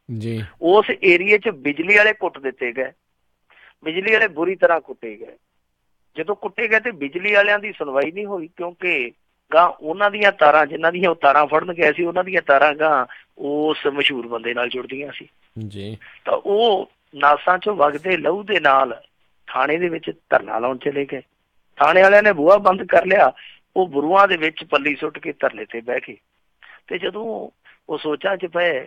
ਜੀ। ਉਸ ਏਰੀਏ 'ਚ ਬਿਜਲੀ ਵਾਲੇ ਕੁੱਟ ਦਿੱਤੇ ਗਏ, ਬਿਜਲੀ ਵਾਲੇ ਬੁਰੀ ਤਰ੍ਹਾਂ ਕੁੱਟੇ ਗਏ। ਜਦੋਂ ਕੁੱਟੇ ਗਏ ਤੇ ਬਿਜਲੀ ਵਾਲਿਆਂ ਦੀ ਸੁਣਵਾਈ ਨਹੀਂ ਹੋਈ, ਕਿਉਂਕਿ ਗਾਂ ਉਹਨਾਂ ਦੀਆਂ ਤਾਰਾਂ, ਜਿਨ੍ਹਾਂ ਦੀਆਂ ਉਹ ਤਾਰਾਂ ਫੜਨ ਗਏ ਸੀ, ਉਹਨਾਂ ਦੀਆਂ ਤਾਰਾਂ ਗਾਂ ਉਸ ਮਸ਼ਹੂਰ ਬੰਦੇ ਨਾਲ ਜੁੜਦੀਆਂ ਸੀ ਜੀ। ਤਾਂ ਉਹ ਨਾਸਾਂ 'ਚੋਂ ਵਗਦੇ ਲਹੂ ਦੇ ਨਾਲ ਥਾਣੇ ਦੇ ਵਿੱਚ ਧਰਨਾ ਲਾਉਣ ਚਲੇ ਗਏ। ਥਾਣੇ ਵਾਲਿਆਂ ਨੇ ਬੂਹਾ ਬੰਦ ਕਰ ਲਿਆ, ਉਹ ਬੁਰੂਆਂ ਦੇ ਵਿੱਚ ਪੱਲੀ ਸੁੱਟ ਕੇ ਧਰਨੇ ਤੇ ਬਹਿ ਗਏ। ਤੇ ਜਦੋਂ ਉਹ ਸੋਚਾਂ 'ਚ ਪਏ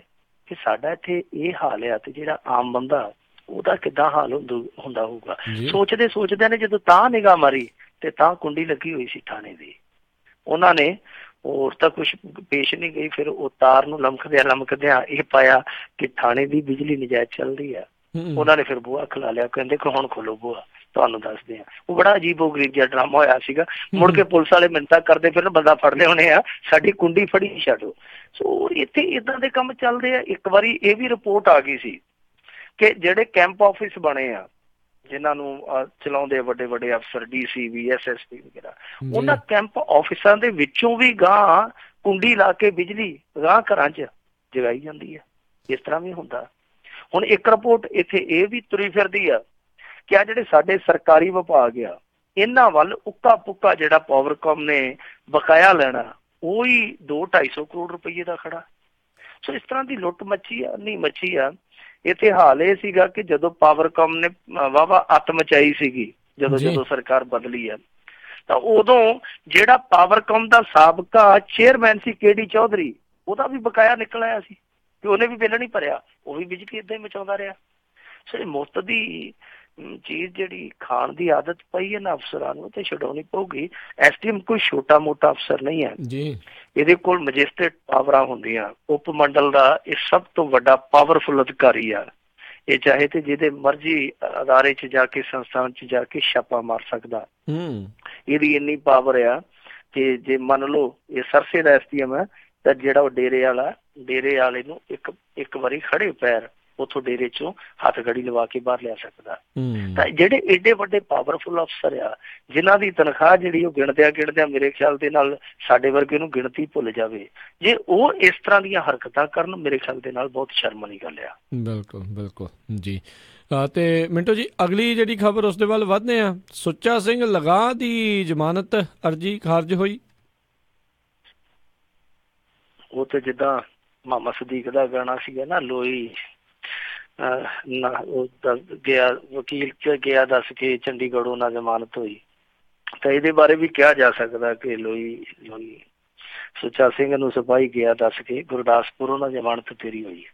ਕਿ ਸਾਡਾ ਇੱਥੇ ਇਹ ਹਾਲ ਆ ਤੇ ਜਿਹੜਾ ਆਮ ਬੰਦਾ ਉਹਦਾ ਕਿੱਦਾਂ ਹਾਲ ਹੁੰਦਾ ਹੋਊਗਾ, ਸੋਚਦੇ ਸੋਚਦਿਆਂ ਨੇ ਜਦੋਂ ਤਾਂ ਨਿਗਾਹ ਮਾਰੀ ਤੇ ਤਾਂ ਕੁੰਡੀ ਲੱਗੀ ਹੋਈ ਸੀ ਥਾਣੇ ਦੀ। ਉਹਨਾਂ ਨੇ ਹੋਰ ਤਾਂ ਕੁਛ ਪੇਸ਼ ਨਹੀਂ ਗਈ, ਫਿਰ ਉਹ ਤਾਰ ਨੂੰ ਲਮਕਦਿਆਂ ਇਹ ਪਾਇਆ ਕਿ ਥਾਣੇ ਦੀ ਬਿਜਲੀ ਨਜਾਇਜ਼ ਚੱਲਦੀ ਆ। ਉਹਨਾਂ ਨੇ ਫਿਰ ਬੂਹਾ ਖੁਲਾ ਲਿਆ, ਕਹਿੰਦੇ ਕਿ ਹੁਣ ਖੋਲੋ ਬੂਹਾ, ਤੁਹਾਨੂੰ ਦੱਸਦੇ ਆ। ਉਹ ਬੜਾ ਅਜੀਬੋ-ਗਰੀਬ ਜਿਹਾ ਡਰਾਮਾ ਹੋਇਆ ਸੀਗਾ। ਮੁੜ ਕੇ ਪੁਲਿਸ ਵਾਲੇ ਮਿੰਨਤਾਂ ਕਰਦੇ ਫਿਰ ਬੰਦਾ ਫੜ ਲਿਆਉਣੇ ਆ, ਸਾਡੀ ਕੁੰਡੀ ਫੜੀ ਛੱਡੋ। ਸੋ ਇੱਥੇ ਏਦਾਂ ਦੇ ਕੰਮ ਚੱਲਦੇ ਆ। ਇੱਕ ਵਾਰੀ ਇਹ ਵੀ ਰਿਪੋਰਟ ਆ ਗਈ ਸੀ ਕਿ ਜਿਹੜੇ ਕੈਂਪ ਆਫਿਸ ਬਣੇ ਆ, ਜਿਨ੍ਹਾਂ ਨੂੰ ਚਲਾਉਂਦੇ ਵੱਡੇ ਵੱਡੇ ਅਫਸਰ, DCP, SSP ਵਗੈਰਾ, ਉਹਨਾਂ ਕੈਂਪ ਆਫਿਸਾਂ ਦੇ ਵਿੱਚੋਂ ਵੀ ਗਾਂ ਕੁੰਡੀ ਲਾ ਕੇ ਬਿਜਲੀ ਗਾਂ ਘਰਾਂ 'ਚ ਜਗਾਈ ਜਾਂਦੀ ਹੈ। ਇਸ ਤਰ੍ਹਾਂ ਵੀ ਹੁੰਦਾ। ਹੁਣ ਇੱਕ ਰਿਪੋਰਟ ਇੱਥੇ ਇਹ ਵੀ ਤੁਰੀ ਫਿਰਦੀ ਆ ਕਿ ਆ ਜਿਹੜੇ ਸਾਡੇ ਸਰਕਾਰੀ ਵਿਭਾਗ ਆ, ਇਹਨਾਂ ਵੱਲ ਉੱਕਾ ਪੁੱਕਾ ਜਿਹੜਾ ਪਾਵਰਕਾਮ ਨੇ ਬਕਾਇਆ ਲੈਣਾ, ਉਹ ਹੀ 200-250 ਕਰੋੜ ਰੁਪਈਏ ਦਾ ਖੜਾ। ਸੋ ਇਸ ਤਰ੍ਹਾਂ ਦੀ ਲੁੱਟ ਮੱਛੀ ਆ, ਨਹੀਂ ਮੱਛੀ ਆ। ਇੱਥੇ ਹਾਲ ਇਹ ਸੀਗਾ ਕਿ ਜਦੋਂ ਪਾਵਰਕਾਮ ਨੇ ਵਾਹਵਾ ਅੱਤ ਮਚਾਈ ਸੀਗੀ, ਜਦੋਂ ਸਰਕਾਰ ਬਦਲੀ ਆ, ਤਾਂ ਉਦੋਂ ਜਿਹੜਾ ਪਾਵਰਕਾਮ ਦਾ ਸਾਬਕਾ ਚੇਅਰਮੈਨ ਸੀ KD ਚੌਧਰੀ, ਉਹਦਾ ਵੀ ਬਕਾਇਆ ਨਿਕਲ ਆਇਆ ਸੀ ਕਿ ਉਹਨੇ ਵੀ ਬਿੱਲ ਨਹੀਂ ਭਰਿਆ, ਉਹ ਵੀ ਬਿਜਲੀ ਏਦਾਂ ਹੀ ਮਚਾਉਂਦਾ ਰਿਹਾ। ਸੋ ਇਹ ਮੁਫ਼ਤ ਦੀ ਚੀਜ਼ ਜਿਹੜੀ ਖਾਣ ਦੀ ਆਦਤ ਪਈ ਹੈ ਨਾ ਅਫਸਰਾਂ ਨੂੰ, ਤੇ ਛਡਾਉਣੀ ਪਊਗੀ। SDM ਕੋਈ ਛੋਟਾ ਮੋਟਾ ਅਫਸਰ ਨਹੀਂ ਹੈ ਜੀ, ਇਹਦੇ ਕੋਲ ਮੈਜਿਸਟਰੇਟ ਪਾਵਰਾਂ ਹੁੰਦੀਆਂ। ਉਪ ਮੰਡਲ ਦਾ ਇਹ ਸਭ ਤੋਂ ਵੱਡਾ ਪਾਵਰਫੁਲ ਅਧਿਕਾਰੀ ਆ। ਇਹ ਚਾਹੇ ਤੇ ਜਿਹਦੇ ਮਰਜ਼ੀ ਅਦਾਰੇ 'ਚ ਜਾ ਕੇ, ਸੰਸਥਾਨ 'ਚ ਜਾ ਕੇ ਛਾਪਾ ਮਾਰ ਸਕਦਾ। ਇਹਦੀ ਇੰਨੀ ਪਾਵਰ ਆ ਕਿ ਜੇ ਮੰਨ ਲਓ ਇਹ ਸਰਸੇ ਦਾ SDM ਹੈ ਤਾਂ ਜਿਹੜਾ ਉਹ ਡੇਰੇ ਵਾਲੇ ਨੂੰ ਇੱਕ ਵਾਰੀ ਖੜੇ ਪੈਰ ਉੱਥੋਂ ਡੇਰੇ 'ਚੋਂ ਹੱਥ ਗੜੀ ਲਵਾ ਕੇ ਬਾਹਰ ਲਿਆ ਸਕਦਾ। ਤਾਂ ਜਿਹੜੇ ਏਡੇ ਵੱਡੇ ਪਾਵਰਫੁਲ ਅਫਸਰ ਆ, ਜਿਨ੍ਹਾਂ ਦੀ ਤਨਖਾਹ ਜਿਹੜੀ ਉਹ ਗਿਣਦਿਆਂ ਮੇਰੇ ਖਿਆਲ ਦੇ ਨਾਲ ਸਾਡੇ ਵਰਗੇ ਨੂੰ ਗਿਣਤੀ ਭੁੱਲ ਜਾਵੇ, ਜੇ ਉਹ ਇਸ ਤਰ੍ਹਾਂ ਦੀਆਂ ਹਰਕਤਾਂ ਕਰਨ, ਮੇਰੇ ਖਿਆਲ ਦੇ ਨਾਲ ਬਹੁਤ ਸ਼ਰਮ ਵਾਲੀ ਗੱਲ ਆ। ਬਿਲਕੁਲ ਬਿਲਕੁਲ ਜੀ। ਤੇ ਮਿੰਟੋ ਜੀ, ਅਗਲੀ ਜਿਹੜੀ ਖਬਰ ਉਸ ਦੇ ਵੱਲ ਵਧਦੇ ਆ। ਸੁੱਚਾ ਸਿੰਘ ਲੰਗਾਹ ਦੀ ਜ਼ਮਾਨਤ ਅਰਜੀ ਖਾਰਜ ਹੋਈ। ਉਹ ਤੇ ਜਿੱਦਾਂ ਮਾਮਾ ਸਦੀਕ ਦਾ ਗਾਣਾ ਸੀਗਾ ਨਾ, ਲੋਈ ਗਿਆ ਵਕੀਲ ਗਿਆ ਦੱਸ ਕੇ ਚੰਡੀਗੜ੍ਹ ਉਹਨਾਂ ਜ਼ਮਾਨਤ ਹੋਈ, ਤਾਂ ਇਹਦੇ ਬਾਰੇ ਵੀ ਕਿਹਾ ਜਾ ਸਕਦਾ ਕਿ ਲੋਈ ਸੁੱਚਾ ਸਿੰਘ ਨੂੰ ਸਿਪਾਹੀ ਗਿਆ ਦੱਸ ਕੇ ਗੁਰਦਾਸਪੁਰ ਉਹਨਾਂ ਜ਼ਮਾਨਤ ਤੇਰੀ ਹੋਈ।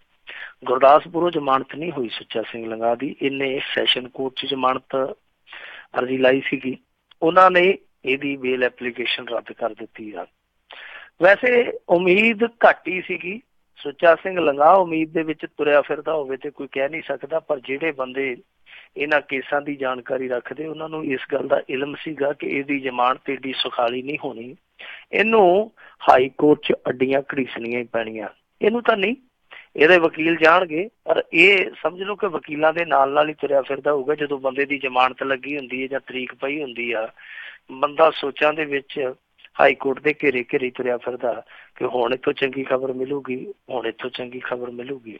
ਗੁਰਦਾਸਪੁਰੋਂ ਜ਼ਮਾਨਤ ਨਹੀਂ ਹੋਈ ਸੁੱਚਾ ਸਿੰਘ ਲੰਗਾਹ ਦੀ। ਇਹਨੇ ਸੈਸ਼ਨ ਕੋਰਟ 'ਚ ਜ਼ਮਾਨਤ ਅਰਜੀ ਲਾਈ ਸੀਗੀ, ਉਹਨਾਂ ਨੇ ਇਹਦੀ ਬੇਲ ਐਪਲੀਕੇਸ਼ਨ ਰੱਦ ਕਰ ਦਿੱਤੀ ਆ। ਵੈਸੇ ਉਮੀਦ ਘੱਟ ਹੀ ਸੀਗੀ। ਸੁੱਚਾ ਸਿੰਘ ਲੰਗਾਹ ਉਮੀਦ ਦੇ ਵਿੱਚ ਤੁਰਿਆ ਫਿਰਦਾ ਹੋਵੇ ਤੇ ਕੋਈ ਕਹਿ ਨਹੀਂ ਸਕਦਾ, ਪਰ ਜਿਹੜੇ ਬੰਦੇ ਇਹਨਾਂ ਕੇਸਾਂ ਦੀ ਜਾਣਕਾਰੀ ਰੱਖਦੇ, ਉਹਨਾਂ ਨੂੰ ਇਸ ਗੱਲ ਦਾ ਇਲਮ ਸੀਗਾ ਕਿ ਇਹਦੀ ਜ਼ਮਾਨਤ ਏਡੀ ਸੁਖਾਲੀ ਨਹੀਂ ਹੋਣੀ। ਇਹਨੂੰ ਹਾਈ ਕੋਰਟ 'ਚ ਅੱਡੀਆਂ ਘੜੀਸਣੀਆਂ ਹੀ ਪੈਣੀਆਂ। ਇਹਨੂੰ ਤਾਂ ਨਹੀਂ, ਇਹਦੇ ਵਕੀਲ ਜਾਣਗੇ, ਪਰ ਇਹ ਸਮਝ ਲਓ ਕਿ ਵਕੀਲਾਂ ਦੇ ਨਾਲ ਹੀ ਤੁਰਿਆ ਫਿਰਦਾ ਹੋਊਗਾ। ਜਦੋਂ ਬੰਦੇ ਦੀ ਜ਼ਮਾਨਤ ਲੱਗੀ ਹੁੰਦੀ ਹੈ ਜਾਂ ਤਰੀਕ ਪਈ ਹੁੰਦੀ ਆ, ਬੰਦਾ ਸੋਚਾਂ ਦੇ ਵਿੱਚ ਹਾਈ ਕੋਰਟ ਦੇ ਘੇਰੇ ਤੁਰਿਆ ਫਿਰਦਾ ਕਿ ਹੁਣ ਇੱਥੋਂ ਚੰਗੀ ਖਬਰ ਮਿਲੂਗੀ, ਹੁਣ ਇੱਥੋਂ ਚੰਗੀ ਖਬਰ ਮਿਲੂਗੀ।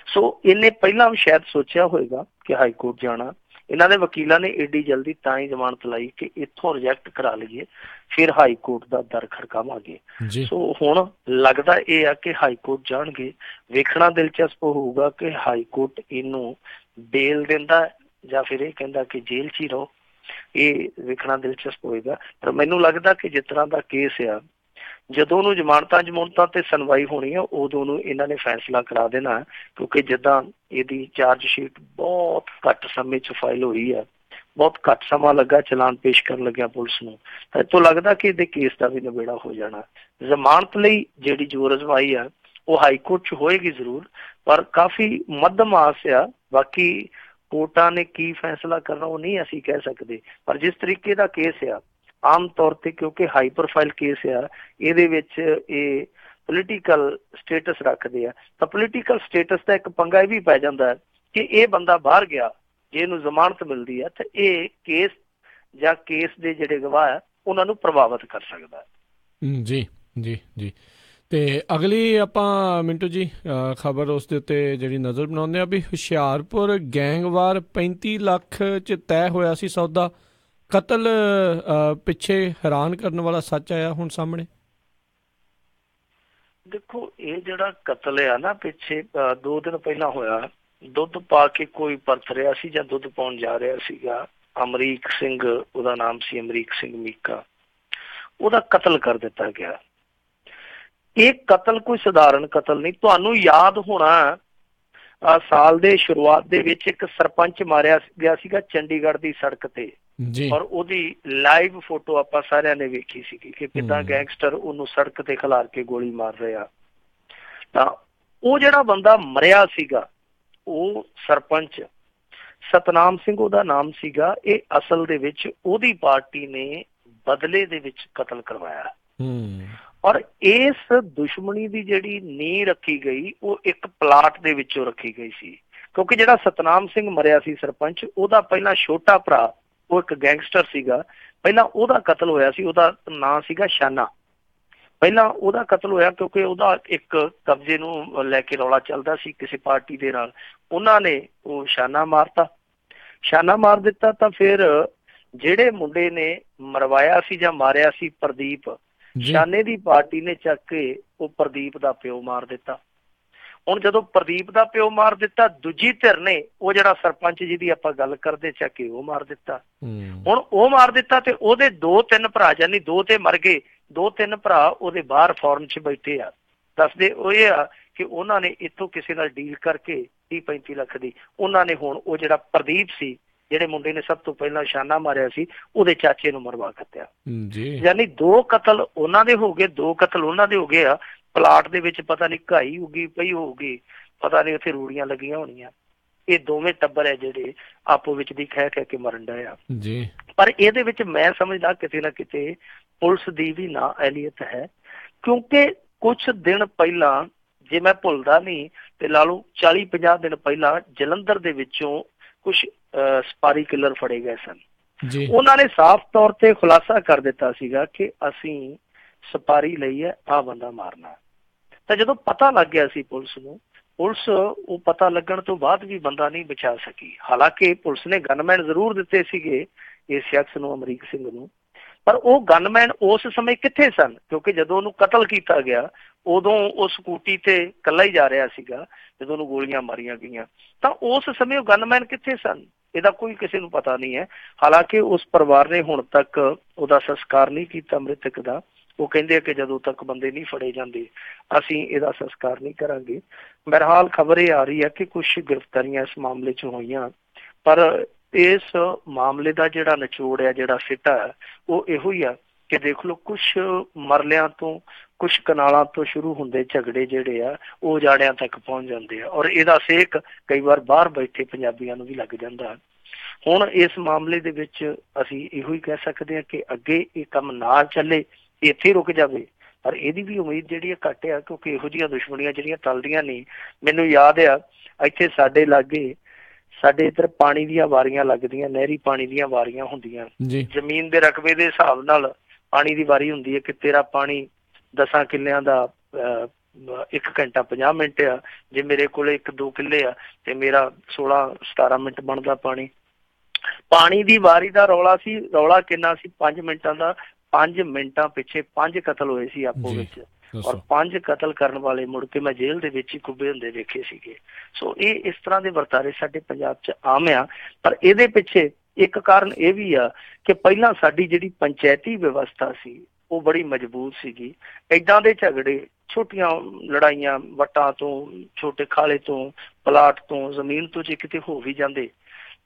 ਸੋ ਇਹਨੇ ਪਹਿਲਾਂ ਵੀ ਸ਼ਾਇਦ ਸੋਚਿਆ ਹੋਏਗਾ ਕਿ ਹਾਈ ਕੋਰਟ ਜਾਣਾ। ਇਹਨਾਂ ਦੇ ਵਕੀਲਾਂ ਨੇ ਏਡੀ ਜਲਦੀ ਤਾਂ ਹੀ ਜ਼ਮਾਨਤ ਲਾਈ ਕਿ ਇੱਥੋਂ ਰਿਜੈਕਟ ਕਰਾ ਲਈਏ, ਫਿਰ ਹਾਈ ਕੋਰਟ ਦਾ ਦਰ ਖੜਕਾਵਾਂਗੇ। ਸੋ ਹੁਣ ਲੱਗਦਾ ਇਹ ਆ ਕਿ ਹਾਈ ਕੋਰਟ ਜਾਣਗੇ। ਵੇਖਣਾ ਦਿਲਚਸਪ ਹੋਊਗਾ ਕਿ ਹਾਈ ਕੋਰਟ ਇਹਨੂੰ ਬੇਲ ਦਿੰਦਾ ਜਾਂ ਫਿਰ ਇਹ ਕਹਿੰਦਾ ਕਿ ਜੇਲ੍ਹ 'ਚ ਹੀ ਰਹੋ। ਇਹ ਵੇਖਣਾ ਦਿਲਚਸਪ ਹੋਏਗਾ। ਪਰ ਮੈਨੂੰ ਲੱਗਦਾ ਕਿ ਜਿਸ ਤਰ੍ਹਾਂ ਦਾ ਕੇਸ ਆ, ਜਦੋਂ ਉਹਨੂੰ ਜ਼ਮਾਨਤਾਂ ਤੇ ਸੁਣਵਾਈ ਹੋਣੀ ਆ, ਉਦੋਂ ਨੂੰ ਇਹਨਾਂ ਨੇ ਫੈਸਲਾ ਕਰਾ ਦੇਣਾ, ਕਿਉਂਕਿ ਜਿੱਦਾਂ ਇਹਦੀ ਚਾਰਜ ਸ਼ੀਟ ਬਹੁਤ ਘੱਟ ਸਮੇਂ 'ਚ ਫਾਈਲ ਹੋਈ ਆ, ਬਹੁਤ ਘੱਟ ਸਮਾਂ ਲੱਗਾ ਚਲਾਨ ਪੇਸ਼ ਕਰਨ ਲੱਗਿਆ ਪੁਲਿਸ ਨੂੰ, ਤਾਂ ਇੱਥੋਂ ਲੱਗਦਾ ਕਿ ਇਹਦੇ ਕੇਸ ਦਾ ਵੀ ਨਿਬੇੜਾ ਹੋ ਜਾਣਾ। ਜ਼ਮਾਨਤ ਲਈ ਜਿਹੜੀ ਜ਼ੋਰ ਅਜ਼ਮਾਈ ਆ ਉਹ ਹਾਈ ਕੋਰਟ 'ਚ ਹੋਏਗੀ ਜ਼ਰੂਰ, ਪਰ ਕਾਫੀ ਮੱਧਮ ਆਸ ਆ। ਬਾਕੀ ਕੋਰਟਾਂ ਨੇ ਕੀ ਫੈਸਲਾ ਕਰਨਾ ਉਹ ਨਹੀਂ ਅਸੀਂ ਕਹਿ ਸਕਦੇ, ਪਰ ਜਿਸ ਤਰੀਕੇ ਦਾ ਕੇਸ ਆ, ਆਮ ਤੌਰ ਤੇ ਕਿਉਂਕਿ ਹਾਈ ਪ੍ਰੋਫਾਈਲ ਕੇਸ ਆ, ਇਹਦੇ ਵਿੱਚ ਇਹ ਪੋਲੀਟੀਕਲ ਸਟੇਟਸ ਰੱਖਦੇ ਆ, ਤਾਂ ਪੋਲੀਟੀਕਲ ਸਟੇਟਸ ਦਾ ਇੱਕ ਪੰਗਾ ਇਹ ਵੀ ਪੈ ਜਾਂਦਾ ਕਿ ਇਹ ਬੰਦਾ ਬਾਹਰ ਗਿਆ ਜੇ ਇਹਨੂੰ ਜ਼ਮਾਨਤ ਮਿਲਦੀ ਹੈ ਤਾਂ ਇਹ ਕੇਸ ਜਾਂ ਕੇਸ ਦੇ ਜਿਹੜੇ ਗਵਾਹ ਹੈ ਉਹਨਾਂ ਨੂੰ ਪ੍ਰਭਾਵਿਤ ਕਰ ਸਕਦਾ ਹੈ। ਜੀ ਜੀ ਜੀ। ਤੇ ਅਗਲੀ ਆਪਾਂ ਮਿੰਟੂ ਜੀ ਖਬਰ ਉਸ ਦੇ ਉੱਤੇ ਜਿਹੜੀ ਨਜ਼ਰ ਬਣਾਉਂਦੇ ਆ ਵੀ ਹੁਸ਼ਿਆਰਪੁਰ ਗੈਂਗਵਾਰ 35 ਲੱਖ 'ਚ ਤੈਅ ਹੋਇਆ ਸੀ ਸੌਦਾ, ਕਤਲ ਪਿੱਛੇ ਹੈਰਾਨ ਕਰਨ ਵਾਲਾ ਸੱਚ ਆਇਆ ਹੁਣ ਸਾਹਮਣੇ। ਦੇਖੋ ਇਹ ਜਿਹੜਾ ਕਤਲ ਆ ਨਾ ਪਿੱਛੇ 2 ਦਿਨ ਪਹਿਲਾਂ ਹੋਇਆ, ਦੁੱਧ ਪਾ ਕੇ ਕੋਈ ਪਰਤ ਰਿਹਾ ਸੀ ਜਾਂ ਦੁੱਧ ਪਾਉਣ ਜਾ ਰਿਹਾ ਸੀਗਾ, ਅਮਰੀਕ ਸਿੰਘ ਉਹਦਾ ਨਾਮ ਸੀ, ਅਮਰੀਕ ਸਿੰਘ ਮੀਕਾ, ਉਹਦਾ ਕਤਲ ਕਰ ਦਿੱਤਾ ਗਿਆ। ਇਹ ਕਤਲ ਕੋਈ ਸਧਾਰਨ ਕਤਲ ਨਹੀਂ। ਤੁਹਾਨੂੰ ਯਾਦ ਹੋਣਾ ਸਾਲ ਦੇ ਸ਼ੁਰੂਆਤ ਦੇ ਵਿੱਚ ਇੱਕ ਸਰਪੰਚ ਮਾਰਿਆ ਗਿਆ ਸੀਗਾ ਚੰਡੀਗੜ੍ਹ ਦੀ ਸੜਕ ਤੇ, ਔਰ ਉਹਦੀ ਲਾਈਵ ਫੋਟੋ ਆਪਾਂ ਸਾਰਿਆਂ ਨੇ ਵੇਖੀ ਸੀਗੀ ਕਿ ਕਿੱਦਾਂ ਗੈਂਗਸਟਰ ਉਹਨੂੰ ਸੜਕ ਤੇ ਖਿਲਾਰ ਕੇ ਗੋਲੀ ਮਾਰ ਰਿਹਾ। ਤਾਂ ਉਹ ਜਿਹੜਾ ਬੰਦਾ ਮਰਿਆ ਸੀਗਾ ਉਹ ਸਰਪੰਚ ਸਤਨਾਮ ਸਿੰਘ ਉਹਦਾ ਨਾਮ ਸੀਗਾ। ਇਹ ਅਸਲ ਦੇ ਵਿੱਚ ਉਹਦੀ ਪਾਰਟੀ ਨੇ ਬਦਲੇ ਦੇ ਵਿੱਚ ਕਤਲ ਕਰਵਾਇਆ। ਔਰ ਇਸ ਦੁਸ਼ਮਣੀ ਦੀ ਜਿਹੜੀ ਨੀਂਹ ਰੱਖੀ ਗਈ ਉਹ ਇੱਕ ਪਲਾਟ ਦੇ ਵਿੱਚੋਂ ਰੱਖੀ ਗਈ ਸੀ, ਕਿਉਂਕਿ ਜਿਹੜਾ ਸਤਨਾਮ ਸਿੰਘ ਮਰਿਆ ਸੀ ਸਰਪੰਚ, ਉਹਦਾ ਪਹਿਲਾਂ ਛੋਟਾ ਭਰਾ ਉਹ ਇੱਕ ਗੈਂਗਸਟਰ ਸੀਗਾ, ਪਹਿਲਾਂ ਉਹਦਾ ਕਤਲ ਹੋਇਆ ਸੀ। ਉਹਦਾ ਨਾਂ ਸੀਗਾ ਸ਼ਾਨਾ। ਪਹਿਲਾਂ ਉਹਦਾ ਕਤਲ ਹੋਇਆ ਕਿਉਂਕਿ ਉਹਦਾ ਇੱਕ ਕਬਜ਼ੇ ਨੂੰ ਲੈ ਕੇ ਰੌਲਾ ਚੱਲਦਾ ਸੀ ਕਿਸੇ ਪਾਰਟੀ ਦੇ ਨਾਲ, ਉਹਨਾਂ ਨੇ ਉਹ ਸ਼ਾਨਾ ਮਾਰਤਾ, ਸ਼ਾਨਾ ਮਾਰ ਦਿੱਤਾ। ਤਾਂ ਫਿਰ ਜਿਹੜੇ ਮੁੰਡੇ ਨੇ ਮਰਵਾਇਆ ਸੀ ਜਾਂ ਮਾਰਿਆ ਸੀ ਪ੍ਰਦੀਪ, ਸ਼ਾਨੇ ਦੀ ਪਾਰਟੀ ਨੇ ਚੱਕ ਕੇ ਉਹ ਪ੍ਰਦੀਪ ਦਾ ਪਿਓ ਮਾਰ ਦਿੱਤਾ। ਹੁਣ ਜਦੋਂ ਪ੍ਰਦੀਪ ਦਾ ਪਿਓ ਮਾਰ ਦਿੱਤਾ, ਦੂਜੀ ਧਿਰ ਨੇ ਉਹ ਜਿਹੜਾ ਸਰਪੰਚ ਜਿਹਦੀ ਆਪਾਂ ਗੱਲ ਕਰਦੇ ਚੱਕ ਕੇ ਉਹ ਮਾਰ ਦਿੱਤਾ। ਹੁਣ ਉਹ ਮਾਰ ਦਿੱਤਾ ਤੇ ਉਹਦੇ 2-3 ਭਰਾ, ਜਾਨੀ 2 ਤੇ ਮਰ ਗਏ, 2-3 ਭਰਾ ਉਹਦੇ ਬਾਹਰ ਫੌਰਨ 'ਚ ਬੈਠੇ ਆ। ਦੱਸਦੇ ਉਹ ਇਹ ਆ ਕਿ ਉਹਨਾਂ ਨੇ ਇੱਥੋਂ ਕਿਸੇ ਨਾਲ ਡੀਲ ਕਰਕੇ 30-35 ਲੱਖ ਦੀ ਉਹਨਾਂ ਨੇ ਹੁਣ ਉਹ ਜਿਹੜਾ ਪ੍ਰਦੀਪ ਸੀ, ਜਿਹੜੇ ਮੁੰਡੇ ਨੇ ਸਭ ਤੋਂ ਪਹਿਲਾਂ ਸ਼ਾਨਾ ਮਾਰਿਆ ਸੀ, ਉਹਦੇ ਚਾਚੇ ਨੂੰ ਮਰਵਾ ਕੱਤਿਆ। ਯਾਨੀ 2 ਕਤਲ ਉਹਨਾਂ ਦੇ ਹੋ ਗਏ, 2 ਕਤਲ ਉਹਨਾਂ ਦੇ ਹੋ ਗਏ ਆ। ਪਲਾਟ ਦੇ ਵਿੱਚ ਪਤਾ ਨਹੀਂ ਘਾਈ ਉੱਗੀ ਪਈ ਹੋਊਗੀ, ਪਤਾ ਨਹੀਂ ਉੱਥੇ ਰੂੜੀਆਂ ਲੱਗੀਆਂ ਹੋਣੀਆਂ। ਇਹ ਦੋਵੇਂ ਟੱਬਰ ਹੈ ਜਿਹੜੇ ਆਪੋ ਵਿੱਚ ਦੀ ਖਹਿ ਕੇ ਮਰਨ ਡਏ ਆ। ਪਰ ਇਹਦੇ ਵਿੱਚ ਮੈਂ ਸਮਝਦਾ ਕਿਤੇ ਨਾ ਕਿਤੇ ਪੁਲਿਸ ਦੀ ਵੀ ਨਾ ਅਹਿਲੀਅਤ ਹੈ, ਕਿਉਂਕਿ ਕੁਛ ਦਿਨ ਪਹਿਲਾਂ, ਜੇ ਮੈਂ ਭੁੱਲਦਾ ਨਹੀਂ ਤੇ ਲਾ ਲਓ 40-50 ਦਿਨ ਪਹਿਲਾਂ, ਜਲੰਧਰ ਦੇ ਵਿੱਚੋਂ ਕੁਛ ਸਪਾਰੀ ਕਿਲਰ ਫੜੇ ਗਏ ਸਨ। ਉਹਨਾਂ ਨੇ ਸਾਫ਼ ਤੌਰ ਤੇ ਖੁਲਾਸਾ ਕਰ ਦਿੱਤਾ ਸੀਗਾ ਕਿ ਅਸੀਂ ਸਪਾਰੀ ਲਈ ਹੈ, ਆਹ ਬੰਦਾ ਮਾਰਨਾ। ਤਾਂ ਜਦੋਂ ਪਤਾ ਲੱਗ ਗਿਆ ਸੀ ਪੁਲਿਸ ਨੂੰ, ਪੁਲਿਸ ਉਹ ਪਤਾ ਲੱਗਣ ਤੋਂ ਬਾਅਦ ਵੀ ਬੰਦਾ ਨਹੀਂ ਬਚਾ ਸਕੀ। ਹਾਲਾਂਕਿ ਪੁਲਿਸ ਨੇ ਗਨਮੈਨ ਜ਼ਰੂਰ ਦਿੱਤੇ ਸੀਗੇ ਇਸ ਸ਼ਖਸ ਨੂੰ, ਅਮਰੀਕ ਸਿੰਘ ਨੂੰ, ਪਰ ਉਹ ਗਨਮੈਨ ਉਸ ਸਮੇਂ ਕਿੱਥੇ ਸਨ? ਕਿਉਂਕਿ ਜਦੋਂ ਉਹਨੂੰ ਕਤਲ ਕੀਤਾ ਗਿਆ ਉਦੋਂ ਉਹ ਸਕੂਟੀ ਤੇ ਇਕੱਲਾ ਹੀ ਜਾ ਰਿਹਾ ਸੀਗਾ ਜਦੋਂ ਉਹਨੂੰ ਗੋਲੀਆਂ ਮਾਰੀਆਂ ਗਈਆਂ। ਤਾਂ ਉਸ ਸਮੇਂ ਉਹ ਗਨਮੈਨ ਕਿੱਥੇ ਸਨ? ਇਹਦਾ ਕੋਈ ਕਿਸੇ ਨੂੰ ਪਤਾ ਨਹੀਂ ਹੈ। ਹਾਲਾਂਕਿ ਉਸ ਪਰਿਵਾਰ ਨੇ ਹੁਣ ਤੱਕ ਉਹਦਾ ਸੰਸਕਾਰ ਨਹੀਂ ਕੀਤਾ ਮ੍ਰਿਤਕ ਦਾ। ਉਹ ਕਹਿੰਦੇ ਕਿ ਜਦੋਂ ਤੱਕ ਬੰਦੇ ਨਹੀਂ ਫੜੇ ਜਾਂਦੇ ਅਸੀਂ ਇਹਦਾ ਸੰਸਕਾਰ ਨਹੀਂ ਕਰਾਂਗੇ। ਬਹਰਹਾਲ ਖਬਰ ਇਹ ਆ ਰਹੀ ਹੈ ਕਿ ਕੁਛ ਗ੍ਰਿਫਤਾਰੀਆਂ ਇਸ ਮਾਮਲੇ 'ਚ ਹੋਈਆਂ, ਪਰ ਇਸ ਮਾਮਲੇ ਦਾ ਜਿਹੜਾ ਨਿਚੋੜ ਹੈ, ਜਿਹੜਾ ਸਿੱਟਾ ਹੈ, ਉਹ ਇਹੋ ਹੀ ਆ ਕਿ ਦੇਖ ਲਓ ਕੁਛ ਮਰਲਿਆਂ ਤੋਂ, ਕੁਛ ਕਨਾਲਾਂ ਤੋਂ ਸ਼ੁਰੂ ਹੁੰਦੇ ਝਗੜੇ ਜਿਹੜੇ ਆ ਉਹ ਜਾੜਿਆਂ ਤੱਕ ਪਹੁੰਚ ਜਾਂਦੇ ਆ, ਔਰ ਇਹਦਾ ਸੇਕ ਕਈ ਵਾਰ ਬਾਹਰ ਬੈਠੇ ਪੰਜਾਬੀਆਂ ਨੂੰ ਵੀ ਲੱਗ ਜਾਂਦਾ। ਹੁਣ ਇਸ ਮਾਮਲੇ ਦੇ ਵਿੱਚ ਅਸੀਂ ਇਹੋ ਹੀ ਕਹਿ ਸਕਦੇ ਹਾਂ ਕਿ ਅੱਗੇ ਇਹ ਕੰਮ ਨਾ ਚੱਲੇ, ਇੱਥੇ ਰੁਕ ਜਾਵੇ। ਪਰ ਇਹਦੀ ਵੀ ਉਮੀਦ ਜਿਹੜੀ ਹੈ ਘੱਟ ਆ, ਕਿਉਂਕਿ ਇਹੋ ਜਿਹੀਆਂ ਦੁਸ਼ਮਣੀਆਂ ਜਿਹੜੀਆਂ ਟਲਦੀਆਂ ਨਹੀਂ। ਮੈਨੂੰ ਯਾਦ ਆ ਇੱਥੇ ਸਾਡੇ ਲਾਗੇ, ਸਾਡੇ ਇੱਧਰ ਪਾਣੀ ਦੀਆਂ ਵਾਰੀਆਂ ਲੱਗਦੀਆਂ, ਨਹਿਰੀ ਪਾਣੀ ਦੀਆਂ ਵਾਰੀਆਂ ਹੁੰਦੀਆਂ, ਜ਼ਮੀਨ ਦੇ ਰਕਬੇ ਦੇ ਹਿਸਾਬ ਨਾਲ ਪਾਣੀ ਦੀ ਵਾਰੀ ਹੁੰਦੀ ਹੈ ਕਿ ਤੇਰਾ ਪਾਣੀ 10 ਕਿੱਲਿਆਂ ਦਾ 1 ਘੰਟਾ 50 ਮਿੰਟ ਆ, ਜੇ ਮੇਰੇ ਕੋਲ 1-2 ਕਿੱਲੇ ਆ ਤੇ ਮੇਰਾ 16-17 ਮਿੰਟ ਬਣਦਾ ਪਾਣੀ। ਪਾਣੀ ਦੀ ਵਾਰੀ ਦਾ ਰੌਲਾ ਸੀ। ਰੌਲਾ ਕਿੰਨਾ ਸੀ? 5 ਮਿੰਟਾਂ ਦਾ। 5 ਮਿੰਟਾਂ ਪਿੱਛੇ 5 ਕਤਲ ਹੋਏ ਸੀ ਆਪੋ ਵਿੱਚ, ਔਰ 5 ਕਤਲ ਕਰਨ ਵਾਲੇ ਮੁੜ ਕੇ ਮੈਂ ਜੇਲ੍ਹ ਦੇ ਵਿੱਚ ਹੀ ਕੁੱਬੇ ਹੁੰਦੇ ਵੇਖੇ ਸੀਗੇ। ਸੋ ਇਹ ਇਸ ਤਰ੍ਹਾਂ ਦੇ ਵਰਤਾਰੇ ਸਾਡੇ ਪੰਜਾਬ 'ਚ ਆਮ ਆ। ਪਰ ਇਹਦੇ ਪਿੱਛੇ ਇੱਕ ਕਾਰਨ ਇਹ ਵੀ ਆ ਕਿ ਪਹਿਲਾਂ ਸਾਡੀ ਜਿਹੜੀ ਪੰਚਾਇਤੀ ਵਿਵਸਥਾ ਸੀ ਉਹ ਬੜੀ ਮਜ਼ਬੂਤ ਸੀਗੀ। ਏਦਾਂ ਦੇ ਝਗੜੇ, ਛੋਟੀਆਂ ਲੜਾਈਆਂ ਵੱਟਾਂ ਤੋਂ, ਛੋਟੇ ਖਾਲੇ ਤੋਂ, ਪਲਾਟ ਤੋਂ, ਜ਼ਮੀਨ ਤੋਂ ਜੇ ਕਿਤੇ ਹੋ ਵੀ ਜਾਂਦੇ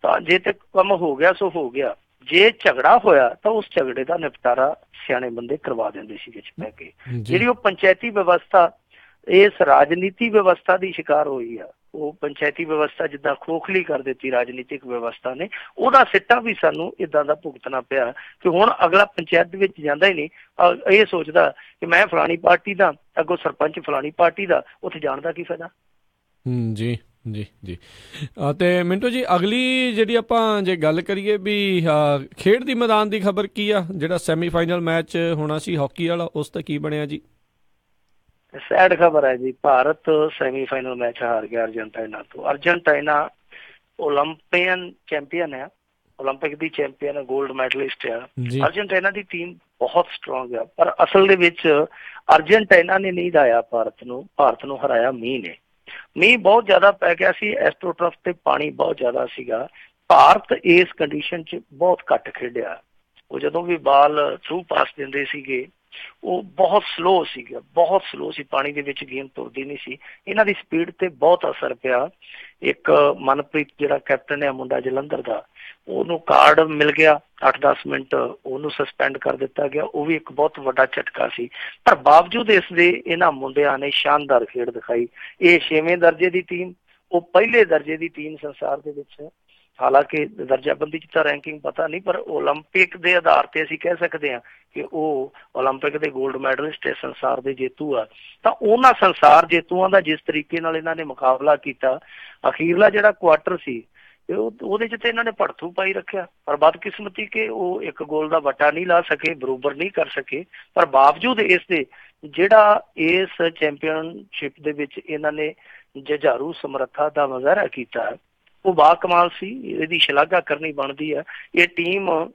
ਤਾਂ ਜੇ ਤੇ ਕੰਮ ਹੋ ਗਿਆ ਸੋ ਹੋ ਗਿਆ। ਜੇ ਝਗੜਾ ਹੋਇਆ ਤਾਂ ਉਸ ਝਗੜੇ ਦਾ ਨਿਪਟਾਰਾ ਸਿਆਣੇ ਬੰਦੇ ਕਰਵਾ ਦਿੰਦੇ ਸੀ ਵਿੱਚ ਬਹਿ ਕੇ। ਜਿਹੜੀ ਉਹ ਪੰਚਾਇਤੀ ਵਿਵਸਥਾ ਇਸ ਰਾਜਨੀਤੀ ਵਿਵਸਥਾ ਦੀ ਸ਼ਿਕਾਰ ਹੋਈ ਆ, ਉਹ ਪੰਚਾਇਤੀ ਵਿਵਸਥਾ ਜਿੱਦਾਂ ਖੋਖਲੀ ਕਰ ਦਿੱਤੀ ਰਾਜਨੀਤਿਕ ਵਿਵਸਥਾ ਨੇ, ਉਹਦਾ ਸਿੱਟਾ ਵੀ ਸਾਨੂੰ ਏਦਾਂ ਦਾ ਭੁਗਤਣਾ ਪਿਆ ਕਿ ਹੁਣ ਅਗਲਾ ਪੰਚਾਇਤ ਦੇ ਵਿੱਚ ਜਾਂਦਾ ਹੀ ਨਹੀਂ, ਇਹ ਸੋਚਦਾ ਕਿ ਮੈਂ ਫਲਾਣੀ ਪਾਰਟੀ ਦਾ, ਅੱਗੋਂ ਸਰਪੰਚ ਫਲਾਣੀ ਪਾਰਟੀ ਦਾ, ਉੱਥੇ ਜਾਣ ਦਾ ਕੀ ਫਾਇਦਾ। ਜੀ ਜੀ ਜੀ। ਤੇ ਮਿੰਟੂ ਜੀ, ਅਗਲੀ ਜਿਹੜੀ ਆਪਾਂ ਜੇ ਗੱਲ ਕਰੀਏ ਵੀ ਖੇਡ ਦੀ ਮੈਦਾਨ ਦੀ ਖਬਰ ਕੀ ਆ? ਜਿਹੜਾ ਸੈਮੀਫਾਈਨਲ ਮੈਚ ਹੋਣਾ ਸੀ ਹਾਕੀ ਵਾਲਾ, ਉਸ ਦਾ ਕੀ ਬਣਿਆ ਜੀ? ਸੈਡ ਖਬਰ ਹੈ ਜੀ, ਭਾਰਤ ਸੈਮੀਫਾਈਨਲ ਮੈਚ ਹਾਰ ਗਿਆ ਅਰਜਨਟਾਈਨਾ ਤੋਂ। ਅਰਜਨਟਾਈਨਾ ਓਲੰਪੀਅਨ ਚੈਂਪੀਅਨ ਹੈ, ਓਲੰਪਿਕ ਦੀ ਚੈਂਪੀਅਨ, ਗੋਲਡ ਮੈਡਲਿਸਟ ਆ। ਅਰਜਨਟਾਈਨਾ ਦੀ ਟੀਮ ਬਹੁਤ ਸਟਰੋਂਗ ਆ, ਪਰ ਅਸਲ ਦੇ ਵਿੱਚ ਅਰਜਨਟਾਈਨਾ ਨੇ ਨਹੀਂ ਹਰਾਇਆ ਭਾਰਤ ਨੂੰ ਹਰਾਇਆ ਮੀਂਹ ਨੇ। ਮੀਂਹ ਬਹੁਤ ਜ਼ਿਆਦਾ ਪੈ ਗਿਆ ਸੀ, ਐਸਟ੍ਰੋਟਰਫ ਤੇ ਪਾਣੀ ਬਹੁਤ ਜ਼ਿਆਦਾ ਸੀਗਾ। ਭਾਰਤ ਇਸ ਕੰਡੀਸ਼ਨ 'ਚ ਬਹੁਤ ਘੱਟ ਖੇਡਿਆ। ਉਹ ਜਦੋਂ ਵੀ ਬਾਲ ਥਰੂ ਪਾਸ ਦਿੰਦੇ ਸੀਗੇ ਉਹ ਬਹੁਤ ਸਲੋ ਸੀ, ਪਾਣੀ ਦੇ ਵਿੱਚ ਗੇਮ ਤੁਰਦੀ ਨਹੀਂ ਸੀ। ਇਹਨਾਂ ਦੀ ਸਪੀਡ ਤੇ ਬਹੁਤ ਅਸਰ ਪਿਆ। ਇੱਕ ਮਨਪ੍ਰੀਤ ਜਿਹੜਾ ਕੈਪਟਨ ਹੈ ਮੁੰਡਾ ਜਲੰਧਰ ਦਾ, ਉਹਨੂੰ ਕਾਰਡ ਮਿਲ ਗਿਆ, 8-10 ਮਿੰਟ ਉਹਨੂੰ ਸਸਪੈਂਡ ਕਰ ਦਿੱਤਾ ਗਿਆ। ਉਹ ਵੀ ਇੱਕ ਬਹੁਤ ਵੱਡਾ ਝਟਕਾ ਸੀ, ਪਰ ਬਾਵਜੂਦ ਇਸ ਦੇ ਇਹਨਾਂ ਮੁੰਡਿਆਂ ਨੇ ਸ਼ਾਨਦਾਰ ਖੇਡ ਦਿਖਾਈ। ਇਹ 6ਵੇਂ ਦਰਜੇ ਦੀ ਟੀਮ, ਉਹ ਪਹਿਲੇ ਦਰਜੇ ਦੀ ਟੀਮ ਸੰਸਾਰ ਦੇ ਵਿੱਚ। ਹਾਲਾਂਕਿ ਦਰਜਾਬੰਦੀ 'ਚ ਤਾਂ ਰੈਂਕਿੰਗ ਪਤਾ ਨਹੀਂ, ਪਰ ਓਲੰਪਿਕ ਦੇ ਆਧਾਰ ਤੇ ਅਸੀਂ ਕਹਿ ਸਕਦੇ ਹਾਂ ਕਿ ਉਹ ਓਲੰਪਿਕ ਦੇ ਗੋਲਡ ਮੈਡਲਿਸਟ, ਸੰਸਾਰ ਦੇ ਜੇਤੂ ਆ। ਤਾਂ ਉਹਨਾਂ ਸੰਸਾਰ ਜੇਤੂਆਂ ਦਾ ਜਿਸ ਤਰੀਕੇ ਨਾਲ ਇਹਨਾਂ ਨੇ ਮੁਕਾਬਲਾ ਕੀਤਾ, ਅਖੀਰਲਾ ਜਿਹੜਾ ਕੁਆਟਰ ਸੀ ਉਹਦੇ 'ਚ ਤੇ ਇਹਨਾਂ ਨੇ ਭੜਥੂ ਪਾਈ ਰੱਖਿਆ। ਪਰ ਬਦਕਿਸਮਤੀ ਕਿ ਉਹ ਇੱਕ ਗੋਲ ਦਾ ਵੱਟਾ ਨਹੀਂ ਲਾ ਸਕੇ, ਬਰੋਬਰ ਨਹੀਂ ਕਰ ਸਕੇ। ਪਰ ਬਾਵਜੂਦ ਇਸ ਦੇ ਜਿਹੜਾ ਇਸ ਚੈਂਪੀਅਨਸ਼ਿਪ ਦੇ ਵਿੱਚ ਇਹਨਾਂ ਨੇ ਜੁਝਾਰੂ ਸਮਰੱਥਾ ਦਾ ਮੁਜ਼ਾਹਰਾ ਕੀਤਾ, ਉਹ ਬਾ ਕਮਾਲ ਸੀ। ਇਹਦੀ ਸ਼ਲਾਘਾ ਕਰਨੀ ਬਣਦੀ ਹੈ। ਇਹ ਟੀਮ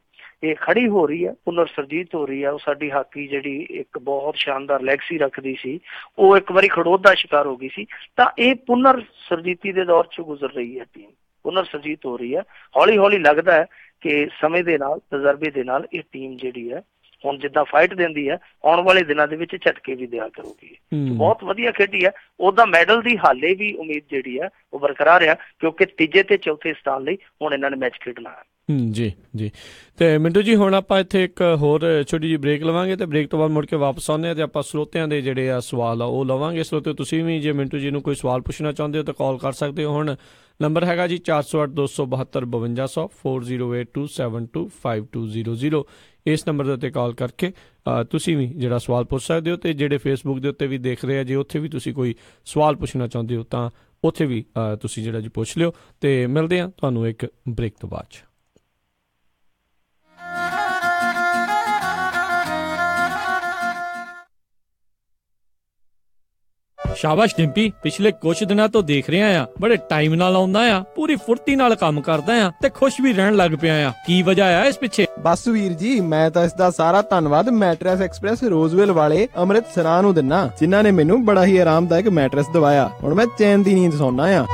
ਇਹ ਖੜੀ ਹੋ ਰਹੀ ਹੈ, ਪੁਨਰ ਸਰਜੀਤ ਹੋ ਰਹੀ ਹੈ। ਉਹ ਸਾਡੀ ਹਾਕੀ ਜਿਹੜੀ ਇੱਕ ਬਹੁਤ ਸ਼ਾਨਦਾਰ ਲੈਗਸੀ ਰੱਖਦੀ ਸੀ, ਉਹ ਇੱਕ ਵਾਰੀ ਖੜੋਤ ਦਾ ਸ਼ਿਕਾਰ ਹੋ ਗਈ ਸੀ। ਤਾਂ ਇਹ ਪੁਨਰ ਸਰਜੀਤੀ ਦੇ ਦੌਰ 'ਚ ਗੁਜ਼ਰ ਰਹੀ ਹੈ ਟੀਮ, ਪੁਨਰ ਸਰਜੀਤ ਹੋ ਰਹੀ ਹੈ। ਹੌਲੀ ਹੌਲੀ ਲੱਗਦਾ ਹੈ ਕਿ ਸਮੇਂ ਦੇ ਨਾਲ, ਤਜਰਬੇ ਦੇ ਨਾਲ ਇਹ ਟੀਮ ਜਿਹੜੀ ਹੈ ਹੁਣ ਜਿੱਦਾਂ ਫਾਈਟ ਦਿੰਦੀ ਹੈ, ਆਉਣ ਵਾਲੇ ਦਿਨਾਂ ਦੇ ਵਿੱਚ ਝਟਕੇ ਵੀ ਦਿਆ ਕਰੂਗੀ। ਬਹੁਤ ਵਧੀਆ ਖੇਡੀ ਹੈ। ਉਹਦਾ ਮੈਡਲ ਦੀ ਹਾਲੇ ਵੀ ਉਮੀਦ ਜਿਹੜੀ ਹੈ ਉਹ ਬਰਕਰਾਰ ਆ, ਕਿਉਂਕਿ ਤੀਜੇ ਤੇ ਚੌਥੇ ਸਥਾਨ ਲਈ ਹੁਣ ਇਹਨਾਂ ਨੇ ਮੈਚ ਖੇਡਣਾ ਹੈ। ਜੀ ਜੀ। ਤੇ ਮਿੰਟੂ ਜੀ, ਹੁਣ ਆਪਾਂ ਇੱਥੇ ਇੱਕ ਹੋਰ ਛੋਟੀ ਜਿਹੀ ਬ੍ਰੇਕ ਲਵਾਂਗੇ ਤੇ ਬ੍ਰੇਕ ਤੋਂ ਬਾਅਦ ਮੁੜ ਕੇ ਵਾਪਸ ਆਉਂਦੇ ਹਾਂ ਤੇ ਆਪਾਂ ਸਰੋਤਿਆਂ ਦੇ ਜਿਹੜੇ ਆ ਸਵਾਲ ਆ ਉਹ ਲਵਾਂਗੇ। ਸਰੋਤੇ ਤੁਸੀਂ ਵੀ ਜੇ ਮਿੰਟੂ ਜੀ ਨੂੰ ਕੋਈ ਸਵਾਲ ਪੁੱਛਣਾ ਚਾਹੁੰਦੇ ਹੋ ਤਾਂ ਕਾਲ ਕਰ ਸਕਦੇ ਹੋ। ਹੁਣ ਨੰਬਰ ਹੈਗਾ ਜੀ 408-272-5200 4082725200। ਇਸ ਨੰਬਰ ਦੇ ਉੱਤੇ ਕਾਲ ਕਰਕੇ ਤੁਸੀਂ ਵੀ ਜਿਹੜਾ ਸਵਾਲ ਪੁੱਛ ਸਕਦੇ ਹੋ। ਤੇ ਜਿਹੜੇ ਫੇਸਬੁੱਕ ਦੇ ਉੱਤੇ ਵੀ ਦੇਖ ਰਹੇ ਆ, ਜੇ ਉੱਥੇ ਵੀ ਤੁਸੀਂ ਕੋਈ ਸਵਾਲ ਪੁੱਛਣਾ ਚਾਹੁੰਦੇ ਹੋ ਤਾਂ ਉੱਥੇ ਵੀ ਤੁਸੀਂ ਜਿਹੜਾ ਜੀ ਪੁੱਛ ਲਿਓ। ਤੇ ਮਿਲਦੇ ਹਾਂ ਤੁਹਾਨੂੰ ਇੱਕ ਬ੍ਰੇਕ ਤੋਂ ਬਾਅਦ 'ਚ। ਸ਼ਾਬਾਸ਼ ਡਿੰਪੀ, ਪਿਛਲੇ ਕੁਝ ਦਿਨਾਂ ਤੋਂ ਦੇਖ ਰਿਹਾ ਆ, ਬੜੇ ਟਾਈਮ ਨਾਲ ਆਉਂਦਾ ਆ, ਪੂਰੀ ਫੁਰਤੀ ਨਾਲ ਕੰਮ ਕਰਦਾ ਆ ਤੇ ਖੁਸ਼ ਵੀ ਰਹਿਣ ਲੱਗ ਪਿਆ ਆ। ਕੀ ਵਜ੍ਹਾ ਆ ਇਸ ਪਿੱਛੇ? ਬਸ ਵੀਰ ਜੀ, ਮੈਂ ਤਾਂ ਇਸ ਦਾ ਸਾਰਾ ਧੰਨਵਾਦ ਮੈਟਰੈਸ ਐਕਸਪ੍ਰੈਸ ਰੋਜ਼ਵਿਲ ਵਾਲੇ ਅੰਮ੍ਰਿਤਸਰਾਂ ਨੂੰ ਦਿੰਨਾ, ਜਿਨ੍ਹਾਂ ਨੇ ਮੈਨੂੰ ਬੜਾ ਹੀ ਆਰਾਮਦਾਇਕ ਮੈਟਰੈਸ ਦਵਾਇਆ। ਹੁਣ ਮੈਂ ਚੈਨ ਦੀ ਨੀਂਦ ਸੌਣਾ ਆ।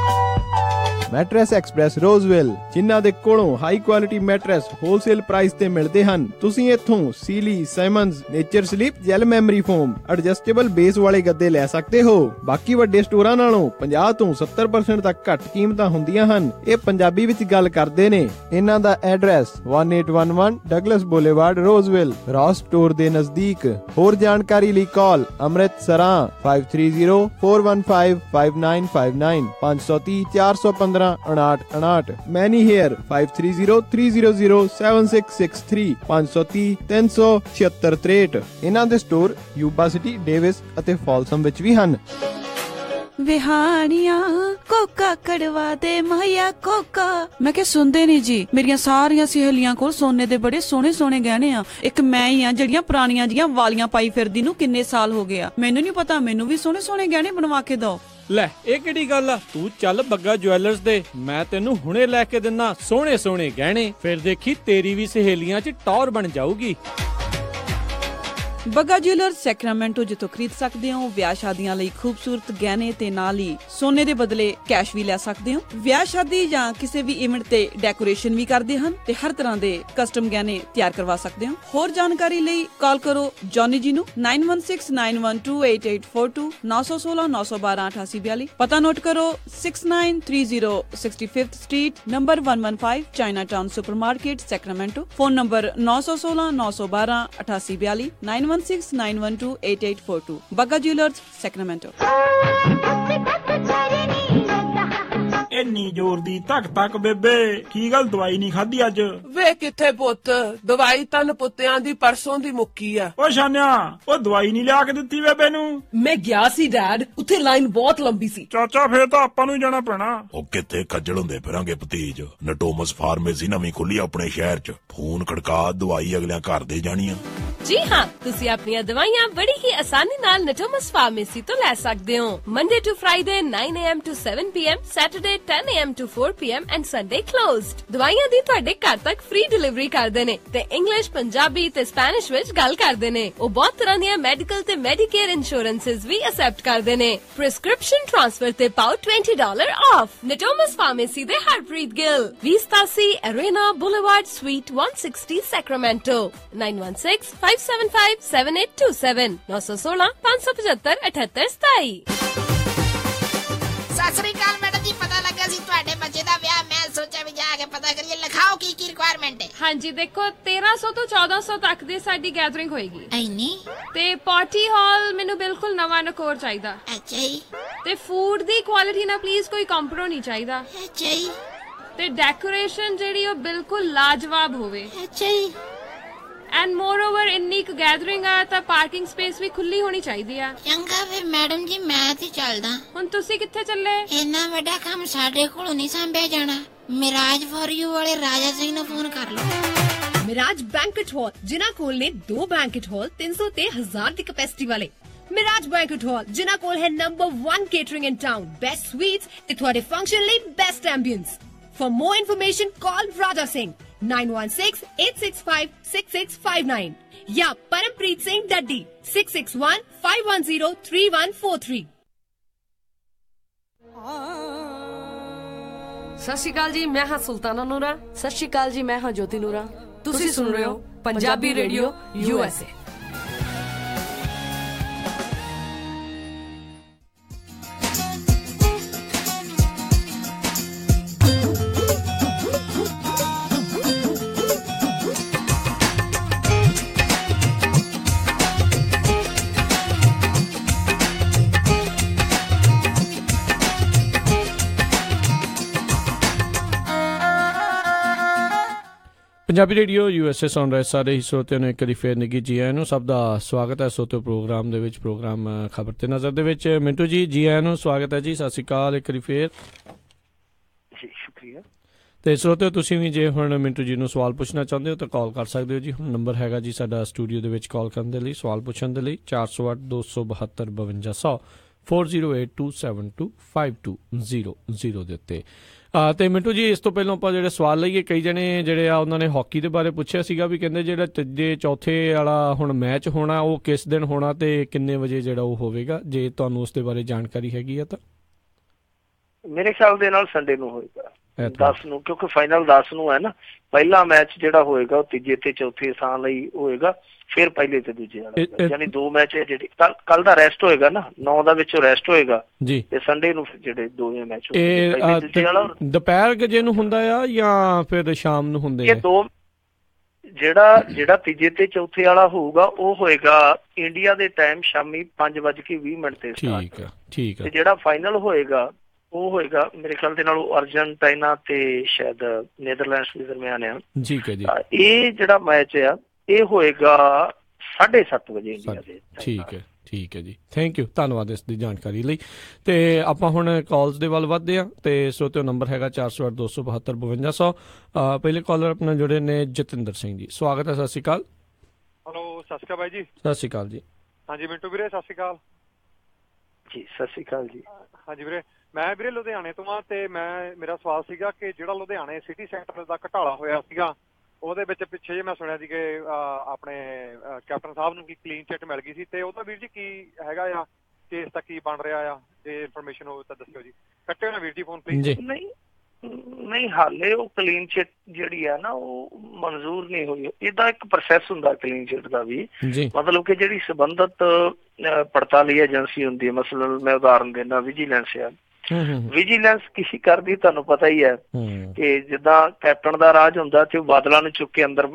ਮੈਟਰੈਸ ਐਕਸਪ੍ਰੈਸ ਰੋਜ਼ਵਿਲ, ਜਿਨ੍ਹਾਂ ਦੇ ਕੋਲੋਂ high quality mattress wholesale price ਤੇ ਮਿਲਦੇ ਹਨ। ਤੁਸੀਂ ਇੱਥੋਂ Sealy, Simmons, nature sleep, gel memory foam, adjustable base ਵਾਲੇ ਗੱਦੇ ਲੈ ਸਕਦੇ ਹੋ। ਬਾਕੀ ਵੱਡੇ ਸਟੋਰਾਂ ਨਾਲੋਂ 50 ਤੋਂ 70% ਤੱਕ ਘੱਟ ਕੀਮਤਾਂ ਹੁੰਦੀਆਂ ਹਨ। ਇਹ ਪੰਜਾਬੀ ਵਿੱਚ ਗੱਲ ਕਰਦੇ ਨੇ। ਇਹਨਾਂ ਦਾ ਐਡਰੈਸ 1811 ਡਗਲਸ ਬੁਲੇਵਾਰਡ, ਰੋਜ਼ਵਿਲ, ਰੌਸ ਸਟੋਰ ਦੇ ਨਜ਼ਦੀਕ। ਹੋਰ ਜਾਣਕਾਰੀ ਲਈ ਕਾਲ ਅੰਮ੍ਰਿਤਸਰਾਂ 530-415-5959 530 415 5959। ਮੈਨੀ ਹੇਅਰ 530-300-7663 530 37663। ਇਹਨਾਂ ਦੇ ਸਟੋਰ ਯੂਬਾ ਸਿਟੀ, ਡੇਵਿਸ ਅਤੇ ਫਾਲਸਮ ਵਿੱਚ ਵੀ ਹਨ। ਵਿਹਾਣੀਆਂ ਕੋਕਾ ਕੜਵਾ ਦੇ ਮਾਇਆ ਕੋਕਾ। ਮੈਂ ਕਿਹਾ ਸੁਣਦੇ ਨੀ ਜੀ, ਮੇਰੀਆਂ ਸਾਰੀਆਂ ਸਹੇਲੀਆਂ ਕੋਲ ਸੋਨੇ ਦੇ ਬੜੇ ਸੋਹਣੇ ਸੋਹਣੇ ਗਹਿਣੇ ਆ। ਇੱਕ ਮੈਂ ਹੀ ਆ ਜਿਹੜੀਆਂ ਪੁਰਾਣੀਆਂ ਜੀਆਂ ਵਾਲੀਆਂ ਪਾਈ ਫਿਰਦੀ ਨੂੰ ਕਿੰਨੇ ਸਾਲ ਹੋ ਗਏ ਆ। ਮੈਨੂੰ ਨੀ ਪਤਾ, ਮੈਨੂੰ ਵੀ ਸੋਹਣੇ ਸੋਹਣੇ ਗਹਿਣੇ ਬਣਵਾ ਕੇ ਦਿਓ। ਲੈ, ਇਹ ਕਿਹੜੀ ਗੱਲ ਆ? ਤੂੰ ਚੱਲ ਬੱਗਾ ਜੁਐਲਰਸ ਦੇ, ਮੈਂ ਤੈਨੂੰ ਹੁਣੇ ਲੈ ਕੇ ਦਿੰਨਾ ਸੋਹਣੇ ਸੋਹਣੇ ਗਹਿਣੇ। ਫਿਰ ਦੇਖੀ ਤੇਰੀ ਵੀ ਸਹੇਲੀਆਂ 'ਚ ਟੌਰ ਬਣ ਜਾਊਗੀ। ਬੱਗਾ ਜੁਐਲਰਸ ਸੈਕਰਾਮੈਂਟੋ, ਜਿੱਥੋਂ ਖਰੀਦ ਸਕਦੇ ਹੋ ਵਿਆਹ ਸ਼ਾਦੀਆਂ ਲਈ ਖੂਬਸੂਰਤ ਗਹਿਣੇ ਤੇ ਨਾਲ ਹੀ ਸੋਨੇ ਦੇ ਬਦਲੇ ਕੈਸ਼ ਵੀ ਲੈ ਸਕਦੇ ਹੋ। ਵਿਆਹ ਸ਼ਾਦੀ ਜਾਂ ਕਿਸੇ ਵੀ ਇਵੈਂਟ ਤੇ ਡੈਕੋਰੇਸ਼ਨ ਵੀ ਕਰਦੇ ਹਨ ਤੇ ਹਰ ਤਰ੍ਹਾਂ ਦੇ ਕਸਟਮ ਗਹਿਣੇ ਤਿਆਰ ਕਰਵਾ ਸਕਦੇ ਹੋ। ਹੋਰ ਜਾਣਕਾਰੀ ਲਈ ਕਾਲ ਕਰੋ ਜੌਨੀ ਜੀ ਨੂੰ 9169128842 916 912 8842। ਪਤਾ ਨੋਟ ਕਰੋ 6930 65th street, number 115, Chinatown supermarket, Sacramento. Phone number 916 912 8842 9169128842। Bagga jewellers, Sacramento. ਇੰਨੀ ਜ਼ੋਰ ਦੀ ਧੱਕ ਧੱਕ ਬੇਬੇ, ਕੀ ਗੱਲ ਦਵਾਈ ਨਹੀਂ ਖਾਧੀ ਅੱਜ? ਵੇ ਕਿੱਥੇ ਪੁੱਤ, ਦਵਾਈ ਤਾਂ ਪੁੱਤਿਆਂ ਦੀ ਪਰਸੋਂ ਦੀ ਮੁੱਕੀ ਆ। ਓ ਸ਼ਾਨਿਆ, ਉਹ ਦਵਾਈ ਨਹੀਂ ਲਿਆ ਕੇ ਦਿੱਤੀ ਬੇਬੇ ਨੂੰ? ਮੈਂ ਗਿਆ ਸੀ ਡੈਡ, ਉੱਥੇ ਲਾਈਨ ਬਹੁਤ ਲੰਬੀ ਸੀ। ਚਾਚਾ ਫੇਰ ਤਾਂ ਆਪਾਂ ਨੂੰ ਹੀ ਜਾਣਾ ਪੈਣਾ। ਉਹ ਕਿੱਥੇ ਖੱਜਲ ਹੁੰਦੇ ਫਿਰਾਂਗੇ ਭਤੀਜ, ਨਟੋਮਸ ਫਾਰਮੇਸੀ ਨਵੀਂ ਖੁੱਲੀ ਆਪਣੇ ਸ਼ਹਿਰ 'ਚ। ਫੋਨ ਖੜਕਾ, ਦਵਾਈ ਅਗਲਿਆਂ ਘਰ ਦੇ ਜਾਣੀ ਆ। ਜੀ ਹਾਂ, ਤੁਸੀਂ ਆਪਣੀਆਂ ਦਵਾਈਆਂ ਬੜੀ ਹੀ ਆਸਾਨੀ ਨਾਲ ਨਟੋਮਸ ਫਾਰਮੇਸੀ ਤੋਂ ਲੈ ਸਕਦੇ ਹੋ। Monday to Friday 9 AM to 7 PM, Saturday 10 AM to 4 PM and Sunday closed. ਦਵਾਈਆਂ ਦੀ ਤੁਹਾਡੇ ਘਰ ਤੱਕ ਫ੍ਰੀ ਡਿਲੀਵਰੀ ਕਰਦੇ ਨੇ ਤੇ ਇੰਗਲਿਸ਼, ਪੰਜਾਬੀ ਤੇ ਸਪੈਨਿਸ਼ ਵਿੱਚ ਗੱਲ ਕਰਦੇ ਨੇ। ਉਹ ਬਹੁਤ ਤਰ੍ਹਾਂ ਦੀਆਂ ਮੈਡੀਕਲ ਤੇ ਮੈਡੀਕੇਅਰ ਇੰਸ਼ੋਰੈਂਸਸ ਵੀ ਅਸੈਪਟ ਕਰਦੇ ਨੇ। ਪ੍ਰਿਸਕ੍ਰਿਪਸ਼ਨ ਟ੍ਰਾਂਸਫਰ ਤੇ ਪਾਓ $20 ਆਫ। ਨਟੋਮਸ ਫਾਰਮੇਸੀ ਦੇ Harpreet Gill, 2087 Arena boulevard, sweet 160, Sacramento. 9165757827 916 575 7827। Sat Sri ਅਕਾਲ ਮੈਡਮ ਜੀ, ਪਤਾ ਲੱਗਾ ਸੀ ਤੁਹਾਡੇ ਬੱਚੇ ਦਾ ਵਿਆਹ। ਮੈਂ ਸੋਚਿਆ ਵੀ ਜਾ ਕੇ ਪਤਾ ਕਰੀਏ। ਲਿਖਾਓ ਕੀ ਕੀ ਰਿਕੁਆਇਰਮੈਂਟ ਹੈ। ਹਾਂਜੀ ਦੇਖੋ, 1300 ਤੋਂ 1400 ਤੱਕ ਦੀ ਸਾਡੀ ਗੈਦਰਿੰਗ ਹੋਏਗੀ। ਐਨੀ? ਤੇ ਪਾਰਟੀ ਹਾਲ ਮੈਨੂੰ ਬਿਲਕੁਲ ਨਵਾਂ ਨਕੋਰ ਚਾਹੀਦਾ। ਅੱਛਾ ਜੀ। ਤੇ ਫੂਡ ਦੀ ਕੁਆਲਿਟੀ ਨਾਲ ਪਲੀਜ਼ ਕੋਈ ਕੰਪਰੋ ਨਹੀਂ ਚਾਹੀਦਾ। ਅੱਛਾ ਜੀ। ਤੇ ਡੈਕੋਰੇਸ਼ਨ ਜਿਹੜੀ ਉਹ ਬਿਲਕੁਲ ਲਾਜਵਾਬ ਹੋਵੇ। ਅੱਛਾ ਜੀ। ਐਂਡ ਮੋਰ ਓਵਰ ਇੰਨੀ ਕੁ ਗੈਦਰਿੰਗ ਆ ਤਾਂ ਪਾਰਕਿੰਗ ਸਪੇਸ ਵੀ ਖੁੱਲੀ ਹੋਣੀ ਚਾਹੀਦੀ ਆ। ਚੰਗਾ ਫਿਰ ਮੈਡਮ ਜੀ, ਮੈਂ ਤੇ ਚੱਲਦਾ। ਹੁਣ ਤੁਸੀਂ ਕਿੱਥੇ ਚੱਲੇ? ਇੰਨਾ ਵੱਡਾ ਕੰਮ ਸਾਡੇ ਕੋਲੋਂ ਨਹੀਂ ਸੰਭਿਆ ਜਾਣਾ। ਮਿਰਾਜ ਫॉर ਯੂ ਵਾਲੇ ਰਾਜਾ ਸਿੰਘ ਨੂੰ ਫੋਨ ਕਰ ਲਓ। ਮਿਰਾਜ ਬੈਂਕਟ ਹਾਲ, ਜਿਨ੍ਹਾਂ ਕੋਲ ਨੇ 2 ਬੈਂਕਟ ਹਾਲ 300 ਤੇ 1000 ਦੀ ਕੈਪੈਸਿਟੀ ਵਾਲੇ। ਮਿਰਾਜ ਬੈਂਕਟ ਹਾਲ, ਜਿਨ੍ਹਾਂ ਕੋਲ ਹੈ ਨੰਬਰ 1 ਕੇਟਰਿੰਗ ਇਨ ਟਾਊਨ, ਬੈਸਟ ਸਵੀਟਸ ਤੇ ਤੁਹਾਡੇ ਫੰਕਸ਼ਨ ਲਈ best ambience. For more information, call Raja Singh 9168656659 या परमप्रीत सिंह डड्डी 6615103143। ਸਤਿ ਸ਼੍ਰੀ ਅਕਾਲ ਜੀ, ਮੈਂ ਹਾਂ ਸੁਲਤਾਨਾ ਨੂਰਾ। ਸਤਿ ਸ਼੍ਰੀ ਅਕਾਲ ਜੀ, ਮੈਂ ਹਾਂ ਜੋਤੀ ਨੂਰਾ। ਤੁਸੀਂ ਸੁਣ ਰਹੇ ਹੋ Punjabi radio USA। Punjabi radio USA ਸੁਣ ਰਹੇ ਸਾਰੇ ਹੀ ਸਰੋਤਿਆਂ ਨੂੰ ਇੱਕ ਵਾਰੀ ਫੇਰ ਨਿੱਘੀ ਜੀ ਆਇਆਂ ਨੂੰ। ਸਭ ਦਾ ਸਵਾਗਤ ਹੈ ਸਰੋਤਿਓ ਪ੍ਰੋਗਰਾਮ ਦੇ ਵਿੱਚ, ਪ੍ਰੋਗਰਾਮ ਖਬਰ ਤੇ ਨਜ਼ਰ ਦੇ ਵਿੱਚ। ਮਿੰਟੂ ਜੀ, ਜੀ ਆਇਆਂ ਨੂੰ, ਸਵਾਗਤ ਹੈ ਜੀ। ਸਤਿ ਸ਼੍ਰੀ ਅਕਾਲ ਇੱਕ ਵਾਰੀ ਫੇਰ ਜੀ। ਸ਼ੁਕਰੀਆ। ਤੇ ਸਰੋਤਿਓ ਤੁਸੀਂ ਵੀ ਜੇ ਹੁਣ ਮਿੰਟੂ ਜੀ ਨੂੰ ਸਵਾਲ ਪੁੱਛਣਾ ਚਾਹੁੰਦੇ ਹੋ ਤਾਂ ਕਾਲ ਕਰ ਸਕਦੇ ਹੋ ਜੀ। ਹੁਣ ਨੰਬਰ ਹੈਗਾ ਜੀ ਸਾਡਾ ਸਟੂਡੀਓ ਦੇ ਵਿੱਚ ਕਾਲ ਕਰਨ ਦੇ ਲਈ, ਸਵਾਲ ਪੁੱਛਣ ਦੇ ਲਈ 408 272 5200 4082725200 ਦੇ ਉੱਤੇ। ਤੇ ਮਿੰਟੂ ਜੀ, ਇਸ ਤੋਂ ਪਹਿਲਾਂ ਆਪਾਂ ਜਿਹੜੇ ਸਵਾਲ ਲਈਏ, ਕਈ ਜਣੇ ਜਿਹੜੇ ਆ ਉਹਨਾਂ ਨੇ ਹਾਕੀ ਦੇ ਬਾਰੇ ਪੁੱਛਿਆ ਸੀਗਾ ਵੀ ਕਹਿੰਦੇ ਜਿਹੜਾ ਤੀਜੇ ਚੌਥੇ ਵਾਲਾ ਹੁਣ ਮੈਚ ਹੋਣਾ ਉਹ ਕਿਸ ਦਿਨ ਹੋਣਾ ਤੇ ਕਿੰਨੇ ਵਜੇ ਜਿਹੜਾ ਉਹ ਹੋਵੇਗਾ, ਜੇ ਤੁਹਾਨੂੰ ਉਸ ਦੇ ਬਾਰੇ ਜਾਣਕਾਰੀ ਹੈਗੀ ਆ ਤਾਂ? ਮੇਰੇ ਖਿਆਲ ਦੇ ਨਾਲ ਸੰਡੇ ਨੂੰ ਹੋਏਗਾ 10 ਨੂੰ, ਕਿਉਂਕਿ ਫਾਈਨਲ 10 ਨੂੰ ਹੈ ਨਾ। ਪਹਿਲਾ ਮੈਚ ਜਿਹੜਾ ਹੋਏਗਾ ਉਹ ਤੀਜੇ ਤੇ ਚੌਥੇ ਥਾਂ ਲਈ ਹੋਏਗਾ, ਫਿਰ ਪਹਿਲੇ ਤੇ ਦੂਜੇ ਵਾਲਾ, ਯਾਨੀ 2 ਮੈਚ ਹੈ ਜਿਹੜੇ। ਕੱਲ ਦਾ ਰੈਸਟ ਹੋਏਗਾ ਨਾ, 9 ਦਾ ਵਿੱਚੋਂ ਰੈਸਟ ਹੋਏਗਾ ਜੀ, ਤੇ ਸੰਡੇ ਨੂੰ ਜਿਹੜੇ ਦੋਵੇਂ ਮੈਚ ਹੋਣਗੇ। ਦੁਪਹਿਰ ਜੇ ਨੂੰ ਹੁੰਦਾ ਆ ਜਾਂ ਫਿਰ ਸ਼ਾਮ ਨੂੰ ਹੁੰਦੇ ਆ? ਜਿਹੜਾ ਤੀਜੇ ਤੇ ਚੌਥੇ ਵਾਲਾ ਹੋਊਗਾ ਉਹ ਹੋਏਗਾ ਇੰਡੀਆ ਦੇ ਟਾਈਮ ਸ਼ਾਮੀ 5:20 ਤੇ। ਠੀਕ ਹੈ, ਠੀਕ ਹੈ। ਤੇ ਜਿਹੜਾ ਫਾਈਨਲ ਹੋਏਗਾ ਉਹ ਹੋਏਗਾ ਮੇਰੇ ਖਿਆਲ ਦੇ ਨਾਲ ਅਰਜਨਟਾਈਨਾ ਤੇ ਸ਼ਾਇਦ ਨੀਦਰਲੈਂਡਸ ਦੇ ਦਰਮਿਆਨ ਆ। ਠੀਕ ਹੈ ਜੀ। ਇਹ ਜਿਹੜਾ ਮੈਚ ਆ ਇਹ ਹੋਏਗਾ 7:30 ਵਜੇ ਇੰਡੀਆ ਦੇ। ਠੀਕ ਹੈ, ਠੀਕ ਹੈ ਜੀ, ਥੈਂਕ ਯੂ, ਧੰਨਵਾਦ ਇਸ ਦੀ ਜਾਣਕਾਰੀ ਲਈ। ਤੇ ਆਪਾਂ ਹੁਣ ਕਾਲਸ ਦੇ ਵੱਲ ਵੱਧਦੇ ਹਾਂ ਤੇ ਸਰੋਤਿਓ ਨੰਬਰ ਹੈਗਾ 408 272 5200। ਪਹਿਲੇ ਕਾਲਰ ਆਪਣਾ ਜੁੜੇ ਨੇ ਜਤਿੰਦਰ ਸਿੰਘ ਜੀ, ਸਵਾਗਤ ਹੈ। ਸਤਿ ਸ਼੍ਰੀ ਅਕਾਲ। ਹੈਲੋ, ਸਤਿ ਸ਼੍ਰੀ ਅਕਾਲ ਬਾਈ ਜੀ। ਸਤਿ ਸ਼੍ਰੀ ਅਕਾਲ ਜੀ। ਹਾਂਜੀ ਮਿੰਟੂ ਵੀਰੇ, ਸਤਿ ਸ਼੍ਰੀ ਅਕਾਲ ਜੀ। ਸਤਿ ਸ਼੍ਰੀ ਅਕਾਲ ਜੀ। ਹਾਂਜੀ ਵੀਰੇ, ਮੈਂ ਵੀਰੇ ਲੁਧਿਆਣੇ ਤੋਂ ਆ ਤੇ ਮੇਰਾ ਸਵਾਲ ਸੀਗਾ ਕਿ ਜਿਹੜਾ ਲੁਧਿਆਣੇ ਸਿਟੀ ਸੈਂਟਰ ਦਾ ਘਟਾਲਾ ਹੋਇਆ ਸੀਗਾ ਉਹਦੇ ਵਿੱਚ ਪਿੱਛੇ ਜੇ ਮੈਂ ਸੁਣਿਆ ਸੀ ਕਿ ਆਪਣੇ ਕੈਪਟਨ ਸਾਹਿਬ ਨੂੰ ਕੀ ਕਲੀਨ ਚਿੱਟ ਮਿਲ ਗਈ ਸੀ, ਤੇ ਉਹਦਾ ਵੀਰ ਜੀ ਕੀ ਹੈਗਾ ਆ ਕੇਸ ਤਾਂ ਕੀ ਬਣ ਰਿਹਾ ਆ? ਜੇ ਇਨਫੋਰਮੇਸ਼ਨ ਹੋਵੇ ਤਾਂ ਦੱਸਿਓ ਜੀ। ਕੱਟਿਓ ਨਾ ਵੀਰ ਜੀ ਫੋਨ ਪਲੀਜ਼। ਨਹੀਂ ਹਾਲੇ ਉਹ ਕਲੀਨ ਚਿੱਟ ਜਿਹੜੀ ਆ ਨਾ ਉਹ ਮਨਜ਼ੂਰ ਨਹੀਂ ਹੋਈ। ਇਹਦਾ ਇੱਕ ਪ੍ਰੋਸੈਸ ਹੁੰਦਾ ਕਲੀਨ ਚਿੱਟ ਦਾ ਵੀ, ਮਤਲਬ ਕਿ ਜਿਹੜੀ ਸੰਬੰਧਤ ਪੜਤਾਲੀ ਏਜੰਸੀ ਹੁੰਦੀ ਹੈ, ਮਸਲਨ ਮੈਂ ਉਦਾਹਰਨ ਦੇਣਾ ਵਿਜੀਲੈਂਸ ਆ। ਵਿਜੀਲੈਂਸ ਕੀ ਕਰਦੀ ਤੁਹਾਨੂੰ ਪਤਾ ਹੀ ਹੈ ਕਿ ਜਿੱਦਾਂ ਕੈਪਟਨ ਦਾ ਰਾਜ ਹੁੰਦਾ ਤੇ ਉਹ ਬਾਦਲਾਂ ਨੂੰ ਚੁੱਕ ਕੇ ਅੰਦਰ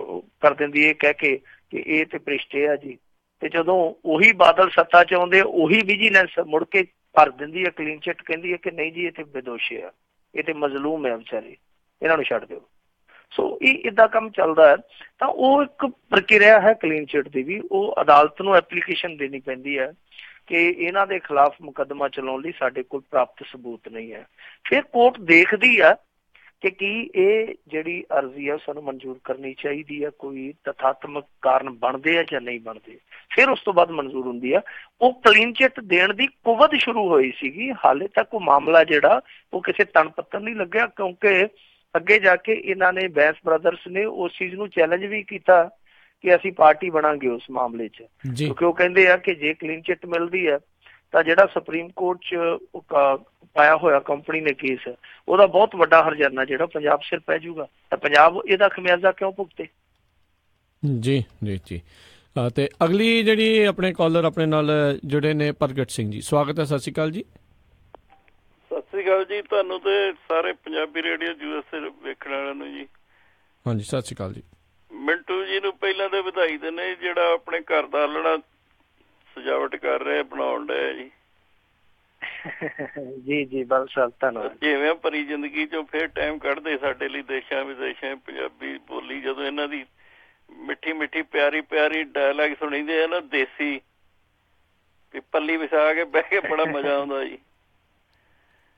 ਕਰ ਦਿੰਦੀ, ਇਹ ਕਹਿ ਕੇ ਕਿ ਇਹ ਤੇ ਭ੍ਰਿਸ਼ਟੇ ਆ ਜੀ। ਤੇ ਜਦੋਂ ਉਹੀ ਬਾਦਲ ਸੱਤਾ ਚ ਆਉਂਦੇ ਉਹੀ ਵਿਜੀਲੈਂਸ ਮੁੜ ਕੇ ਭਰ ਦਿੰਦੀ ਹੈ ਕਲੀਨ ਚਿੱਟ, ਕਹਿੰਦੀ ਹੈ ਕਿ ਨਹੀਂ ਜੀ ਇਹ ਤੇ ਬੇਦੋਸ਼ੀ ਆ। ਇਹ ਤੇ ਮਜ਼ਲੂਮ ਹੈ ਵਿਚਾਰੇ, ਇਹਨਾਂ ਨੂੰ ਛੱਡ ਦਿਓ। ਸੋ ਇਹ ਏਦਾਂ ਕੰਮ ਚੱਲਦਾ ਹੈ। ਤਾਂ ਉਹ ਇੱਕ ਪ੍ਰਕਿਰਿਆ ਹੈ ਕਲੀਨ ਚਿੱਟ ਦੀ ਵੀ, ਉਹ ਅਦਾਲਤ ਨੂੰ ਐਪਲੀਕੇਸ਼ਨ ਦੇਣੀ ਪੈਂਦੀ ਹੈ ਕਿ ਇਹਨਾਂ ਦੇ ਖਿਲਾਫ ਮੁਕੱਦਮਾ ਚਲਾਉਣ ਲਈ ਸਾਡੇ ਕੋਲ ਪ੍ਰਾਪਤ ਸਬੂਤ ਨਹੀਂ ਹੈ। ਫਿਰ ਕੋਰਟ ਦੇਖਦੀ ਆ ਕਿ ਕੀ ਇਹ ਜਿਹੜੀ ਅਰਜ਼ੀ ਆ ਸਾਨੂੰ ਮਨਜ਼ੂਰ ਕਰਨੀ ਚਾਹੀਦੀ ਹੈ, ਕੋਈ ਤਥਾਤਮਕ ਕਾਰਨ ਬਣਦੇ ਆ ਜਾਂ ਨਹੀਂ ਬਣਦੇ, ਫਿਰ ਉਸ ਤੋਂ ਬਾਅਦ ਮਨਜ਼ੂਰ ਹੁੰਦੀ ਆ। ਉਹ ਕਲੀਨ ਚਿੱਟ ਦੇਣ ਦੀ ਕੁਵਤ ਸ਼ੁਰੂ ਹੋਈ ਸੀਗੀ, ਹਾਲੇ ਤੱਕ ਉਹ ਮਾਮਲਾ ਜਿਹੜਾ ਉਹ ਕਿਸੇ ਤਣ ਪੱਤਰ ਨਹੀਂ ਲੱਗਿਆ, ਕਿਉਂਕਿ ਅੱਗੇ ਜਾ ਕੇ ਇਹਨਾਂ ਨੇ ਬੈਂਸ ਬ੍ਰਦਰਸ ਨੇ ਉਸ ਚੀਜ਼ ਨੂੰ ਚੈਲੰਜ ਵੀ ਕੀਤਾ ਕਿ ਅਸੀਂ ਪਾਰਟੀ ਬਣਾਂਗੇ ਉਸ ਮਾਮਲੇ 'ਚ, ਕਿਉਂਕਿ ਉਹ ਕਹਿੰਦੇ ਆ ਕਿ ਜੇ ਕਲੀਨ ਚਿੱਟ ਮਿਲਦੀ ਹੈ ਤਾਂ ਜਿਹੜਾ ਸੁਪਰੀਮ ਕੋਰਟ 'ਚ ਪਾਇਆ ਹੋਇਆ ਕੰਪਨੀ ਨੇ ਕੇਸ, ਉਹਦਾ ਬਹੁਤ ਵੱਡਾ ਹਰਜਾਨਾ ਜਿਹੜਾ ਪੰਜਾਬ ਸਿਰ ਪੈ ਜਾਊਗਾ, ਤਾਂ ਪੰਜਾਬ ਇਹਦਾ ਖਮਿਆਜ਼ਾ ਕਿਉਂ ਭੁਗਤੇ। ਜੀ ਜੀ ਜੀ। ਤੇ ਅਗਲੀ ਜਿਹੜੀ ਆਪਣੇ ਕਾਲਰ ਆਪਣੇ ਨਾਲ ਜੁੜੇ ਨੇ ਪ੍ਰਗਟ ਸਿੰਘ ਜੀ, ਸਵਾਗਤ ਹੈ। ਸਤਿ ਸ਼੍ਰੀ ਅਕਾਲ ਜੀ। ਸਤਿ ਸ਼੍ਰੀ ਅਕਾਲ ਜੀ, ਤੁਹਾਨੂੰ ਤੇ ਸਾਰੇ ਪੰਜਾਬੀ ਰੇਡੀਓ USA ਵੇਖਣ ਵਾਲਿਆਂ ਨੂੰ ਜੀ। ਹਾਂਜੀ ਸਤਿ ਸ਼੍ਰੀ ਅਕਾਲ ਜੀ। ਮਿੰਟੂ ਜੀ ਨੂੰ ਪਹਿਲਾਂ ਤੇ ਵਧਾਈ ਦਿੰਦੇ, ਜਿਹੜਾ ਆਪਣੇ ਘਰ ਦਾ ਆਲਣਾ ਸਜਾਵਟ ਕਰ ਰਹੇ ਬਣਾਉਣ ਡਿਆ ਜੀ। ਜੀ ਜੀ ਬਲ ਸਾਹਿਬ ਧੰਨਵਾਦ। ਜਿਵੇਂ ਭਰੀ ਜ਼ਿੰਦਗੀ ਚੋਂ ਫਿਰ ਟਾਈਮ ਕੱਢਦੇ ਸਾਡੇ ਲਈ ਦੇਸ਼ਾਂ ਵਿਦੇਸ਼ਾਂ ਪੰਜਾਬੀ ਬੋਲੀ, ਜਦੋਂ ਇਹਨਾਂ ਦੀ ਮਿੱਠੀ ਮਿੱਠੀ ਪਿਆਰੀ ਪਿਆਰੀ ਡਾਇਲੌਗ ਸੁਣੀਦੇ ਆ ਨਾ ਦੇਸੀ, ਤੇ ਪੱਲੀ ਵਿਛਾ ਕੇ ਬਹਿ ਕੇ ਬੜਾ ਮਜ਼ਾ ਆਉਂਦਾ ਜੀ।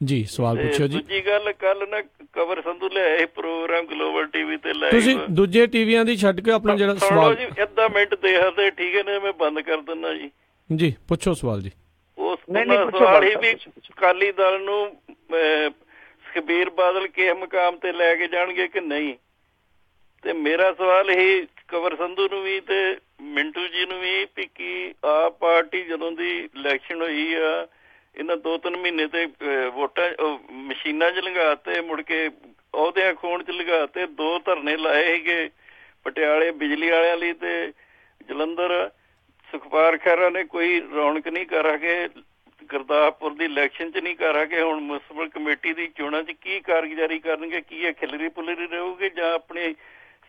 ਜੀ ਸਵਾਲ ਪੁੱਛੋ ਜੀ। ਦੂਜੀ ਗੱਲ, ਕੱਲ ਨਾ ਕਵਰ ਸੰਧੂ ਲਿਆਏ ਪ੍ਰੋਗਰਾਮ ਗਲੋਬਲ ਟੀਵੀ ਤੇ ਲਾਈਵ, ਤੁਸੀਂ ਦੂਜੇ ਟੀਵੀਆਂ ਦੀ ਛੱਡ ਕੇ ਆਪਣਾ ਜਿਹੜਾ ਸਵਾਲ ਜੀ ਅੱਧਾ ਮਿੰਟ ਦੇਖਦੇ, ਠੀਕ ਹੈ ਨਾ, ਮੈਂ ਬੰਦ ਕਰ ਦਿੰਦਾ ਜੀ। ਜੀ ਪੁੱਛੋ ਸਵਾਲ ਜੀ। ਉਸ ਸਵਾਲ ਹੀ ਵੀ ਅਕਾਲੀ ਦਲ ਨੂੰ ਸੁਖਬੀਰ ਬਾਦਲ ਕਿਸ ਮੁਕਾਮ ਤੇ ਲੈ ਕੇ ਜਾਣਗੇ ਕਿ ਨਹੀਂ, ਤੇ ਮੇਰਾ ਸਵਾਲ ਇਹ ਕਵਰ ਸੰਧੂ ਨੂੰ ਵੀ ਤੇ ਮਿੰਟੂ ਜੀ ਨੂੰ ਵੀ ਵੀ ਕੀ ਆਪ ਪਾਰਟੀ ਜਦੋਂ ਦੀ ਇਲੈਕਸ਼ਨ ਹੋਈ ਆ, ਇਹਨਾਂ 2-3 ਮਹੀਨੇ ਤੇ ਵੋਟਾਂ ਮਸ਼ੀਨਾਂ 'ਚ ਲੰਘਾਤੇ, ਮੁੜ ਕੇ ਅਹੁਦਿਆਂ ਖੋਣ 'ਚ ਲੰਘਾਤੇ, 2 ਧਰਨੇ ਲਾਏ ਸੀਗੇ ਪਟਿਆਲੇ ਬਿਜਲੀ ਵਾਲਿਆਂ ਲਈ ਤੇ ਜਲੰਧਰ। ਸੁਖਪਾਲ ਖਹਿਰਾ ਨੇ ਕੋਈ ਰੌਣਕ ਨਹੀਂ ਕਰਾ ਕੇ, ਗੁਰਦਾਸਪੁਰ ਦੀ ਇਲੈਕਸ਼ਨ 'ਚ ਨਹੀਂ ਕਰਾ ਕੇ, ਹੁਣ ਮਿਊਨਿਸਪਲ ਕਮੇਟੀ ਦੀ ਚੋਣਾਂ 'ਚ ਕੀ ਕਾਰਗੁਜ਼ਾਰੀ ਕਰਨਗੇ? ਕੀ ਇਹ ਖਿਲਰੀ ਪੁਲਰੀ ਰਹੂਗੇ ਜਾਂ ਆਪਣੀ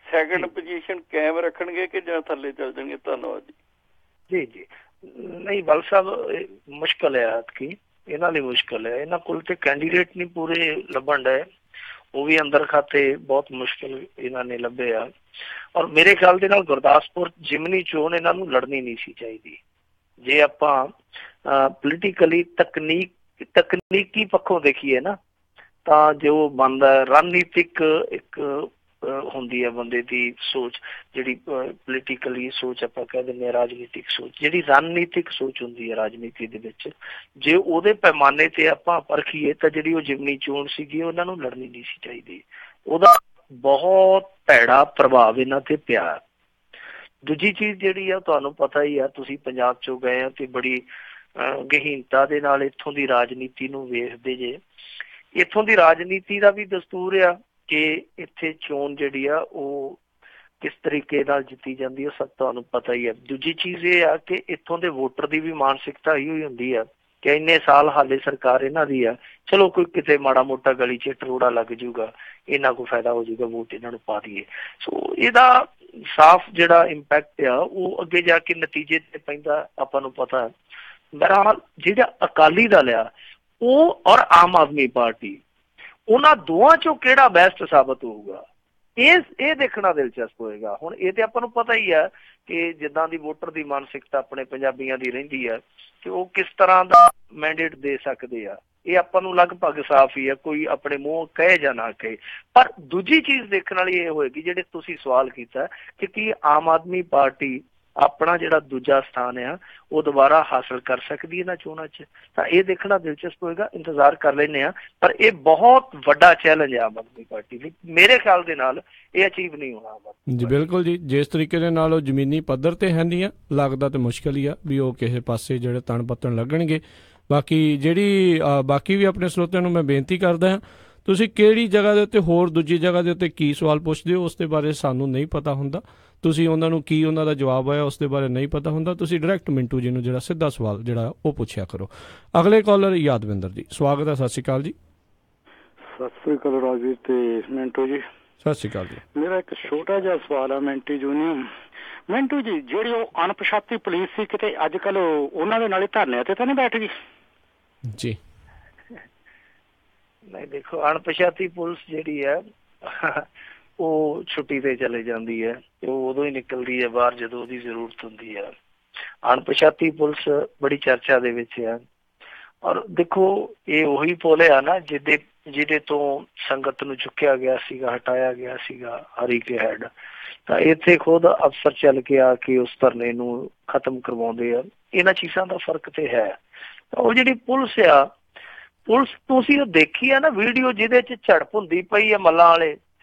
ਸੈਕੰਡ ਪੋਜੀਸ਼ਨ ਕਾਇਮ ਰੱਖਣਗੇ ਕਿ ਜਾਂ ਥੱਲੇ ਚੱਲ ਜਾਣਗੇ? ਧੰਨਵਾਦ ਜੀ। ਜੀ ਜੀ ਨਹੀਂ ਬਲ ਸਾਹਿਬ, ਮੁਸ਼ਕਿਲ ਹੈ ਕਿ ਇਹਨਾਂ ਲਈ ਮੁਸ਼ਕਿਲ ਹੈ, ਇਹਨਾਂ ਕੋਲ ਤੇ ਕੈਂਡੀਡੇਟ ਨਹੀਂ ਪੂਰੇ ਲੱਭਣ ਡਏ, ਉਹ ਵੀ ਅੰਦਰ ਖਾਤੇ ਬਹੁਤ ਮੁਸ਼ਕਿਲ ਇਹਨਾਂ ਨੇ ਲੱਭੇ ਆ। ਔਰ ਮੇਰੇ ਖਿਆਲ ਦੇ ਨਾਲ ਗੁਰਦਾਸਪੁਰ ਜਿਮਨੀ ਚੋਣ ਇਹਨਾਂ ਨੂੰ ਲੜਨੀ ਨਹੀਂ ਸੀ ਚਾਹੀਦੀ। ਜੇ ਆਪਾਂ ਪੋਲੀਟੀਕਲੀ ਤਕਨੀਕੀ ਪੱਖੋਂ ਦੇਖੀਏ ਨਾ, ਤਾਂ ਜੋ ਬਣਦਾ ਰਣਨੀਤਿਕ ਇੱਕ ਹੁੰਦੀ ਹੈ ਬੰਦੇ ਦੀ ਸੋਚ, ਜਿਹੜੀ ਪੋਲੀਟੀਕਲੀ ਸੋਚ ਆਪਾਂ ਕਹਿ ਦਿੰਦੇ ਹਾਂ, ਰਾਜਨੀਤਿਕ ਸੋਚ, ਜਿਹੜੀ ਰਣਨੀਤਿਕ ਸੋਚ ਹੁੰਦੀ ਹੈ ਰਾਜਨੀਤੀ ਦੇ ਵਿੱਚ, ਜੇ ਉਹਦੇ ਪੈਮਾਨੇ ਤੇ ਆਪਾਂ ਪਰਖੀਏ ਤਾਂ ਜਿਹੜੀ ਉਹ ਜਿਮਨੀ ਚੋਣ ਸੀਗੀ ਉਹਨਾਂ ਨੂੰ ਲੜਨੀ ਨਹੀਂ ਸੀ ਚਾਹੀਦੀ। ਉਹਦਾ ਬਹੁਤ ਭੈੜਾ ਪ੍ਰਭਾਵ ਇਹਨਾਂ ਤੇ ਪਿਆ। ਦੂਜੀ ਚੀਜ਼ ਜਿਹੜੀ ਆ, ਤੁਹਾਨੂੰ ਪਤਾ ਹੀ ਆ, ਤੁਸੀਂ ਪੰਜਾਬ ਚੋਂ ਗਏ ਆ ਤੇ ਬੜੀ ਗਹੀਨਤਾ ਦੇ ਨਾਲ ਇੱਥੋਂ ਦੀ ਰਾਜਨੀਤੀ ਨੂੰ ਵੇਖਦੇ ਜੇ। ਇੱਥੋਂ ਦੀ ਰਾਜਨੀਤੀ ਦਾ ਵੀ ਦਸਤੂਰ ਆ ਕਿ ਇੱਥੇ ਚੋਣ ਜਿਹੜੀ ਆ ਉਹ ਕਿਸ ਤਰੀਕੇ ਨਾਲ ਜਿੱਤੀ ਜਾਂਦੀ ਹੈ, ਸਭ ਤੁਹਾਨੂੰ ਪਤਾ ਹੀ ਹੈ। ਦੂਜੀ ਚੀਜ਼ ਇਹ ਆ ਕਿ ਇੱਥੋਂ ਦੇ ਵੋਟਰ ਦੀ ਵੀ ਮਾਨਸਿਕਤਾ ਇਹੀ ਹੋਈ ਹੁੰਦੀ ਆ ਕਿ ਇੰਨੇ ਸਾਲ ਹਾਲੇ ਸਰਕਾਰ ਇਹਨਾਂ ਦੀ ਆ, ਚਲੋ ਕੋਈ ਕਿਤੇ ਮਾੜਾ ਮੋਟਾ ਗਲੀ 'ਚ ਟਰੋੜਾ ਲੱਗ ਜੂਗਾ, ਇਹਨਾਂ ਕੋਲ ਫਾਇਦਾ ਹੋ ਜੂਗਾ, ਵੋਟ ਇਹਨਾਂ ਨੂੰ ਪਾ ਦਈਏ। ਸੋ ਇਹਦਾ ਸਾਫ਼ ਜਿਹੜਾ ਇੰਪੈਕਟ ਆ ਉਹ ਅੱਗੇ ਜਾ ਕੇ ਨਤੀਜੇ ਤੇ ਪੈਂਦਾ, ਆਪਾਂ ਨੂੰ ਪਤਾ। ਬਹਰਹਾਲ ਜਿਹੜਾ ਅਕਾਲੀ ਦਲ ਆ ਉਹ ਔਰ ਆਮ ਆਦਮੀ ਪਾਰਟੀ, ਉਹਨਾਂ ਦੋਵਾਂ ਚੋਂ ਕਿਹੜਾ ਬੈਸਟ ਸਾਬਤ ਹੋਊਗਾ, ਇਹ ਦੇਖਣਾ ਦਿਲਚਸਪ ਹੋਏਗਾ। ਹੁਣ ਇਹ ਤੇ ਆਪਾਂ ਨੂੰ ਪਤਾ ਹੀ ਆ ਕਿ ਜਿੱਦਾਂ ਦੀ ਵੋਟਰ ਦੀ ਮਾਨਸਿਕਤਾ ਆਪਣੇ ਪੰਜਾਬੀਆਂ ਦੀ ਰਹਿੰਦੀ ਆ ਕਿ ਉਹ ਕਿਸ ਤਰ੍ਹਾਂ ਦਾ ਮੈਂਡੇਟ ਦੇ ਸਕਦੇ ਆ, ਇਹ ਆਪਾਂ ਨੂੰ ਲਗਭਗ ਸਾਫ਼ ਹੀ ਆ, ਕੋਈ ਆਪਣੇ ਮੂੰਹ ਕਹੇ ਜਾਂ ਨਾ ਕਹੇ। ਪਰ ਦੂਜੀ ਚੀਜ਼ ਦੇਖਣ ਵਾਲੀ ਇਹ ਹੋਏਗੀ, ਜਿਹੜੇ ਤੁਸੀਂ ਸਵਾਲ ਕੀਤਾ ਕਿ ਕੀ ਆਮ ਆਦਮੀ ਪਾਰਟੀ ਆਪਣਾ ਜਿਹੜਾ ਦੂਜਾ ਸਥਾਨ ਆ ਉਹ ਦੁਬਾਰਾ ਹਾਸਲ ਕਰ ਸਕਦੀ ਇਹਨਾਂ ਚੋਣਾਂ 'ਚ, ਤਾਂ ਇਹ ਦੇਖਣਾ ਦਿਲਚਸਪ ਹੋਏਗਾ। ਇੰਤਜ਼ਾਰ ਕਰ ਲੈਂਦੇ ਆ, ਪਰ ਇਹ ਬਹੁਤ ਵੱਡਾ ਚੈਲੰਜ ਹੈ ਆਮ ਆਦਮੀ ਪਾਰਟੀ ਲਈ। ਮੇਰੇ ਖਿਆਲ ਦੇ ਨਾਲ ਇਹ ਅਚੀਵ ਨਹੀਂ ਹੋਣਾ। ਜੀ ਬਿਲਕੁਲ ਜੀ, ਜਿਸ ਤਰੀਕੇ ਦੇ ਨਾਲ ਉਹ ਜ਼ਮੀਨੀ ਪੱਧਰ ਤੇ ਹੈ ਨਹੀਂ ਆ, ਲੱਗਦਾ ਤੇ ਮੁਸ਼ਕਿਲ ਹੀ ਆ ਵੀ ਉਹ ਕਿਸੇ ਪਾਸੇ ਜਿਹੜੇ ਤਣ ਪੱਤਣ ਲੱਗਣਗੇ। ਬਾਕੀ ਜਿਹੜੀ ਬਾਕੀ ਵੀ ਆਪਣੇ ਸਰੋਤਿਆਂ ਨੂੰ ਮੈਂ ਬੇਨਤੀ ਕਰਦਾ ਹਾਂ, ਤੁਸੀਂ ਕਿਹੜੀ ਜਗ੍ਹਾ ਦੇ ਉੱਤੇ ਹੋਰ ਦੂਜੀ ਜਗ੍ਹਾ ਦੇ ਉੱਤੇ ਕੀ ਸਵਾਲ ਪੁੱਛਦੇ ਹੋ ਉਸ ਦੇ ਬਾਰੇ ਸਾਨੂੰ ਨਹੀਂ ਪਤਾ ਹੁੰਦਾ, ਤੁਸੀਂ ਉਹਨਾਂ ਨੂੰ ਕੀ ਉਹਨਾਂ ਦਾ ਜਵਾਬ ਆਇਆ ਉਸ ਦੇ ਬਾਰੇ ਨਹੀਂ ਪਤਾ ਹੁੰਦਾ, ਤੁਸੀਂ ਡਾਇਰੈਕਟ ਮਿੰਟੂ ਜੀ ਨੂੰ ਜਿਹੜਾ ਸਿੱਧਾ ਸਵਾਲ ਜਿਹੜਾ ਉਹ ਪੁੱਛਿਆ ਕਰੋ। ਅਗਲੇ ਕਾਲਰ ਯਾਦਵਿੰਦਰ ਜੀ, ਸਵਾਗਤ ਹੈ। ਸਤਿ ਸ਼੍ਰੀ ਅਕਾਲ ਜੀ। ਸਤਿ ਸ਼੍ਰੀ ਅਕਾਲ ਰਾਜਵੀਰ ਤੇ ਮਿੰਟੂ ਜੀ। ਸਤਿ ਸ਼੍ਰੀ ਅਕਾਲ ਜੀ। ਮੇਰਾ ਇੱਕ ਛੋਟਾ ਜਿਹਾ ਸਵਾਲ ਆ ਮਿੰਟੂ ਜੀ ਨੂੰ। ਮਿੰਟੂ ਜੀ, ਜਿਹੜੀ ਉਹ ਅਣਪਛਾਤੀ ਪੁਲਿਸ ਸੀ, ਕਿਤੇ ਅੱਜ ਕੱਲ ਉਹਨਾਂ ਦੇ ਨਾਲ ਹੀ ਧਰਨਿਆਂ ਤੇ ਤਾਂ ਨਹੀਂ ਬੈਠ ਗਈ? ਜੀ ਨਹੀਂ ਦੇਖੋ, ਅਣਪਛਾਤੀ ਪੁਲਿਸ ਜਿਹੜੀ ਹੈ ਉਹ ਛੁੱਟੀ ਤੇ ਚਲੇ ਜਾਂਦੀ ਹੈ ਤੇ ਉਹ ਉਦੋਂ ਹੀ ਨਿਕਲਦੀ ਹੈ ਬਾਹਰ ਜਦੋਂ ਉਹਦੀ ਜ਼ਰੂਰਤ ਹੁੰਦੀ ਹੈ। ਅਣਪਛਾਤੀ ਪੁਲਿਸ ਬੜੀ ਚਰਚਾ ਦੇ ਵਿੱਚ ਹੈ। ਔਰ ਦੇਖੋ, ਇਹ ਉਹੀ ਪੁਲ ਆ ਨਾ ਜਿਹਦੇ ਤੋਂ ਸੰਗਤ ਨੂੰ ਚੁੱਕਿਆ ਗਿਆ ਸੀਗਾ, ਹਟਾਇਆ ਗਿਆ ਸੀਗਾ ਹਰੀਕੇ ਹੈਡ। ਤਾਂ ਇੱਥੇ ਖੁਦ ਅਫਸਰ ਚੱਲ ਕੇ ਆ ਕੇ ਉਸ ਧਰਨੇ ਨੂੰ ਖਤਮ ਕਰਵਾਉਂਦੇ ਆ। ਇਹਨਾਂ ਚੀਜ਼ਾਂ ਦਾ ਫਰਕ ਤੇ ਹੈ। ਉਹ ਜਿਹੜੀ ਪੁਲਿਸ ਆ, ਪੁਲਿਸ ਤੁਸੀਂ ਉਹ ਦੇਖੀ ਆ ਨਾ ਵੀਡੀਓ ਜਿਹਦੇ ਚ ਝੜਪ ਹੁੰਦੀ ਪਈ ਆ ਮੱਲਾਂ ਵਾਲੇ,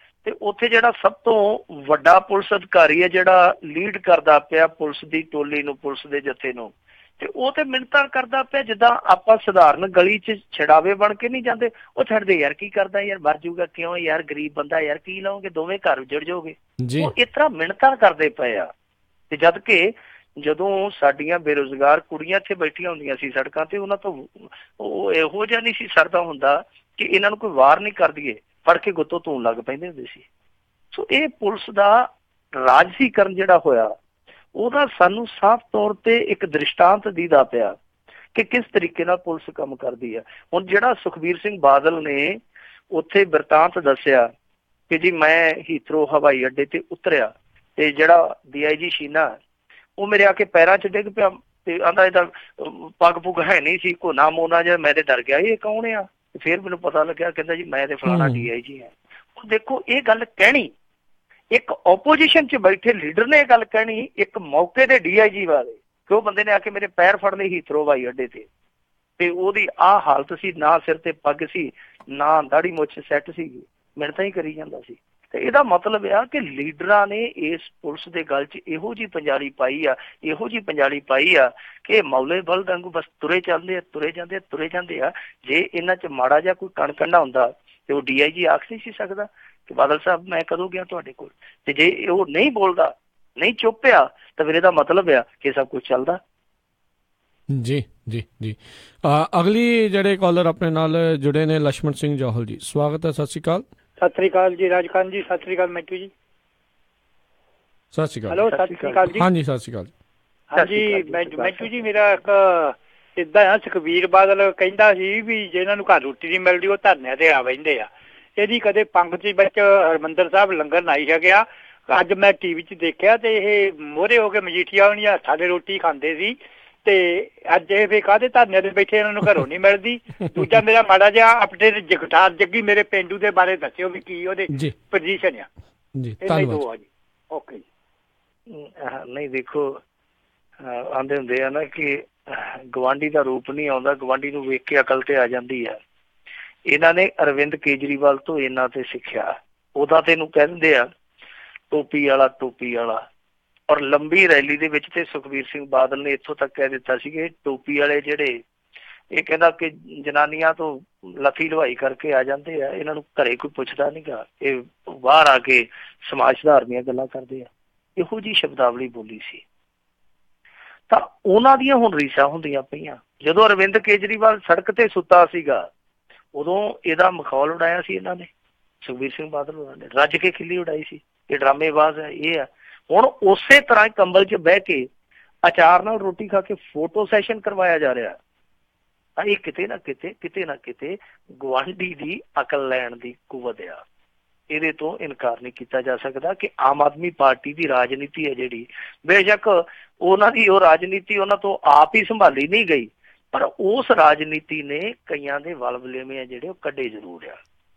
ਤੇ ਉੱਥੇ ਜਿਹੜਾ ਸਭ ਤੋਂ ਵੱਡਾ ਪੁਲਿਸ ਅਧਿਕਾਰੀ ਹੈ ਜਿਹੜਾ ਲੀਡ ਕਰਦਾ ਪਿਆ ਪੁਲਿਸ ਦੀ ਟੋਲੀ ਨੂੰ, ਪੁਲਿਸ ਦੇ ਜਥੇ ਨੂੰ, ਤੇ ਉਹ ਤੇ ਮਿੰਨਤਾਂ ਕਰਦਾ ਪਿਆ ਜਿੱਦਾਂ ਆਪਾਂ ਸਧਾਰਨ ਗਲੀ ਚ ਛਡਾਵੇ ਬਣ ਕੇ ਨਹੀਂ ਜਾਂਦੇ। ਉਹ ਛੱਡਦੇ ਯਾਰ ਕੀ ਕਰਦਾ ਯਾਰ, ਮਰ ਜੂਗਾ ਕਿਉਂ ਯਾਰ, ਗਰੀਬ ਬੰਦਾ ਯਾਰ, ਕੀ ਲਾਓਗੇ, ਦੋਵੇਂ ਘਰ ਉਜੜ ਜਾਓਗੇ। ਉਹ ਇਸ ਤਰ੍ਹਾਂ ਮਿੰਨਤਾਂ ਕਰਦੇ ਪਏ ਆ। ਤੇ ਜਦ ਕਿ ਜਦੋਂ ਸਾਡੀਆਂ ਬੇਰੁਜ਼ਗਾਰ ਕੁੜੀਆਂ ਇੱਥੇ ਬੈਠੀਆਂ ਹੁੰਦੀਆਂ ਸੀ ਸੜਕਾਂ ਤੇ, ਉਹਨਾਂ ਤੋਂ ਉਹ ਇਹੋ ਜਿਹਾ ਨਹੀਂ ਸੀ ਸਰਦਾ ਹੁੰਦਾ ਕਿ ਇਹਨਾਂ ਨੂੰ ਕੋਈ ਵਾਰ ਨਹੀਂ ਕਰ ਦਈਏ, ਫੜ ਕੇ ਗੁੱਤੋਂ ਧੂਣ ਲੱਗ ਪੈਂਦੇ ਹੁੰਦੇ ਸੀ। ਸੋ ਇਹ ਪੁਲਿਸ ਦਾ ਰਾਜਸੀਕਰਨ ਜਿਹੜਾ ਹੋਇਆ, ਉਹਦਾ ਸਾਨੂੰ ਸਾਫ਼ ਤੌਰ ਤੇ ਇੱਕ ਦ੍ਰਿਸ਼ਟਾਂਤ ਦੀਦਾ ਪਿਆ ਕਿ ਕਿਸ ਤਰੀਕੇ ਨਾਲ ਪੁਲਿਸ ਕੰਮ ਕਰਦੀ ਹੈ। ਹੁਣ ਜਿਹੜਾ ਸੁਖਬੀਰ ਸਿੰਘ ਬਾਦਲ ਨੇ ਉੱਥੇ ਬਿਰਤਾਂਤ ਦੱਸਿਆ ਕਿ ਜੀ ਮੈਂ ਹੀਥਰੋ ਹਵਾਈ ਅੱਡੇ ਤੇ ਉਤਰਿਆ ਤੇ ਜਿਹੜਾ DIG ਸ਼ੀਨਾ ਉਹ ਮੇਰੇ ਆ ਕੇ ਪੈਰਾਂ 'ਚ ਡਿੱਗ ਪਿਆ ਤੇ ਆਂਦਾ ਇਹਦਾ ਪੱਗ ਪੁੱਗ ਹੈ ਨਹੀਂ ਸੀ, ਕੋਨਾ ਮੋਨਾ ਜਿਹਾ, ਮੈਂ ਤੇ ਡਰ ਗਿਆ ਇਹ ਕੌਣ ਆ। ਫਿਰ ਮੈਨੂੰ ਪਤਾ ਲੱਗਿਆ, ਕਹਿੰਦਾ ਜੀ ਮੈਂ ਤੇ ਫਲਾਣਾ DIG ਹਾਂ। ਹੁਣ ਦੇਖੋ, ਇਹ ਗੱਲ ਕਹਿਣੀ ਇੱਕ ਓਪੋਜੀਸ਼ਨ 'ਚ ਬੈਠੇ ਲੀਡਰ ਨੇ ਇਹ ਗੱਲ ਕਹਿਣੀ ਇੱਕ ਮੌਕੇ ਦੇ DIG ਬਾਰੇ, ਕਿ ਉਹ ਬੰਦੇ ਨੇ ਆ ਕੇ ਮੇਰੇ ਪੈਰ ਫੜ ਲਏ ਹੀਥਰੋ ਹਵਾਈ ਅੱਡੇ ਤੇ ਉਹਦੀ ਆਹ ਹਾਲਤ ਸੀ, ਨਾ ਸਿਰ ਤੇ ਪੱਗ ਸੀ, ਨਾ ਦਾੜੀ ਮੁੱਛ ਸੈੱਟ ਸੀਗੀ, ਮਿਹਨਤਾਂ ਹੀ ਕਰੀ ਜਾਂਦਾ ਸੀ। ਤੇ ਇਹਦਾ ਮਤਲਬ ਆ ਕਿ ਲੀਡਰਾਂ ਨੇ ਇਸ ਪੁਲਿਸ ਦੇ ਗੱਲ 'ਚ ਇਹੋ ਜਿਹੀ ਪੰਜਾਲੀ ਪਾਈ ਆ ਕਿ ਮੌਲੇ ਬਲਦ ਵਾਂਗੂ ਬਸ ਤੁਰੇ ਜਾਂਦੇ ਆ। ਜੇ ਇਹਨਾਂ 'ਚ ਮਾੜਾ ਜਿਹਾ ਕੋਈ ਕਣਕੰਡਾ ਹੁੰਦਾ ਤੇ ਉਹ DIG ਆਖ ਨਹੀਂ ਸੀ ਸਕਦਾ ਕਿ ਬਾਦਲ ਸਾਹਿਬ ਮੈਂ ਕਦੋਂ ਗਿਆ ਤੁਹਾਡੇ ਕੋਲ। ਤੇ ਜੇ ਉਹ ਨਹੀਂ ਬੋਲਦਾ, ਨਹੀਂ ਚੁੱਪ ਆ, ਤਾਂ ਫਿਰ ਇਹਦਾ ਮਤਲਬ ਆ ਕਿ ਸਭ ਕੁਝ ਚੱਲਦਾ। ਜੀ ਜੀ ਜੀ ਅਗਲੀ ਜਿਹੜੇ ਕਾਲਰ ਆਪਣੇ ਨਾਲ ਜੁੜੇ ਨੇ ਲక్ష్మణ ਸਿੰਘ ਜੌਹਲ ਜੀ, ਸਵਾਗਤ ਹੈ। ਸਤਿ ਸ਼੍ਰੀ ਅਕਾਲ। ਸਤਿ ਸ੍ਰੀ ਅਕਾਲ ਜੀ ਰਾਜਕਾਂਤ ਜੀ, ਸਤਿ ਸ੍ਰੀ ਅਕਾਲ ਮੈਟੂ ਜੀ। ਸਤਿ ਸ਼੍ਰੀ ਅਕਾਲ। ਹੈਲੋ, ਸਤਿ ਸ੍ਰੀ ਅਕਾਲ ਜੀ। ਹਾਂਜੀ ਸਤਿ ਸ਼੍ਰੀ ਅਕਾਲ। ਹਾਂਜੀ ਮੈਟੂ ਜੀ, ਮੇਰਾ ਇੱਕ ਏਦਾਂ ਆ, ਸੁਖਬੀਰ ਬਾਦਲ ਕਹਿੰਦਾ ਸੀ ਵੀ ਜਿਹਨਾਂ ਨੂੰ ਘਰ ਰੋਟੀ ਨਹੀਂ ਮਿਲਦੀ ਉਹ ਧਰਨਿਆਂ ਤੇ ਆ ਬਹਿੰਦੇ ਆ। ਇਹਦੀ ਕਦੇ ਪੰਗਤ ਵਿੱਚ ਹਰਿਮੰਦਰ ਸਾਹਿਬ ਲੰਗਰ ਨਹੀਂ ਛਕਿਆ। ਅੱਜ ਮੈਂ TV 'ਚ ਦੇਖਿਆ ਤੇ ਇਹ ਮੋਹਰੇ ਹੋ ਕੇ ਮਜੀਠੀਆ ਹੋਣੀ ਹੱਥਾਂ ਦੇ ਰੋਟੀ ਖਾਂਦੇ ਸੀ ਤੇ ਅੱਜ ਇਹ ਫੇ ਕਾਹਦੇ ਧਰਨਿਆਂ ਤੇ ਬੈਠੇ, ਇਹਨਾਂ ਨੂੰ ਘਰੋਂ ਨਹੀਂ ਮਿਲਦੀ। ਦੂਜਾ ਮੇਰਾ ਮਾੜਾ ਜਿਹਾ ਅਪਡੇਟ ਜਗਤਾਰ ਜੱਗੀ ਮੇਰੇ ਪਿੰਡੂ ਦੇ ਬਾਰੇ ਦੱਸਿਓ ਵੀ ਕੀ ਉਹਦੇ ਪੋਜੀਸ਼ਨ ਆ। ਜੀ ਧੰਨਵਾਦ। ਓਕੇ ਜੀ। ਨਹੀਂ ਦੇਖੋ, ਆਂਦੇ ਹੁੰਦੇ ਆ ਨਾ ਕਿ ਗਵਾਂਢੀ ਦਾ ਰੂਪ ਨਹੀਂ ਆਉਂਦਾ, ਗਵਾਂਢੀ ਨੂੰ ਵੇਖ ਕੇ ਅਕਲ ਤੇ ਆ ਜਾਂਦੀ ਹੈ। ਇਹਨਾਂ ਨੇ ਅਰਵਿੰਦ ਕੇਜਰੀਵਾਲ ਤੋਂ ਇਹਨਾਂ ਤੇ ਸਿੱਖਿਆ। ਉਹਦਾ ਤੇ ਇਹਨੂੰ ਕਹਿ ਦਿੰਦੇ ਆ ਟੋਪੀ ਵਾਲਾ। ਔਰ ਲੰਬੀ ਰੈਲੀ ਦੇ ਵਿੱਚ ਤੇ ਸੁਖਬੀਰ ਸਿੰਘ ਬਾਦਲ ਨੇ ਇੱਥੋਂ ਤੱਕ ਕਹਿ ਦਿੱਤਾ ਸੀ ਕਿ ਟੋਪੀ ਵਾਲੇ ਜਿਹੜੇ, ਇਹ ਕਹਿੰਦਾ ਕਿ ਜਨਾਨੀਆਂ ਤੋਂ ਲੱਥੀ ਲਵਾਈ ਕਰਕੇ ਆ ਜਾਂਦੇ ਆ, ਇਹਨਾਂ ਨੂੰ ਘਰੇ ਕੋਈ ਪੁੱਛਦਾ ਨੀ ਗਾ, ਇਹ ਬਾਹਰ ਆ ਕੇ ਸਮਾਜ ਸੁਧਾਰ ਦੀਆਂ ਗੱਲਾਂ ਕਰਦੇ ਆ। ਇਹੋ ਜਿਹੀ ਸ਼ਬਦਾਵਲੀ ਬੋਲੀ ਸੀ। ਤਾਂ ਉਹਨਾਂ ਦੀਆਂ ਹੁਣ ਰੀਸਾਂ ਹੁੰਦੀਆਂ ਪਈਆਂ। ਜਦੋਂ ਅਰਵਿੰਦ ਕੇਜਰੀਵਾਲ ਸੜਕ ਤੇ ਸੁੱਤਾ ਸੀਗਾ, ਉਦੋਂ ਇਹਦਾ ਮਖੌਲ ਉਡਾਇਆ ਸੀ ਇਹਨਾਂ ਨੇ, ਸੁਖਬੀਰ ਸਿੰਘ ਬਾਦਲ ਉਹਨਾਂ ਨੇ ਰੱਜ ਕੇ ਖਿੱਲੀ ਉਡਾਈ ਸੀ ਕਿ ਡਰਾਮੇਬਾਜ਼ ਹੈ, ਇਹ ਆ। ਹੁਣ ਉਸੇ ਤਰ੍ਹਾਂ ਕੰਬਲ 'ਚ ਬਹਿ ਕੇ ਅਚਾਰ ਨਾਲ ਰੋਟੀ ਖਾ ਕੇ ਫੋਟੋ ਸੈਸ਼ਨ ਕਰਵਾਇਆ ਜਾ ਰਿਹਾ। ਇਹ ਕਿਤੇ ਨਾ ਕਿਤੇ ਗੁਆਂਢੀ ਦੀ ਅਕਲ ਲੈਣ ਦੀ ਕੁਵਤ ਆ। ਇਹਦੇ ਤੋਂ ਇਨਕਾਰ ਨਹੀਂ ਕੀਤਾ ਜਾ ਸਕਦਾ ਕਿ ਆਮ ਆਦਮੀ ਪਾਰਟੀ ਦੀ ਰਾਜਨੀਤੀ ਹੈ ਜਿਹੜੀ, ਬੇਸ਼ੱਕ ਉਹਨਾਂ ਦੀ ਉਹ ਰਾਜਨੀਤੀ ਉਹਨਾਂ ਤੋਂ ਆਪ ਹੀ ਸੰਭਾਲੀ ਨਹੀਂ ਗਈ, ਪਰ ਉਸ ਰਾਜਨੀਤੀ ਨੇ ਕਈਆਂ ਦੇ ਵਲ ਵਲੇਵੇਂ ਆ ਜਿਹੜੇ ਉਹ ਕੱਢੇ ਜ਼ਰੂਰ ਆ।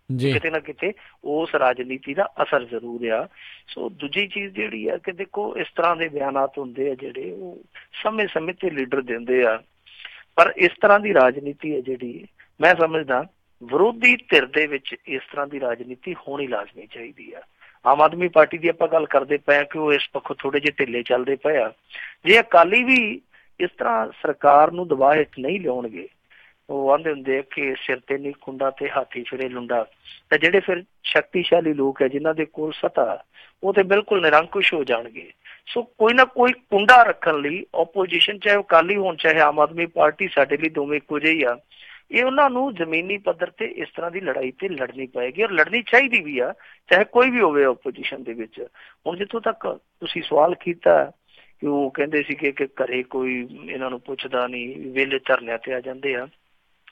ਕਿਤੇ ਨਾ ਕਿਤੇ ਉਸ ਰਾਜਨੀਤੀ ਦਾ ਅਸਰ ਜ਼ਰੂਰ ਆ। ਸੋ ਦੂਜੀ ਚੀਜ਼ ਜਿਹੜੀ ਆ ਕਿ ਦੇਖੋ, ਇਸ ਤਰ੍ਹਾਂ ਦੇ ਬਿਆਨਾਤ ਹੁੰਦੇ ਆ ਜਿਹੜੇ ਉਹ ਸਮੇਂ ਤੇ ਲੀਡਰ ਦਿੰਦੇ ਆ, ਪਰ ਇਸ ਤਰ੍ਹਾਂ ਦੀ ਰਾਜਨੀਤੀ ਹੈ ਜਿਹੜੀ, ਮੈਂ ਸਮਝਦਾ ਵਿਰੋਧੀ ਧਿਰ ਦੇ ਵਿੱਚ ਇਸ ਤਰ੍ਹਾਂ ਦੀ ਰਾਜਨੀਤੀ ਹੋਣੀ ਲਾਜ਼ਮੀ ਚਾਹੀਦੀ ਆ। ਆਮ ਆਦਮੀ ਪਾਰਟੀ ਦੀ ਆਪਾਂ ਗੱਲ ਕਰਦੇ ਪਏ ਕਿ ਉਹ ਇਸ ਪੱਖੋਂ ਥੋੜੇ ਜਿਹੇ ਢਿੱਲੇ ਚੱਲਦੇ ਪਏ ਆ। ਜੇ ਅਕਾਲੀ ਵੀ ਇਸ ਤਰ੍ਹਾਂ ਸਰਕਾਰ ਨੂੰ ਦਬਾਅ ਹੇਠ ਨਹੀਂ ਲਿਆਉਣਗੇ, ਉਹ ਆਂਦੇ ਹੁੰਦੇ ਕਿ ਸਿਰ ਤੇ ਨਹੀਂ ਖੁੰਡਾ ਤੇ ਹਾਥੀ ਫਿਰੇ ਲੁੰਡਾ, ਤਾਂ ਜਿਹੜੇ ਫਿਰ ਸ਼ਕਤੀਸ਼ਾਲੀ ਲੋਕ ਹੈ ਜਿਨ੍ਹਾਂ ਦੇ ਕੋਲ ਸੱਤਾ, ਉਹ ਤੇ ਬਿਲਕੁਲ ਨਿਰੰਕੁਸ਼ ਹੋ ਜਾਣਗੇ। ਸੋ ਕੋਈ ਨਾ ਕੋਈ ਕੁੰਡਾ ਰੱਖਣ ਲਈ ਓਪੋਜੀਸ਼ਨ, ਚਾਹੇ ਅਕਾਲੀ ਹੋਣ ਚਾਹੇ ਆਮ ਆਦਮੀ ਪਾਰਟੀ, ਸਾਡੇ ਲਈ ਦੋਵੇਂ ਇੱਕੋ ਜਿਹੇ ਆ। ਇਹ ਉਹਨਾਂ ਨੂੰ ਜ਼ਮੀਨੀ ਪੱਧਰ ਤੇ ਇਸ ਤਰ੍ਹਾਂ ਦੀ ਲੜਾਈ ਤੇ ਲੜਨੀ ਪਏਗੀ, ਔਰ ਲੜਨੀ ਚਾਹੀਦੀ ਵੀ ਆ, ਚਾਹੇ ਕੋਈ ਵੀ ਹੋਵੇ ਓਪੋਜੀਸ਼ਨ ਦੇ ਵਿੱਚ। ਹੁਣ ਜਿੱਥੋਂ ਤੱਕ ਤੁਸੀਂ ਸਵਾਲ ਕੀਤਾ ਕਿ ਉਹ ਕਹਿੰਦੇ ਸੀ ਕਿ ਘਰੇ ਕੋਈ ਇਹਨਾਂ ਨੂੰ ਪੁੱਛਦਾ ਨਹੀਂ, ਵਿਹਲੇ ਧਰਨਿਆਂ ਤੇ ਆ ਜਾਂਦੇ ਆ,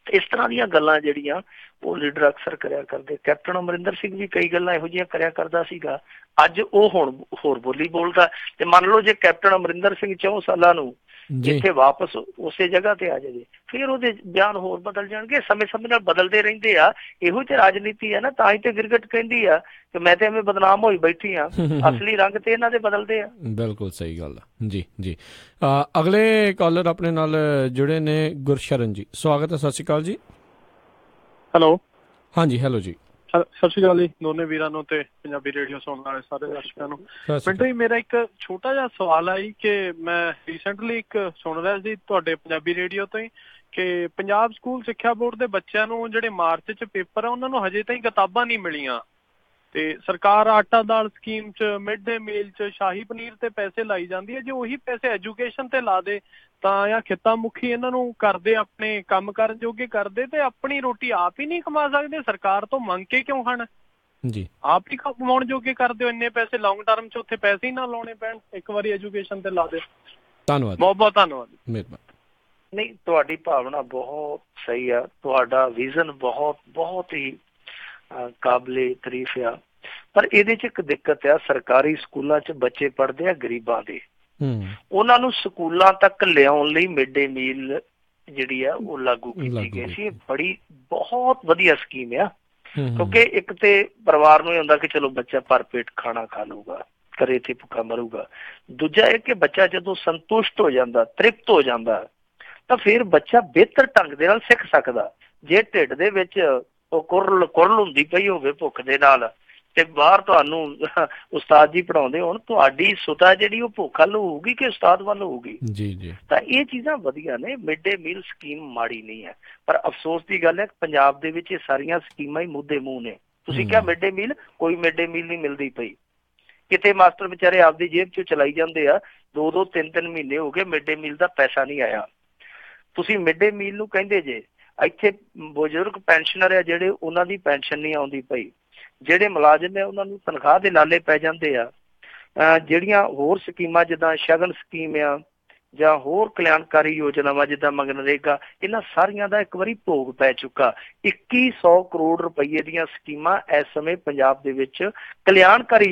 ਇਸ ਤਰ੍ਹਾਂ ਦੀਆਂ ਗੱਲਾਂ ਜਿਹੜੀਆਂ ਉਹ ਲੀਡਰ ਅਕਸਰ ਕਰਿਆ ਕਰਦੇ। ਕੈਪਟਨ ਅਮਰਿੰਦਰ ਸਿੰਘ ਵੀ ਕਈ ਗੱਲਾਂ ਇਹੋ ਜਿਹੀਆਂ ਕਰਿਆ ਕਰਦਾ ਸੀਗਾ, ਅੱਜ ਉਹ ਹੁਣ ਹੋਰ ਬੋਲੀ ਬੋਲਦਾ। ਤੇ ਮੰਨ ਲਓ ਜੇ ਕੈਪਟਨ ਅਮਰਿੰਦਰ ਸਿੰਘ 4 ਸਾਲਾਂ ਨੂੰ ਇੱਥੇ ਵਾਪਸ ਉਸੇ ਜਗ੍ਹਾ ਤੇ ਆ ਜਾਵੇ, ਫਿਰ ਉਹਦੇ ਬਿਆਨ ਹੋਰ ਬਦਲ ਜਾਣਗੇ। ਸਮੇਂ ਸਮੇਂ ਨਾਲ ਬਦਲਦੇ ਰਹਿੰਦੇ ਆ, ਇਹੋ ਤੇ ਰਾਜਨੀਤੀ ਆ ਨਾ। ਤਾਂ ਹੀ ਤੇ ਗਿਰਗਟ ਕਹਿੰਦੀ ਆ ਕਿ ਮੈਂ ਤੇ ਐਵੇਂ ਬਦਨਾਮ ਹੋਈ ਬੈਠੀ ਆ, ਅਸਲੀ ਰੰਗ ਤੇ ਇਹਨਾਂ ਦੇ ਬਦਲਦੇ ਆ। ਬਿਲਕੁਲ ਸਹੀ ਗੱਲ ਆ ਜੀ ਜੀ। ਅਗਲੇ ਕਾਲਰ ਆਪਣੇ ਨਾਲ ਜੁੜੇ ਨੇ ਗੁਰਸ਼ਰਨ ਜੀ, ਸਵਾਗਤ ਹੈ। ਸਤਿ ਸ਼੍ਰੀ ਅਕਾਲ ਜੀ। ਹੈਲੋ। ਹਾਂਜੀ ਹੈਲੋ ਜੀ। ਸਤਿ ਸ਼੍ਰੀ ਅਕਾਲ ਜੀ ਦੋਨੇ ਵੀਰਾਂ ਨੂੰ ਤੇ ਪੰਜਾਬੀ ਰੇਡੀਓ ਸੁਣਨ ਵਾਲੇ ਸਾਰੇ ਦਰਸ਼ਕਾਂ ਨੂੰ। ਮਿੰਟੂ ਜੀ ਮੇਰਾ ਇੱਕ ਛੋਟਾ ਜਿਹਾ ਸਵਾਲ ਆ ਜੀ ਕਿ ਮੈਂ ਰੀਸੈਂਟਲੀ ਇੱਕ ਸੁਣ ਰਿਹਾ ਸੀ ਤੁਹਾਡੇ ਪੰਜਾਬੀ ਰੇਡੀਓ ਤੋਂ ਹੀ ਕਿ ਪੰਜਾਬ ਸਕੂਲ ਸਿੱਖਿਆ ਬੋਰਡ ਦੇ ਬੱਚਿਆਂ ਨੂੰ ਜਿਹੜੇ ਮਾਰਚ 'ਚ ਪੇਪਰ ਆ ਉਹਨਾਂ ਨੂੰ ਹਜੇ ਤਾਈਂ ਕਿਤਾਬਾਂ ਨਹੀਂ ਮਿਲੀਆਂ ਤੇ ਸਰਕਾਰ ਆਟਾ ਦਾਲ ਸਕੀਮ 'ਚ, ਮਿਡ ਡੇ ਮੀਲ 'ਚ, ਸ਼ਾਹੀ ਪਨੀਰ ਤੇ ਪੈਸੇ ਲਾਈ ਜਾਂਦੀ ਹੈ। ਜੇ ਉਹੀ ਪੈਸੇ ਐਜੂਕੇਸ਼ਨ ਤੇ ਲਾ ਦੇ ਤਾਂ ਜਾਂ ਖਿੱਤਾ ਮੁਖੀ ਇਹਨਾਂ ਨੂੰ ਕਰਦੇ, ਆਪਣੇ ਕੰਮ ਕਰਨ ਜੋਗੇ ਕਰਦੇ ਤੇ ਆਪਣੀ ਰੋਟੀ ਆਪ ਹੀ ਨਹੀਂ ਕਮਾ ਸਕਦੇ, ਸਰਕਾਰ ਤੋਂ ਮੰਗ ਕੇ ਕਿਉਂ ਖਾਣ? ਜੀ ਆਪ ਹੀ ਕਮਾਉਣ ਜੋਗੇ ਕਰਦੇ ਹੋ। ਇੰਨੇ ਪੈਸੇ ਲੌਂਗ ਟਰਮ 'ਚ ਉੱਥੇ ਪੈਸੇ ਹੀ ਨਾ ਲਾਉਣੇ ਪੈਣ, ਇੱਕ ਵਾਰੀ ਐਜੂਕੇਸ਼ਨ ਤੇ ਲਾ ਦੇ। ਧੰਨਵਾਦ, ਬਹੁਤ ਬਹੁਤ ਧੰਨਵਾਦ। ਮਿਹਰਬਾਨੀ। ਨਹੀਂ, ਤੁਹਾਡੀ ਭਾਵਨਾ ਬਹੁਤ ਸਹੀ ਆ, ਤੁਹਾਡਾ ਵਿਜ਼ਨ ਬਹੁਤ ਹੀ ਕਾਬਲੇ ਤਾਰੀਫ ਆ। ਪਰ ਇਹਦੇ 'ਚ ਇੱਕ ਦਿੱਕਤ ਆ, ਸਰਕਾਰੀ ਸਕੂਲਾਂ 'ਚ ਬੱਚੇ ਪੜ੍ਹਦੇ ਆ ਗਰੀਬਾਂ ਦੇ, ਉਹਨਾਂ ਨੂੰ ਸਕੂਲਾਂ ਤੱਕ ਲਿਆਉਣ ਲਈ ਮਿਡ ਡੇ ਮੀਲ ਜਿਹੜੀ ਆ ਉਹ ਲਾਗੂ ਕੀਤੀ ਗਈ ਸੀ। ਇਹ ਬਹੁਤ ਵਧੀਆ ਸਕੀਮ ਆ, ਕਿਉਂਕਿ ਇੱਕ ਤੇ ਪਰਿਵਾਰ ਨੂੰ ਇਹ ਹੁੰਦਾ ਕਿ ਚਲੋ ਬੱਚਾ ਭਰ ਪੇਟ ਖਾਣਾ ਖਾ ਲਊਗਾ, ਘਰੇ ਤੇ ਭੁੱਖਾ ਮਰੂਗਾ। ਦੂਜਾ ਇਹ ਕਿ ਬੱਚਾ ਜਦੋਂ ਸੰਤੁਸ਼ਟ ਹੋ ਜਾਂਦਾ, ਤ੍ਰਿਪਤ ਹੋ ਜਾਂਦਾ, ਤਾਂ ਫਿਰ ਬੱਚਾ ਬਿਹਤਰ ਢੰਗ ਦੇ ਨਾਲ ਸਿੱਖ ਸਕਦਾ। ਜੇ ਢਿੱਡ ਦੇ ਵਿੱਚ ਉਹ ਕੁਰਲ ਹੁੰਦੀ ਪਈ ਹੋਵੇ ਭੁੱਖ ਦੇ ਨਾਲ ਤੇ ਬਾਹਰ ਤੁਹਾਨੂੰ ਉਸਤਾਦ ਜੀ ਪੜ੍ਹਾਉਂਦੇ ਹੋਣ, ਤੁਹਾਡੀ ਸੁਤਾ ਜਿਹੜੀ ਉਹ ਭੁੱਖ ਵੱਲ ਹੋਊਗੀ ਕਿ ਉਸਤਾਦ ਵੱਲ ਹੋਊਗੀ? ਜੀ ਜੀ। ਤਾਂ ਇਹ ਚੀਜ਼ਾਂ ਵਧੀਆ ਨੇ, ਮਿਡ ਡੇ ਮੀਲ ਸਕੀਮ ਮਾੜੀ ਨਹੀਂ ਹੈ। ਪਰ ਅਫਸੋਸ ਦੀ ਗੱਲ ਹੈ ਪੰਜਾਬ ਦੇ ਵਿੱਚ ਇਹ ਸਾਰੀਆਂ ਸਕੀਮਾਂ ਹੀ ਮੁੱਦੇ ਮੂੰਹ ਨੇ। ਤੁਸੀਂ ਕਿਹਾ ਮਿਡ ਡੇ ਮੀਲ, ਕੋਈ ਮਿਡ ਡੇ ਮੀਲ ਨਹੀਂ ਮਿਲਦੀ ਪਈ। ਕਿਤੇ ਮਾਸਟਰ ਵਿਚਾਰੇ ਆਪਦੀ ਜੇਬ 'ਚ ਚਲਾਈ ਜਾਂਦੇ ਆ, 2-2, 3-3 ਮਹੀਨੇ ਹੋ ਗਏ ਮਿਡ ਡੇ ਮੀਲ ਦਾ ਪੈਸਾ ਨਹੀਂ ਆਇਆ। ਤੁਸੀਂ ਮਿਡ ਡੇ ਮੀਲ ਨੂੰ ਕਹਿੰਦੇ ਜੇ, ਇੱਥੇ ਬਜ਼ੁਰਗ ਪੈਨਸ਼ਨਰ ਆ ਜਿਹੜੇ, ਉਹਨਾਂ ਦੀ ਪੈਨਸ਼ਨ ਨਹੀਂ ਆਉਂਦੀ ਪਈ। ਜਿਹੜੇ ਮੁਲਾਜ਼ਮ ਆ ਉਹਨਾਂ ਨੂੰ ਤਨਖਾਹ ਦੇ ਲਾਲੇ ਪੈ ਜਾਂਦੇ ਆ। ਜਿਹੜੀਆਂ ਹੋਰ ਸਕੀਮਾਂ ਜਿੱਦਾਂ ਸ਼ਗਨ ਸਕੀਮ ਆ ਜਾਂ ਹੋਰ ਕਲਿਆਣਕਾਰੀ ਯੋਜਨਾਵਾਂ ਜਿੱਦਾਂ ਮਗਨਰੇਗਾ, ਇਹਨਾਂ ਸਾਰੀਆਂ ਦਾ ਇੱਕ ਵਾਰੀ ਭੋਗ ਪੈ ਚੁੱਕਾ। 2100 ਕਰੋੜ ਰੁਪਈਏ ਦੀਆਂ ਸਕੀਮਾਂ ਇਸ ਸਮੇਂ ਪੰਜਾਬ ਦੇ ਵਿੱਚ ਕਲਿਆਣਕਾਰੀ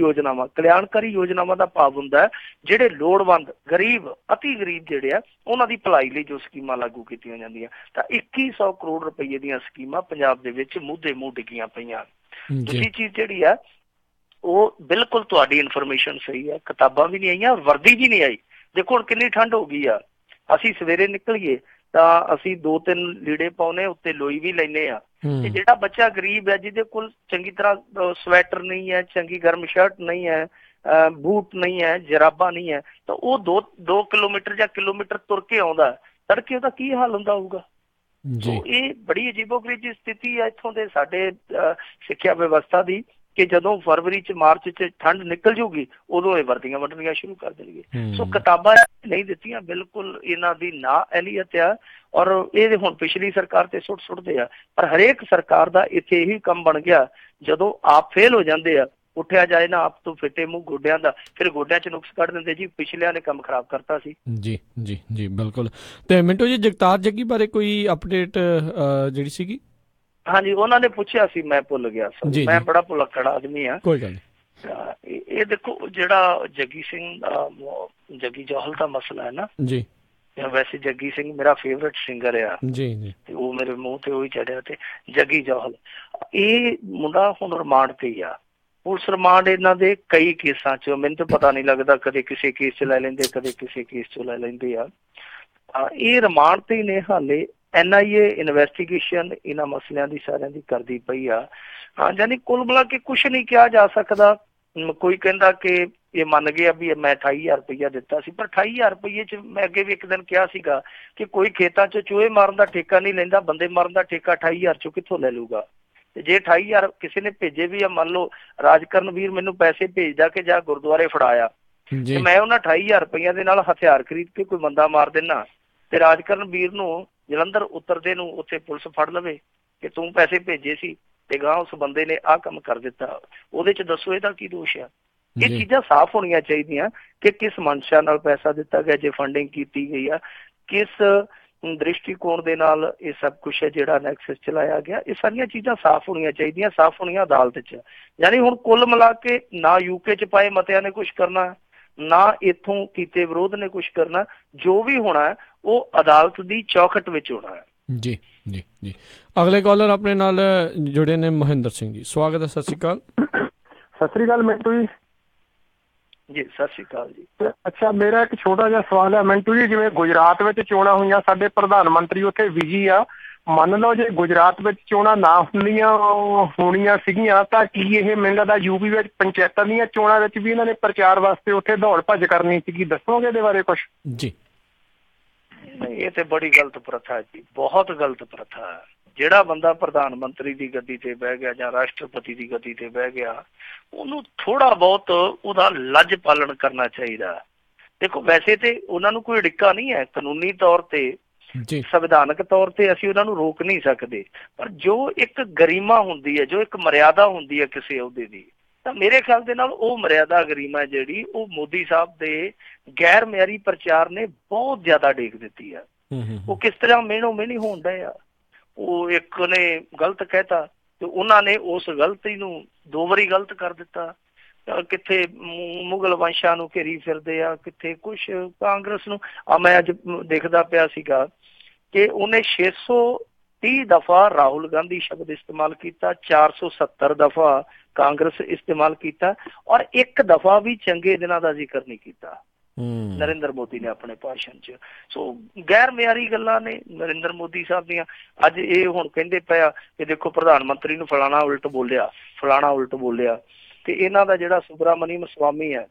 ਯੋਜਨਾਵਾਂ ਦਾ ਭਾਵ ਹੁੰਦਾ ਜਿਹੜੇ ਲੋੜਵੰਦ, ਗਰੀਬ, ਅਤੀ ਗਰੀਬ ਜਿਹੜੇ ਆ ਉਹਨਾਂ ਦੀ ਭਲਾਈ ਲਈ ਜੋ ਸਕੀਮਾਂ ਲਾਗੂ ਕੀਤੀਆਂ ਜਾਂਦੀਆਂ। ਤਾਂ 2100 ਕਰੋੜ ਰੁਪਈਏ ਦੀਆਂ ਸਕੀਮਾਂ ਪੰਜਾਬ ਦੇ ਵਿੱਚ ਮੂਧੇ ਮੂੰਹ ਡਿੱਗੀਆਂ ਪਈਆਂ। ਦੂਜੀ ਚੀਜ਼ ਜਿਹੜੀ ਆ ਉਹ ਬਿਲਕੁਲ ਤੁਹਾਡੀ ਇਨਫੋਰਮੇਸ਼ਨ ਸਹੀ ਆ, ਕਿਤਾਬਾਂ ਵੀ ਨਹੀਂ ਆਈਆਂ, ਵਰਦੀ ਵੀ ਨਹੀਂ ਆਈ। ਦੇਖੋ ਹੁਣ ਕਿੰਨੀ ਠੰਡ ਹੋ ਗਈ ਆ, ਅਸੀਂ ਸਵੇਰੇ ਨਿਕਲੀਏ ਤਾਂ ਅਸੀਂ 2-3 ਲੀੜੇ ਪਾਉਨੇ, ਉੱਤੇ ਲੋਈ ਵੀ ਲੈਨੇ ਆ। ਤੇ ਜਿਹੜਾ ਬੱਚਾ ਗਰੀਬ ਹੈ, ਜਿਹਦੇ ਕੋਲ ਚੰਗੀ ਤਰ੍ਹਾਂ ਸਵੈਟਰ ਨਹੀਂ ਹੈ, ਚੰਗੀ ਗਰਮ ਸ਼ਰਟ ਨਹੀਂ ਹੈ, ਬੂਟ ਨਹੀਂ ਹੈ, ਜਰਾਬਾਂ ਨਹੀਂ ਹੈ, ਤਾਂ ਉਹ 2 ਕਿਲੋਮੀਟਰ ਜਾਂ ਕਿਲੋਮੀਟਰ ਤੁਰ ਕੇ ਆਉਂਦਾ, ਤੜਕੇ ਉਹਦਾ ਕੀ ਹਾਲ ਹੁੰਦਾ ਹੋਊਗਾ? ਇਹ ਬੜੀ ਅਜੀਬੋ-ਗਰੀਬ ਸਥਿਤੀ ਹੈ ਇੱਥੋਂ ਦੇ ਸਾਡੇ ਸਿੱਖਿਆ ਵਿਵਸਥਾ ਦੀ ਕਿ ਜਦੋਂ ਫਰਵਰੀ 'ਚ, ਮਾਰਚ 'ਚ ਠੰਡ ਨਿਕਲ ਜੂਗੀ ਉਦੋਂ ਇਹ ਵਰਦੀਆਂ ਵੰਡਣੀਆਂ ਸ਼ੁਰੂ ਕਰ ਦੇਣਗੇ। ਸੋ ਕਿਤਾਬਾਂ ਨਹੀਂ ਦਿੱਤੀਆਂ, ਬਿਲਕੁਲ ਇਹਨਾਂ ਦੀ ਨਾ ਅਹਿਲੀਅਤ ਆ। ਔਰ ਇਹ ਹੁਣ ਪਿਛਲੀ ਸਰਕਾਰ ਤੇ ਸੁੱਟਦੇ ਆ, ਪਰ ਹਰੇਕ ਸਰਕਾਰ ਦਾ ਇੱਥੇ ਇਹੀ ਕੰਮ ਬਣ ਗਿਆ, ਜਦੋਂ ਆਪ ਫੇਲ ਹੋ ਜਾਂਦੇ ਆ, ਉੱਠਿਆ ਜਾਏ ਨਾ ਆਪ ਤੋਂ ਫਿੱਟੇ ਮੂੰਹ ਗੋਡਿਆਂ ਦਾ, ਫਿਰ ਗੋਡਿਆਂ 'ਚ ਨੁਕਸ ਕੱਢ ਦਿੰਦੇ ਜੀ ਪਿਛਲਿਆਂ ਨੇ ਕੰਮ ਖਰਾਬ ਕਰਤਾ ਸੀ। ਜੀ ਜੀ ਜੀ ਬਿਲਕੁਲ। ਤੇ ਮਿੰਟੂ ਜੀ, ਜਗਤਾਰ ਜੱਗੀ ਬਾਰੇ ਕੋਈ ਅਪਡੇਟ ਜਿਹੜੀ ਸੀਗੀ? ਹਾਂਜੀ, ਉਹਨਾਂ ਨੇ ਪੁੱਛਿਆ ਸੀ, ਮੈਂ ਭੁੱਲ ਗਿਆ ਸੀ, ਮੈਂ ਬੜਾ ਭੁਲੱਕੜ ਆਦਮੀ ਆ। ਕੋਈ ਗੱਲ ਨਹੀਂ। ਇਹ ਦੇਖੋ ਜਿਹੜਾ ਜੱਗੀ ਸਿੰਘ ਦਾ, ਜੱਗੀ ਜੌਹਲ ਦਾ ਮਸਲਾ ਹੈ ਨਾ ਜੀ, ਵੈਸੇ ਜੱਗੀ ਸਿੰਘ ਮੇਰਾ ਫੇਵਰੇਟ ਸਿੰਗਰ ਆ ਜੀ ਜੀ, ਤੇ ਉਹ ਮੇਰੇ ਮੂੰਹ ਤੇ ਉਹੀ ਚੜਿਆ। ਤੇ ਜੱਗੀ ਜੌਹਲ, ਇਹ ਮੁੰਡਾ ਹੁਣ ਰਿਮਾਂਡ ਤੇ ਹੀ ਆ। ਪੁਲਿਸ ਰਿਮਾਂਡ ਇਹਨਾਂ ਦੇ ਕਈ ਕੇਸਾਂ 'ਚ, ਮੈਨੂੰ ਤਾਂ ਪਤਾ ਨਹੀਂ ਲੱਗਦਾ, ਕਦੇ ਕਿਸੇ ਕੇਸ 'ਚ ਲੈ ਲੈਂਦੇ, ਕਦੇ ਕਿਸੇ ਕੇਸ 'ਚ ਲੈ ਲੈਂਦੇ ਆ। ਇਹ ਰਿਮਾਂਡ ਤੇ ਹੀ ਨੇ ਹਾਲੇ। NIA ਇਨਵੈਸਟੀਗੇਸ਼ਨ ਇਹਨਾਂ ਮਸਲਿਆਂ ਦੀ ਸਾਰਿਆਂ ਦੀ ਕਰਦੀ ਪਈ ਆ। ਯਾਨੀ ਕੁੱਲ ਮਿਲਾ ਕੇ ਕੁਛ ਨਹੀਂ ਕਿਹਾ ਜਾ ਸਕਦਾ। ਕੋਈ ਕਹਿੰਦਾ ਕਿ ਇਹ ਮੰਨ ਗਿਆ ਵੀ ਮੈਂ 28,000 ਰੁਪਈਆ ਦਿੱਤਾ ਸੀ, ਪਰ 28,000 ਰੁਪਈਏ 'ਚ ਮੈਂ ਅੱਗੇ ਵੀ ਇੱਕ ਦਿਨ ਕਿਹਾ ਸੀਗਾ ਕਿ ਕੋਈ ਖੇਤਾਂ 'ਚ ਚੂਹੇ ਮਾਰਨ ਦਾ ਠੇਕਾ ਨਹੀਂ ਲੈਂਦਾ, ਬੰਦੇ ਮਾਰਨ ਦਾ ਠੇਕਾ 28,000 'ਚੋਂ ਕਿੱਥੋਂ ਲੈ ਲੂਗਾ? ਤੇ ਜੇ 28,000 ਕਿਸੇ ਨੇ ਭੇਜੇ ਵੀ ਆ, ਮੰਨ ਲਓ ਰਾਜਕਰਨ ਵੀਰ ਮੈਨੂੰ ਪੈਸੇ ਭੇਜਦਾ ਕਿ ਜਾ ਗੁਰਦੁਆਰੇ ਫੜਾਇਆ, ਤੇ ਮੈਂ ਉਹਨਾਂ 28,000 ਰੁਪਈਆ ਦੇ ਨਾਲ ਹਥਿਆਰ ਖਰੀਦ ਕੇ ਕੋਈ ਬੰਦਾ ਮਾਰ ਦਿੰਦਾ, ਤੇ ਰਾਜਕਰਨ ਵੀਰ ਨੂੰ ਜਲੰਧਰ ਉਤਰਦੇ ਨੂੰ ਉੱਥੇ ਪੁਲਿਸ ਫੜ ਲਵੇ ਕਿ ਤੂੰ ਪੈਸੇ ਭੇਜੇ ਸੀ ਤੇ ਗਾਂ ਉਸ ਬੰਦੇ ਨੇ ਆਹ ਕੰਮ ਕਰ ਦਿੱਤਾ, ਉਹਦੇ 'ਚ ਦੱਸੋ ਇਹਦਾ ਕੀ ਦੋਸ਼ ਆ? ਇਹ ਚੀਜ਼ਾਂ ਸਾਫ਼ ਹੋਣੀਆਂ ਚਾਹੀਦੀਆਂ ਕਿ ਕਿਸ ਮਨਸ਼ਾ ਨਾਲ ਪੈਸਾ ਦਿੱਤਾ ਗਿਆ, ਜੇ ਫੰਡਿੰਗ ਕੀਤੀ ਗਈ ਆ, ਕਿਸ ਦ੍ਰਿਸ਼ਟੀਕੋਣ ਦੇ ਨਾਲ ਇਹ ਸਭ ਕੁਛ ਹੈ ਜਿਹੜਾ ਨੈਕਸਸ ਚਲਾਇਆ ਗਿਆ। ਇਹ ਸਾਰੀਆਂ ਚੀਜ਼ਾਂ ਸਾਫ਼ ਹੋਣੀਆਂ ਚਾਹੀਦੀਆਂ, ਸਾਫ਼ ਹੋਣੀਆਂ ਅਦਾਲਤ 'ਚ। ਯਾਨੀ ਹੁਣ ਕੁੱਲ ਮਿਲਾ ਕੇ ਨਾ UK 'ਚ ਪਾਏ ਮਤਿਆਂ ਨੇ ਕੁਛ ਕਰਨਾ, ਨਾ ਇੱਥੋਂ ਕੀਤੇ ਵਿਰੋਧ ਨੇ ਕੁਛ ਕਰਨਾ। ਜੋ ਵੀ ਹੋਣਾ ਉਹ ਅਦਾਲਤ ਦੀ ਚੌਖਟ ਵਿੱਚ ਹੋਣਾ ਹੈ। ਜੀ ਜੀ ਜੀ। ਅਗਲੇ ਕਾਲਰ ਆਪਣੇ ਨਾਲ ਜੁੜੇ ਨੇ ਮਹਿੰਦਰ ਸਿੰਘ ਜੀ, ਸਵਾਗਤ ਹੈ। ਸਤਿ ਸ਼੍ਰੀ ਅਕਾਲ। ਸਤਿ ਸ਼੍ਰੀ ਅਕਾਲ ਮਿੰਟੂ ਜੀ। ਜੀ ਸਤਿ ਸ਼੍ਰੀ ਅਕਾਲ ਜੀ। ਅੱਛਾ, ਮੇਰਾ ਇੱਕ ਛੋਟਾ ਜਿਹਾ ਸਵਾਲ ਹੈ ਮਿੰਟੂ ਜੀ। ਜਿਵੇਂ ਗੁਜਰਾਤ ਵਿੱਚ ਚੋਣਾਂ ਹੋਈਆਂ, ਸਾਡੇ ਪ੍ਰਧਾਨ ਮੰਤਰੀ ਉੱਥੇ ਬਿਜੀ ਆ। ਮੰਨ ਲਓ ਜੇ ਗੁਜਰਾਤ ਵਿੱਚ ਚੋਣਾਂ ਨਾ ਹੋਣੀਆਂ ਸੀਗੀਆਂ ਤਾਂ ਕੀ ਇਹ ਮੈਨੂੰ ਲੱਗਦਾ UP ਵਿੱਚ ਪੰਚਾਇਤਾਂ ਦੀਆਂ ਚੋਣਾਂ ਵਿੱਚ ਵੀ ਇਹਨਾਂ ਨੇ ਪ੍ਰਚਾਰ ਵਾਸਤੇ ਉੱਥੇ ਦੌੜ ਭੱਜ ਕਰਨੀ ਸੀਗੀ? ਦੱਸੋਗੇ ਇਹਦੇ ਬਾਰੇ ਕੁਛ? ਜੀ ਇਹ ਤੇ ਬੜੀ ਗਲਤ ਪ੍ਰਥਾ ਹੈ ਜੀ, ਬਹੁਤ ਗਲਤ ਪ੍ਰਥਾ ਹੈ। ਜਿਹੜਾ ਬੰਦਾ ਪ੍ਰਧਾਨ ਮੰਤਰੀ ਦੀ ਗੱਦੀ ਤੇ ਬਹਿ ਗਿਆ ਜਾਂ ਰਾਸ਼ਟਰਪਤੀ ਦੀ ਗੱਦੀ ਤੇ ਬਹਿ ਗਿਆ, ਉਹਨੂੰ ਥੋੜਾ ਬਹੁਤ ਉਹਦਾ ਲੱਜ ਪਾਲਣ ਕਰਨਾ ਚਾਹੀਦਾ। ਦੇਖੋ ਵੈਸੇ ਤੇ ਉਹਨਾਂ ਨੂੰ ਕੋਈ ਅੜਿੱਕਾ ਨਹੀਂ ਹੈ, ਕਾਨੂੰਨੀ ਤੌਰ ਤੇ ਸੰਵਿਧਾਨਕ ਤੌਰ ਤੇ ਅਸੀਂ ਉਹਨਾਂ ਨੂੰ ਰੋਕ ਨਹੀਂ ਸਕਦੇ, ਪਰ ਜੋ ਇੱਕ ਗਰਿਮਾ ਹੁੰਦੀ ਹੈ, ਜੋ ਇੱਕ ਮਰਿਆਦਾ ਹੁੰਦੀ ਹੈ ਕਿਸੇ ਅਹੁਦੇ ਦੀ, ਤਾਂ ਮੇਰੇ ਖਿਆਲ ਦੇ ਨਾਲ ਉਹ ਮਰਿਆਦਾ ਗਰਿਮਾ ਜਿਹੜੀ ਉਹ ਮੋਦੀ ਸਾਹਿਬ ਦੇ ਗੈਰ ਮਿਆਰੀ ਪ੍ਰਚਾਰ ਨੇ ਬਹੁਤ ਜ਼ਿਆਦਾ ਡੇਗ ਦਿੱਤੀ ਹੈ। ਉਹ ਕਿਸ ਤਰ੍ਹਾਂ ਮਿਹਣੋ ਮਿਹਣੀ ਹੋਣ ਡਏ ਆ। ਉਹ ਇੱਕ ਨੇ ਗਲਤ ਕਹਿਤਾ ਤੇ ਉਹਨਾਂ ਨੇ ਉਸ ਗਲਤੀ ਨੂੰ 2 ਵਾਰੀ ਗਲਤ ਕਰ ਦਿੱਤਾ। ਕਿੱਥੇ ਮੁਗਲ ਵੰਸ਼ਾਂ ਨੂੰ ਘੇਰੀ ਫਿਰਦੇ ਆ, ਕਿੱਥੇ ਕੁਛ ਕਾਂਗਰਸ ਨੂੰ। ਮੈਂ ਅੱਜ ਦੇਖਦਾ ਪਿਆ ਸੀਗਾ ਕਿ ਉਹਨੇ 630 ਦਫਾ ਰਾਹੁਲ ਗਾਂਧੀ ਸ਼ਬਦ ਇਸਤੇਮਾਲ ਕੀਤਾ, 470 ਦਫਾ ਕਾਂਗਰਸ ਇਸਤੇਮਾਲ ਕੀਤਾ, ਔਰ ਇੱਕ ਦਫਾ ਵੀ ਚੰਗੇ ਦਿਨਾਂ ਦਾ ਜ਼ਿਕਰ ਨਹੀਂ ਕੀਤਾ ਨਰਿੰਦਰ ਮੋਦੀ ਨੇ ਆਪਣੇ ਭਾਸ਼ਣ 'ਚ। ਸੋ ਗੈਰ ਮਿਆਰੀ ਗੱਲਾਂ ਨੇ ਨਰਿੰਦਰ ਮੋਦੀ ਸਾਹਿਬ ਦੀਆਂ। ਅੱਜ ਇਹ ਹੁਣ ਕਹਿੰਦੇ ਪਿਆ ਕਿ ਦੇਖੋ ਪ੍ਰਧਾਨ ਮੰਤਰੀ ਨੂੰ ਫਲਾਣਾ ਉਲਟ ਬੋਲਿਆ, ਫਲਾਣਾ ਉਲਟ ਬੋਲਿਆ। ਤੇ ਇਹਨਾਂ ਦਾ ਜਿਹੜਾ ਸੁਬਰਾਮਨੀਅਮ ਸਵਾਮੀ ਹੈ,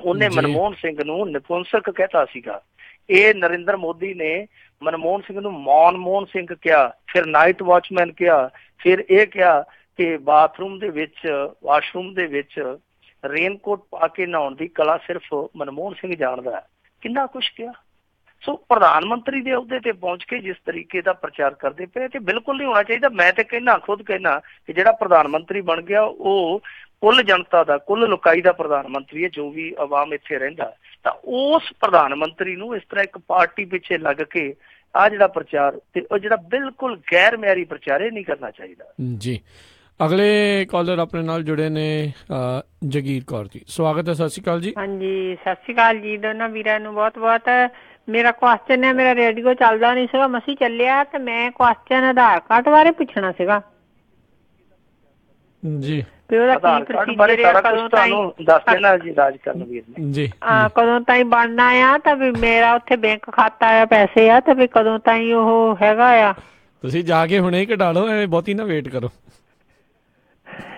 ਉਹਨੇ ਮਨਮੋਹਨ ਸਿੰਘ ਨੂੰ ਨਿਪੁੰਸਕ ਕਹਿਤਾ ਸੀਗਾ। ਇਹ ਨਰਿੰਦਰ ਮੋਦੀ ਨੇ ਮਨਮੋਹਨ ਸਿੰਘ ਨੂੰ ਮਨਮੋਹਨ ਸਿੰਘ ਕਿਹਾ, ਫਿਰ ਨਾਈਟ ਵਾਚਮੈਨ ਕਿਹਾ, ਫਿਰ ਇਹ ਕਿਹਾ ਕਿ ਬਾਥਰੂਮ ਦੇ ਵਿੱਚ, ਵਾਸ਼ਰੂਮ ਦੇ ਵਿੱਚ ਰੇਨਕੋਟ ਪਾ ਕੇ ਨਹਾਉਣ ਦੀ ਕਲਾ ਸਿਰਫ ਮਨਮੋਹਨ ਸਿੰਘ ਜਾਣਦਾ ਹੈ। ਕਿੰਨਾ ਕੁਛ ਕਿਹਾ। ਸੋ ਪ੍ਰਧਾਨ ਮੰਤਰੀ ਦੇ ਅਹੁਦੇ ਤੇ ਪਹੁੰਚ ਕੇ ਜਿਸ ਤਰੀਕੇ ਦਾ ਪ੍ਰਚਾਰ ਕਰਦੇ ਪਏ ਤੇ ਬਿਲਕੁਲ ਨਹੀਂ ਹੋਣਾ ਚਾਹੀਦਾ। ਮੈਂ ਤੇ ਕਹਿਣਾ, ਖੁਦ ਕਹਿਣਾ ਕਿ ਜਿਹੜਾ ਪ੍ਰਧਾਨ ਮੰਤਰੀ ਬਣ ਗਿਆ ਉਹ ਕੁੱਲ ਜਨਤਾ ਦਾ, ਕੁੱਲ ਲੋਕਾਈ ਦਾ ਪ੍ਰਧਾਨ ਮੰਤਰੀ ਹੈ, ਜੋ ਵੀ ਆਵਾਮ ਇੱਥੇ ਰਹਿੰਦਾ। ਤਾਂ ਉਸ ਪ੍ਰਧਾਨ ਮੰਤਰੀ ਨੂੰ ਇਸ ਤਰ੍ਹਾਂ ਇੱਕ ਪਾਰਟੀ ਪਿੱਛੇ ਲੱਗ ਕੇ ਆਹ ਜਿਹੜਾ ਪ੍ਰਚਾਰ ਤੇ ਉਹ ਜਿਹੜਾ ਬਿਲਕੁਲ ਗੈਰ ਮਿਆਰੀ ਪ੍ਰਚਾਰ, ਇਹ ਨਹੀਂ ਕਰਨਾ ਚਾਹੀਦਾ ਜੀ। ਅਗਲੇ ਕਾਲਰ ਆਪਣੇ ਨਾਲ ਜੁੜੇ ਨੇ ਜਗੀਰ ਕੌਰ ਜੀ, ਸਵਾਗਤ ਹੈ। ਸਤਿ ਸ਼੍ਰੀ ਅਕਾਲ ਜੀ। ਹਾਂਜੀ ਸਤਿ ਸ਼੍ਰੀ ਅਕਾਲ ਜੀ ਦੋਨਾਂ ਵੀਰਾਂ ਨੂੰ ਬਹੁਤ ਬਹੁਤ। ਮੇਰਾ ਕੁਐਸਚਨ ਹੈ, ਮੇਰਾ ਰੇਡੀਓ ਚੱਲਦਾ ਨਹੀਂ ਸੀਗਾ, ਮਸੀਂ ਚੱਲਿਆ, ਤੇ ਮੈਂ ਕੁਐਸਚਨ ਆਧਾਰ ਕਾਰਡ ਬਾਰੇ ਪੁੱਛਣਾ ਸੀਗਾ ਜੀ। ਕਦੋਂ ਤਾਈਂ ਬਣਨਾ ਆ, ਤਾਂ ਵੀ ਮੇਰਾ ਉੱਥੇ ਬੈਂਕ ਖਾਤਾ ਆ, ਪੈਸੇ ਆ, ਤੇ ਵੀ ਕਦੋਂ ਤਾਈਂ ਉਹ ਹੈਗਾ ਆ? ਤੁਸੀਂ ਜਾ ਕੇ ਹੁਣੇ ਕਢਾ ਲਓ, ਐਵੇਂ ਬਹੁਤੀ ਨਾ ਵੇਟ ਕਰੋ।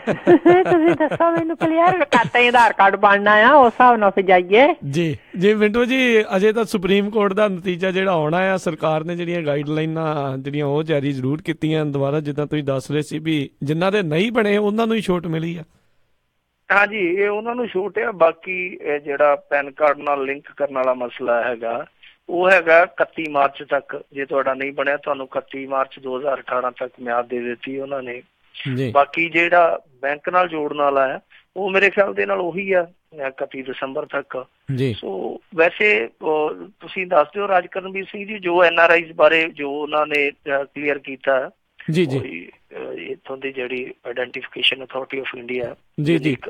ਤੁਸੀਂ ਦੱਸੋ ਮੈਨੂੰ ਕਲੀਅਰ। ਖਾਤਾ ਹੀ ਆਧਾਰ ਕਾਰਡ ਬਣਨਾ ਆ, ਉਸ ਹਿਸਾਬ ਨਾਲ ਫਿਰ ਜਾਈਏ। ਜੀ ਜੀ ਮਿੰਟੂ ਜੀ, ਅਜੇ ਤਾਂ ਸੁਪਰੀਮ ਕੋਰਟ ਦਾ ਨਤੀਜਾ ਜਿਹੜਾ ਆਉਣਾ ਆ, ਸਰਕਾਰ ਨੇ ਜਿਹੜੀਆਂ ਗਾਈਡਲਾਈਨਾਂ ਜਿਹੜੀਆਂ ਉਹ ਜਾਰੀ ਜ਼ਰੂਰ ਕੀਤੀਆਂ ਦੁਬਾਰਾ, ਜਿੱਦਾਂ ਤੁਸੀਂ ਦੱਸ ਰਹੇ ਸੀ ਵੀ ਜਿਨ੍ਹਾਂ ਦੇ ਨਹੀਂ ਬਣੇ ਉਹਨਾਂ ਨੂੰ ਹੀ ਛੋਟ ਮਿਲੀ ਆ। ਹਾਂਜੀ, ਇਹ ਉਹਨਾਂ ਨੂੰ ਛੋਟ ਆ। ਬਾਕੀ ਇਹ ਜਿਹੜਾ ਪੈਨ ਕਾਰਡ ਨਾਲ ਲਿੰਕ ਕਰਨ ਵਾਲਾ ਮਸਲਾ ਹੈਗਾ, ਉਹ ਹੈਗਾ 31 ਮਾਰਚ ਤੱਕ। ਜੇ ਤੁਹਾਡਾ ਨਹੀਂ ਬਣਿਆ, ਤੁਹਾਨੂੰ 31 ਮਾਰਚ 2018 ਤੱਕ ਮਿਆਦ ਦੇ ਦਿੱਤੀ ਉਹਨਾਂ ਨੇ। ਬਾਕੀ ਜਿਹੜਾ ਬੈਂਕ ਨਾਲ ਜੋੜਨ ਵਾਲਾ ਹੈ, ਉਹ ਮੇਰੇ ਖਿਆਲ ਦੇ ਨਾਲ ਉਹੀ ਆ 31 ਦਸੰਬਰ ਤੱਕ। ਸੋ ਵੈਸੇ ਤੁਸੀਂ ਦੱਸ ਦਿਓ ਰਾਜਕਰਨਵੀਰ ਸਿੰਘ ਜੀ, ਜੋ NRIs ਬਾਰੇ ਜੋ ਉਹਨਾਂ ਨੇ ਕਲੀਅਰ ਕੀਤਾ ਜੀ ਜੀ, ਇੱਥੋਂ ਦੀ ਜਿਹੜੀ identification authority of India,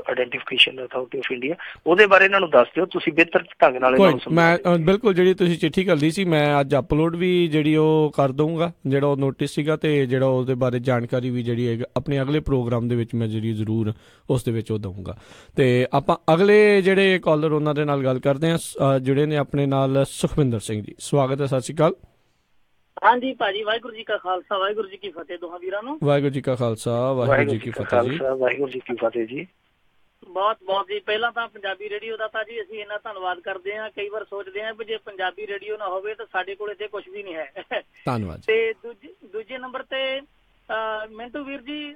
identification authority of India, ਉਹਦੇ ਬਾਰੇ ਇਹਨਾਂ ਨੂੰ ਦੱਸ ਦਿਓ ਤੁਸੀਂ ਬਿਹਤਰ ਢੰਗ ਨਾਲ। ਮੈਂ ਬਿਲਕੁਲ ਜਿਹੜੀ ਤੁਸੀਂ ਚਿੱਠੀ ਕਰਦੀ ਸੀ, ਮੈਂ ਅੱਜ ਅਪਲੋਡ ਵੀ ਜਿਹੜੀ ਉਹ ਕਰ ਦਊਂਗਾ, ਜਿਹੜਾ ਉਹ ਨੋਟਿਸ ਸੀਗਾ, ਤੇ ਜਿਹੜਾ ਉਹਦੇ ਬਾਰੇ ਜਾਣਕਾਰੀ ਵੀ ਜਿਹੜੀ ਹੈ ਆਪਣੇ ਅਗਲੇ ਪ੍ਰੋਗਰਾਮ ਦੇ ਵਿੱਚ ਮੈਂ ਜਿਹੜੀ ਜ਼ਰੂਰ ਉਸ ਦੇ ਵਿੱਚ ਉਹ ਦਊਂਗਾ। ਤੇ ਆਪਾਂ ਅਗਲੇ ਜਿਹੜੇ ਕਾਲਰ ਉਹਨਾਂ ਦੇ ਨਾਲ ਗੱਲ ਕਰਦੇ ਹਾਂ, ਜਿਹੜੇ ਨੇ ਆਪਣੇ ਨਾਲ ਸੁਖਵਿੰਦਰ ਸਿੰਘ ਜੀ, ਸਵਾਗਤ ਹੈ। ਸਤਿ ਸ਼੍ਰੀ ਅਕਾਲ। ਹਾਂਜੀ ਭਾਜੀ, ਵਾਹਿਗੁਰੂ ਜੀ ਕਾ ਖਾਲਸਾ, ਵਾਹਿਗੁਰੂ ਜੀ ਕੀ ਫਤਿਹ ਦੋਹਾਂ ਵੀਰਾਂ ਨੂੰ। ਵਾਹਿਗੁਰੂ ਜੀ ਕਾ ਖਾਲਸਾ, ਵਾਹਿਗੁਰੂ ਜੀ ਕੀ ਫਤਿਹ ਜੀ। ਵਾਹਿਗੁਰੂ ਜੀ ਕੀ ਫਤਿਹ ਜੀ। ਬਹੁਤ ਬਹੁਤ ਜੀ। ਪਹਿਲਾਂ ਤਾਂ ਪੰਜਾਬੀ ਰੇਡੀਓ ਦਾ ਤਾਂ ਜੀ ਅਸੀਂ ਇੰਨਾ ਧੰਨਵਾਦ ਕਰਦੇ ਹਾਂ। ਕਈ ਵਾਰ ਸੋਚਦੇ ਹਾਂ ਵੀ ਜੇ ਪੰਜਾਬੀ ਰੇਡੀਓ ਨਾ ਹੋਵੇ ਤਾਂ ਸਾਡੇ ਕੋਲ ਇੱਥੇ ਕੁਝ ਵੀ ਨਹੀਂ ਹੈ। ਧੰਨਵਾਦ। ਤੇ ਦੂਜੇ ਨੰਬਰ ਤੇ ਮਿੰਟੂ ਵੀਰ ਜੀ,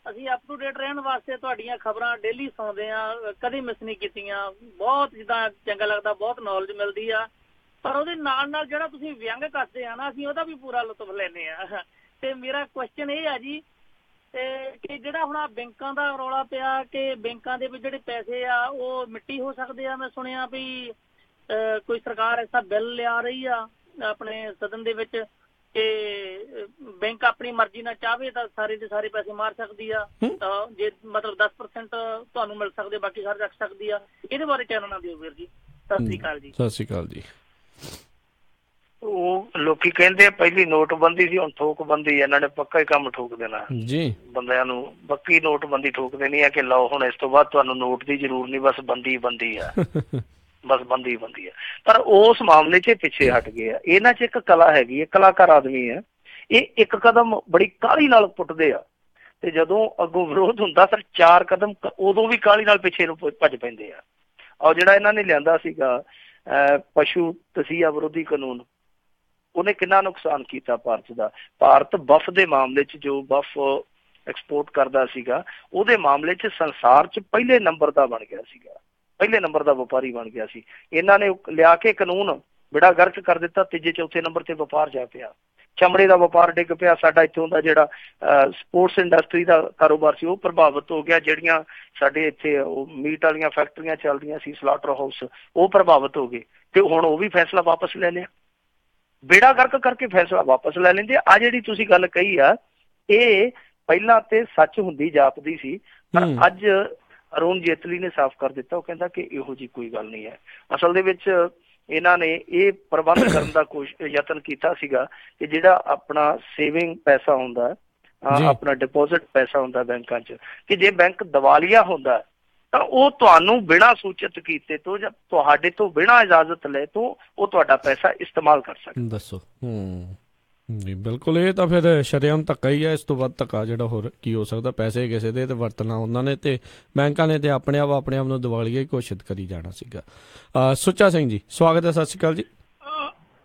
ਅਸੀਂ ਅਪ ਟੂ ਡੇਟ ਰਹਿਣ ਵਾਸਤੇ ਤੁਹਾਡੀਆਂ ਖਬਰਾਂ ਡੇਲੀ ਸੁਣਦੇ ਹਾਂ, ਕਦੇ ਮਿਸ ਨਹੀਂ ਕੀਤੀਆਂ। ਬਹੁਤ ਜਿੱਦਾਂ ਚੰਗਾ ਲੱਗਦਾ, ਬਹੁਤ ਨੌਲੇਜ ਮਿਲਦੀ ਆ। ਪਰ ਉਹਦੇ ਨਾਲ ਨਾਲ ਜਿਹੜਾ ਤੁਸੀਂ ਵਿਅੰਗ ਕਰਦੇ ਆ ਨਾ, ਅਸੀਂ ਉਹਦਾ ਵੀ ਪੂਰਾ ਲੁਤਫ ਲੈਂਦੇ ਆ। ਤੇ ਮੇਰਾ ਕੁਐਸਚਨ ਇਹ ਆ ਜੀ ਕਿ ਜਿਹੜਾ ਹੁਣ ਬੈਂਕਾਂ ਦਾ ਰੌਲਾ ਪਿਆ ਕਿ ਬੈਂਕਾਂ ਦੇ ਵਿੱਚ ਜਿਹੜੇ ਪੈਸੇ ਆ ਉਹ ਮਿੱਟੀ ਹੋ ਸਕਦੇ ਆ। ਮੈਂ ਸੁਣਿਆ ਵੀ ਕੋਈ ਸਰਕਾਰ ਐਸਾ ਬਿੱਲ ਲਿਆ ਰਹੀ ਆ ਆਪਣੇ ਸਦਨ ਦੇ ਵਿੱਚ ਕਿ ਬੈਂਕ ਆਪਣੀ ਮਰਜ਼ੀ ਨਾਲ ਚਾਹਵੇ ਤਾਂ ਸਾਰੇ ਦੇ ਸਾਰੇ ਪੈਸੇ ਮਾਰ ਸਕਦੀ ਆ, ਜੇ ਮਤਲਬ 10% ਤੁਹਾਨੂੰ ਮਿਲ ਸਕਦੇ, ਬਾਕੀ ਸਾਰੇ ਰੱਖ ਸਕਦੀ ਆ। ਇਹਦੇ ਬਾਰੇ ਚਾਨਣਾ ਦਿਓ ਵੀਰ ਜੀ। ਸਤਿ ਸ੍ਰੀ ਅਕਾਲ ਜੀ। ਸਤਿ ਸ੍ਰੀ ਅਕਾਲ ਜੀ। ਉਹ ਲੋਕੀ ਕਹਿੰਦੇ ਆ ਪਹਿਲੀ ਨੋਟਬੰਦੀ ਸੀ, ਹੁਣ ਠੋਕਬੰਦੀ। ਇਹਨਾਂ ਨੇ ਪੱਕਾ ਹੀ ਕੰਮ ਠੋਕ ਦੇਣਾ ਜੀ, ਬੰਦਿਆਂ ਨੂੰ ਪੱਕੀ ਨੋਟਬੰਦੀ ਠੋਕ ਦੇਣੀ ਹੈ ਕਿ ਲਓ ਹੁਣ ਇਸ ਤੋਂ ਬਾਅਦ ਤੁਹਾਨੂੰ ਨੋਟ ਦੀ ਜ਼ਰੂਰ ਨਹੀਂ, ਬਸ ਬੰਦੀ ਆ ਬਸ ਬੰਦੀ ਆ। ਪਰ ਉਸ ਮਾਮਲੇ 'ਚ ਪਿੱਛੇ ਹਟ ਗਏ ਆ। ਇਹਨਾਂ 'ਚ ਇੱਕ ਕਲਾ ਹੈਗੀ ਹੈ, ਕਲਾਕਾਰ ਆਦਮੀ ਹੈ, ਇਹ ਇੱਕ ਕਦਮ ਬੜੀ ਕਾਹਲੀ ਨਾਲ ਪੁੱਟਦੇ ਆ ਤੇ ਜਦੋਂ ਅੱਗੋਂ ਵਿਰੋਧ ਹੁੰਦਾ ਫਿਰ 4 ਕਦਮ ਉਦੋਂ ਵੀ ਕਾਹਲੀ ਨਾਲ ਪਿੱਛੇ ਨੂੰ ਭੱਜ ਪੈਂਦੇ ਆ। ਔਰ ਜਿਹੜਾ ਇਹਨਾਂ ਨੇ ਲਿਆਂਦਾ ਸੀਗਾ ਪਸ਼ੂ ਤਸੀਹਾ ਵਿਰੋਧੀ ਕਾਨੂੰਨ, ਉਹਨੇ ਕਿੰਨਾ ਨੁਕਸਾਨ ਕੀਤਾ ਭਾਰਤ ਦਾ। ਭਾਰਤ ਬਫ ਦੇ ਮਾਮਲੇ 'ਚ ਜੋ ਬਫ ਐਕਸਪੋਰਟ ਕਰਦਾ ਸੀਗਾ, ਉਹਦੇ ਮਾਮਲੇ 'ਚ ਸੰਸਾਰ 'ਚ ਪਹਿਲੇ ਨੰਬਰ ਦਾ ਬਣ ਗਿਆ ਸੀਗਾ, ਪਹਿਲੇ ਨੰਬਰ ਦਾ ਵਪਾਰੀ ਬਣ ਗਿਆ ਸੀ। ਇਹਨਾਂ ਨੇ ਲਿਆ ਕੇ ਕਾਨੂੰਨ ਬੇੜਾ ਗਰਕ ਕਰ ਦਿੱਤਾ, ਤੀਜੇ ਚੌਥੇ ਨੰਬਰ ਤੇ ਵਪਾਰ ਜਾ ਪਿਆ, ਚਮੜੇ ਦਾ ਵਪਾਰ ਡਿੱਗ ਪਿਆ। ਸਾਡਾ ਇੱਥੋਂ ਦਾ ਜਿਹੜਾ ਸਪੋਰਟਸ ਇੰਡਸਟਰੀ ਦਾ ਕਾਰੋਬਾਰ ਸੀ ਉਹ ਪ੍ਰਭਾਵਿਤ ਹੋ ਗਿਆ। ਜਿਹੜੀਆਂ ਸਾਡੇ ਇੱਥੇ ਉਹ ਮੀਟ ਵਾਲੀਆਂ ਫੈਕਟਰੀਆਂ ਚੱਲਦੀਆਂ ਸੀ, ਸਲਾਟਰ ਹਾਊਸ, ਉਹ ਪ੍ਰਭਾਵਿਤ ਹੋ ਗਏ ਤੇ ਹੁਣ ਉਹ ਵੀ ਫੈਸਲਾ ਵਾਪਸ ਲੈ ਲਿਆ। ਬੇੜਾ ਗਰਕ ਕਰਕੇ ਫੈਸਲਾ ਵਾਪਸ ਲੈ ਲੈਂਦੇ। ਆ ਜਿਹੜੀ ਤੁਸੀਂ ਗੱਲ ਕਹੀ ਆ, ਇਹ ਪਹਿਲਾਂ ਤੇ ਸੱਚ ਹੁੰਦੀ ਜਾਪਦੀ ਸੀ, ਪਰ ਅੱਜ ਅਰੁਣ ਜੇਤਲੀ ਨੇ ਸਾਫ਼ ਕਰ ਦਿੱਤਾ। ਉਹ ਕਹਿੰਦਾ ਕਿ ਇਹੋ ਜਿਹੀ ਕੋਈ ਗੱਲ ਨਹੀਂ ਹੈ। ਅਸਲ ਦੇ ਵਿੱਚ ਇਹਨਾਂ ਨੇ ਇਹ ਪ੍ਰਬੰਧ ਕਰਨ ਦਾ ਯਤਨ ਕੀਤਾ ਸੀਗਾ ਕਿ ਜਿਹੜਾ ਆਪਣਾ ਸੇਵਿੰਗ ਪੈਸਾ ਹੁੰਦਾ, ਆਪਣਾ ਡਿਪੋਜ਼ਿਟ ਪੈਸਾ ਹੁੰਦਾ ਬੈਂਕਾਂ 'ਚ, ਕਿ ਜੇ ਬੈਂਕ ਦਿਵਾਲੀਆ ਹੁੰਦਾ ਤਾਂ ਉਹ ਤੁਹਾਨੂੰ ਬਿਨਾਂ ਸੂਚਿਤ ਕੀਤੇ ਤੋਂ ਜਾਂ ਤੁਹਾਡੇ ਤੋਂ ਬਿਨਾਂ ਇਜਾਜ਼ਤ ਲੈ ਤੋਂ ਉਹ ਤੁਹਾਡਾ ਪੈਸਾ ਇਸਤੇਮਾਲ ਕਰ ਸਕਦਾ। ਦੱਸੋ। ਜੀ ਬਿਲਕੁਲ, ਇਹ ਤਾਂ ਫਿਰ ਸ਼ਰੇਆਮ ਧੱਕਾ ਹੀ ਹੈ। ਇਸ ਤੋਂ ਵੱਧ ਧੱਕਾ ਜਿਹੜਾ ਹੋਰ ਕੀ ਹੋ ਸਕਦਾ। ਪੈਸੇ ਕਿਸੇ ਦੇ ਤੇ ਵਰਤਣਾ ਉਹਨਾਂ ਨੇ, ਤੇ ਬੈਂਕਾਂ ਨੇ ਤੇ ਆਪਣੇ ਆਪ ਨੂੰ ਦਿਵਾਲੀਆ ਹੀ ਘੋਸ਼ਿਤ ਕਰੀ ਜਾਣਾ ਸੀਗਾ। ਸੁੱਚਾ ਸਿੰਘ ਜੀ ਸਵਾਗਤ ਹੈ। ਸਤਿ ਸ਼੍ਰੀ ਅਕਾਲ ਜੀ।